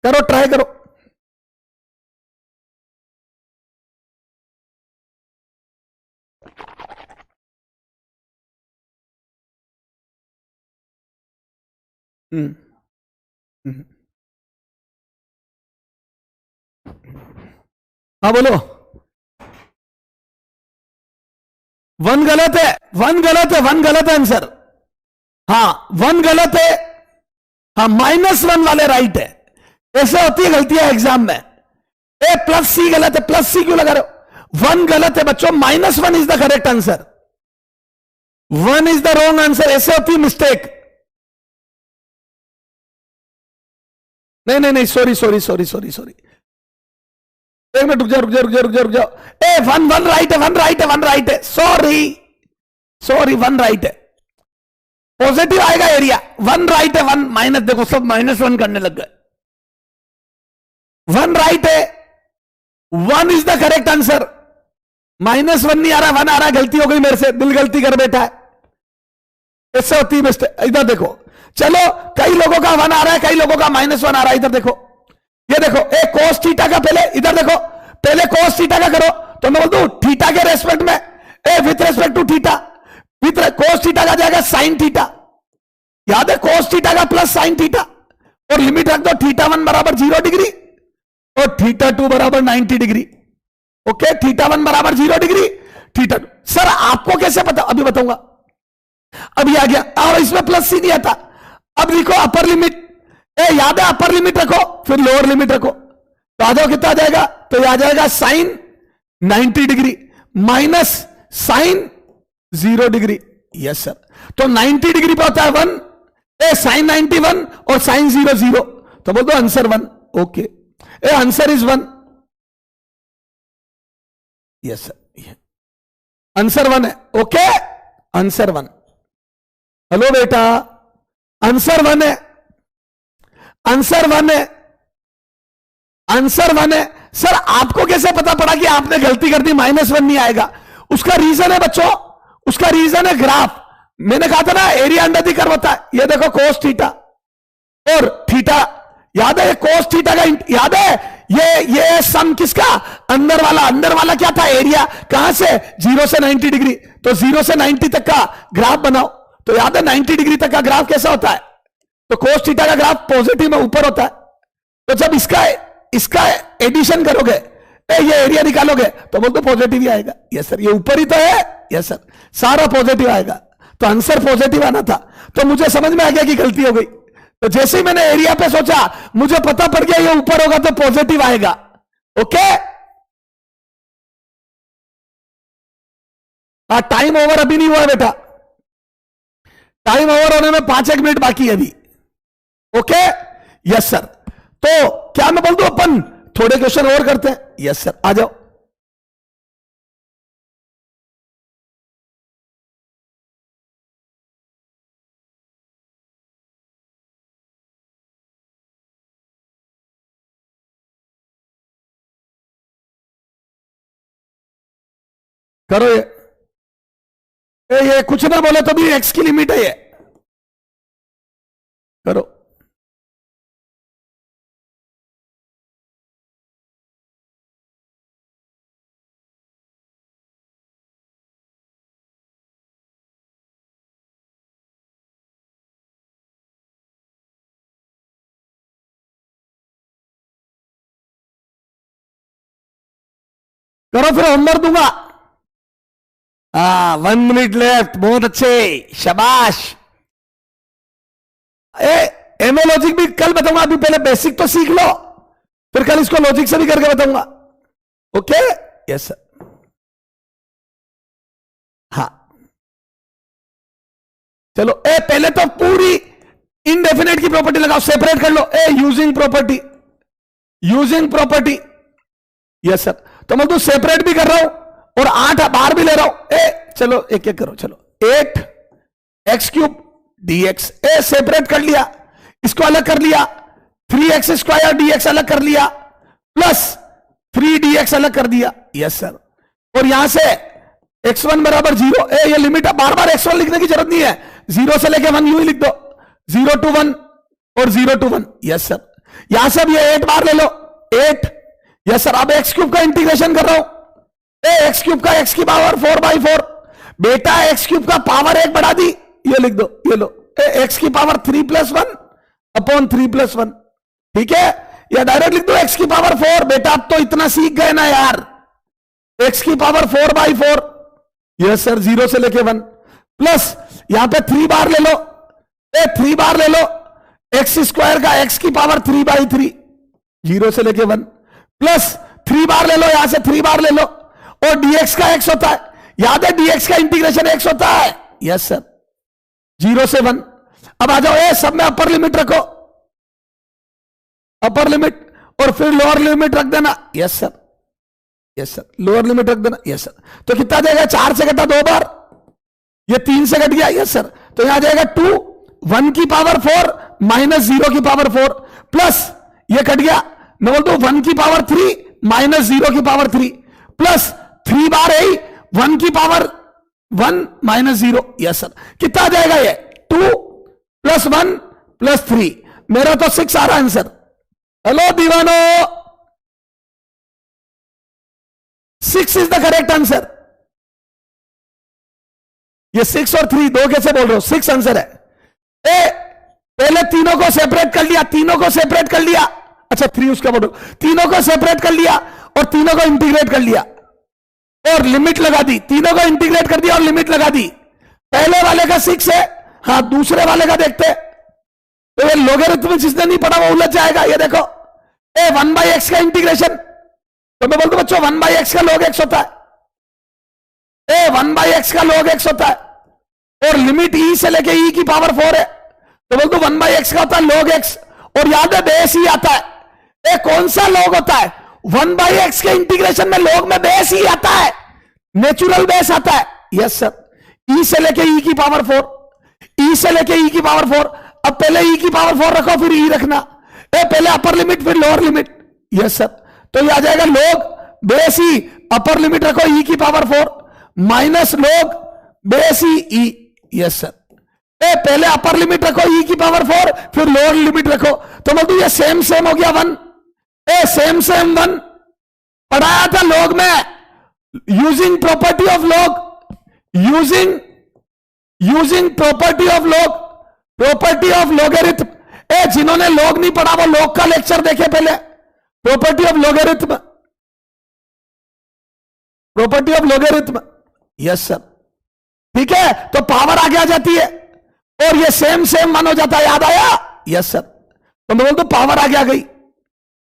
S1: करो, ट्राई करो। हाँ बोलो। 1 गलत है, 1 गलत है, 1 गलत है आंसर। हाँ 1 गलत है, हाँ -1 वाले राइट है। ऐसे होती है गलतियां एग्जाम में। +C गलत है, +C क्यों लगा रहे हो? 1 गलत है बच्चों, -1 is the correct answer, 1 is the wrong answer. ऐसे होती है मिस्टेक। नहीं, सॉरी, एक मिनट रुक जाओ। 1 राइट है, 1 राइट है। सॉरी 1 राइट है। पॉजिटिव आएगा एरिया। 1 राइट है, 1 माइनस, देखो सब -1 करने लग गए। 1 राइट है, 1 इज द करेक्ट आंसर। -1 नहीं आ रहा, 1 आ रहा है। गलती हो गई मेरे से, दिल गलती कर बैठा है। इससे होती है मिस्टेक। इधर देखो, चलो कई लोगों का 1 आ रहा है, कई लोगों का -1 आ रहा है। इधर देखो, ये देखो, ए कोस थीटा का पहले, इधर देखो, पहले कोस थीटा का करो तो मैं बोल दूं थीटा के रेस्पेक्ट में, ए with respect to theta, with cos theta का जाएगा साइन थीटा। याद है, कोस थीटा का प्लस साइन थीटा, और लिमिट रख दो θ1 बराबर 0 डिग्री और θ2 बराबर 90 डिग्री। ओके, θ1 बराबर 0 डिग्री, θ2। सर आपको कैसे पता? अभी बताऊंगा। अभी आ गया, और इसमें प्लस सी नहीं आता। अब लिखो अपर लिमिट, ए याद है अपर लिमिट रखो फिर लोअर लिमिट रखो, तो आ जाओ कितना आ जाएगा? तो आ जाएगा sine 90 degree minus sine 0 degree. Yes sir, तो 90 डिग्री पे होता है 1, ए साइन 91 और साइन 0 0, तो बोल दो answer 1। Okay, A answer is 1। Yes sir, answer 1 है। Okay, answer 1। हेलो बेटा, आंसर 1 है, आंसर 1 है, आंसर 1 है। सर आपको कैसे पता पड़ा कि आपने गलती कर दी, -1 नहीं आएगा? उसका रीजन है बच्चों, उसका रीजन है ग्राफ। मैंने कहा था ना एरिया अंडर दी कर्व होता है। ये देखो कोस थीटा और थीटा, याद है कोस थीटा का, याद है ये सम किसका? अंदर वाला क्या था? एरिया। कहां से? 0 से 90 डिग्री। तो 0 से 90 तक का ग्राफ बनाओ। तो याद है 90 डिग्री तक का ग्राफ कैसा होता है? तो कोस थीटा का ग्राफ पॉजिटिव में ऊपर होता है। तो जब इसका एडिशन करोगे, ये एरिया निकालोगे, तो बोलते पॉजिटिव ही आएगा। यस सर, ये ऊपर ही तो है। यस सर, सारा पॉजिटिव आएगा, तो आंसर पॉजिटिव आना था। तो मुझे समझ में आ गया कि गलती हो गई। तो जैसे ही मैंने एरिया पे सोचा, मुझे पता पड़ गया ये ऊपर होगा तो पॉजिटिव आएगा। ओके, टाइम ओवर अभी नहीं हुआ है बेटा, टाइम ओवर होने में 5-1 मिनट बाकी है अभी। Okay, yes sir. तो क्या मैं बोल दूं अपन थोड़े क्वेश्चन और करते हैं? यस सर, आ जाओ। करो ये कुछ ना बोले तो भी एक्स की लिमिट है ये। करो, करो फिर होमवर्क दूंगा। 1 मिनट लेफ्ट, बहुत अच्छे, शाबाश। एमओ लॉजिक भी कल बताऊंगा, अभी पहले बेसिक तो सीख लो, फिर कल इसको लॉजिक से भी करके बताऊंगा। Okay, yes sir. हाँ चलो, पहले तो पूरी इनडेफिनेट की प्रॉपर्टी लगाओ, सेपरेट कर लो। Using property, using property. Yes sir, तो मैं तो सेपरेट भी कर रहा हूं और 8 बाहर भी ले रहा हूं। चलो एक एक करो, चलो 8x³ dx, सेपरेट कर लिया, इसको अलग कर लिया, 3x² dx अलग कर लिया, प्लस 3dx अलग कर दिया। यस सर, और यहां से x1 बराबर 0। ये लिमिट है, बार बार x1 लिखने की जरूरत नहीं है, 0 से लेके 1 यूं ही लिख दो, 0 to 1 और 0 to 1। यस सर, यहां से अब ये 8 बार ले लो, 8। यस सर, अब x³ का इंटीग्रेशन कर रहा हूं, x³ का x की पावर 4/4। बेटा x³ का पावर 1 बढ़ा दी, ये लिख दो, ये लो, x की पावर 3+1 अपॉन 3+1। ठीक है, या डायरेक्ट लिख दो x की पावर 4। बेटा अब तो इतना सीख गए ना यार, x की पावर 4/4। यस सर, 0 से लेके 1, प्लस यहां पे 3 बार ले लो, 3 बार ले लो, x² का x की पावर 3/3, 0 से लेके 1, प्लस 3 बार ले लो, यहां से 3 बार ले लो, और dx का x होता है, याद है dx का इंटीग्रेशन x होता है। यस सर, 0 से 1। अब आ जाओ, सब में अपर लिमिट रखो, अपर लिमिट, और फिर लोअर लिमिट रख देना। Yes sir, yes sir, lower limit रख देना। यस सर, तो कितना जाएगा? 4 से कटा 2 बार, ये 3 से कट गया। यस सर, तो यहां जाएगा 2, 1 की पावर 4 माइनस 0 की पावर 4, प्लस ये कट गया, मैं बोलता हूं 1 की पावर 3 माइनस 0 की पावर 3, प्लस 3 बार है 1 की पावर 1 माइनस 0। यस सर, कितना आ जाएगा? ये 2 + 1 + 3, मेरा तो 6 आ रहा आंसर। हेलो दीवानो, 6 इज द करेक्ट आंसर। ये 6 और 3 दो कैसे बोल रहे हो? 6 आंसर है। ए, पहले तीनों को सेपरेट कर लिया, तीनों को सेपरेट कर लिया। अच्छा 3 उसका बोलो, तीनों को सेपरेट कर लिया और तीनों को इंटीग्रेट कर लिया और लिमिट लगा दी। तीनों को इंटीग्रेट कर दिया और लिमिट लगा दी। पहले वाले का 6 है, हाँ दूसरे वाले का देखते। तो ये लोगरिथम जिसने नहीं पढ़ा वो उलझ जाएगा। ये देखो, ए 1/x का इंटीग्रेशन, तो मैं बोलता हूं बच्चों 1/x का log x होता है। 1/x का log x होता है और लिमिट e से लेके e की पावर 4 है, तो बोल दो 1/x का होता है log x। और याद है बेस ही आता है। कौन सा log होता है? 1/x के इंटीग्रेशन में log में बेस ही आता है, नेचुरल बेस आता है। यस सर, e से लेके e की पावर 4, e से लेके e की पावर 4। अब पहले e की पावर 4 रखो फिर e रखना, पहले अपर लिमिट फिर लोअर लिमिट। यस सर, तो ये आ जाएगा log बेस ही, अपर लिमिट रखो e की पावर 4 माइनस log बेस ही e। यस सर, पहले अपर लिमिट रखो e की पावर 4 फिर लोअर लिमिट रखो, तो बोल दू ये सेम सेम हो गया 1। सेम सेम 1 पढ़ाया था log में, using property of log, using property of log, property of logarithm. जिन्होंने log नहीं पढ़ा वो log का लेक्चर देखे पहले, property of logarithm, property of logarithm. Yes sir, ठीक है, तो पावर आगे आ जाती है और ये सेम सेम 1 हो जाता है। याद आया? यस सर, तो मैं बोलता हूं पावर आगे आ गई,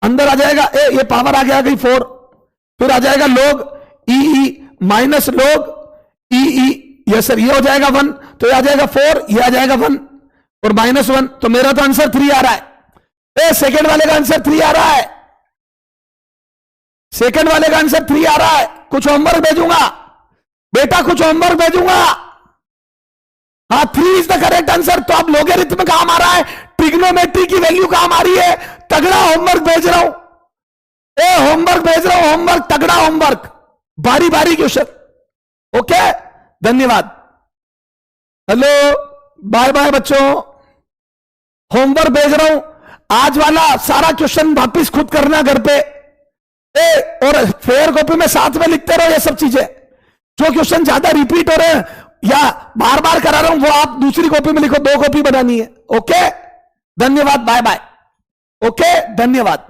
S1: अंदर आ जाएगा ये पावर आगे आ गई 4, फिर आ जाएगा log e minus log e। Yes sir, ये हो जाएगा 1, तो ये आ जाएगा 4, ये आ जाएगा 1 और -1, तो मेरा तो आंसर 3 आ रहा है। सेकंड वाले का आंसर 3 आ रहा है, सेकंड वाले का आंसर 3 आ रहा है। कुछ होमवर्क भेजूंगा बेटा, कुछ होमवर्क भेजूंगा। हाँ 3 इज द करेक्ट आंसर। तो अब लोगरिथम काम आ रहा है, ट्रिग्नोमेट्री की वैल्यू काम आ रही है। तगड़ा होमवर्क भेज रहा हूं, होमवर्क भेज रहा हूं, होमवर्क तगड़ा होमवर्क, बारी बारी क्वेश्चन। ओके, धन्यवाद। हेलो, बाय बाय बच्चों, होमवर्क भेज रहा हूं। आज वाला सारा क्वेश्चन वापिस खुद करना घर पे, और फेयर कॉपी में साथ में लिखते रहो ये सब चीजें। जो क्वेश्चन ज्यादा रिपीट हो रहे हैं या बार बार करा रहा हूं वो आप दूसरी कॉपी में लिखो, 2 कॉपी बनानी है। ओके, धन्यवाद, बाय बाय। ओके, धन्यवाद।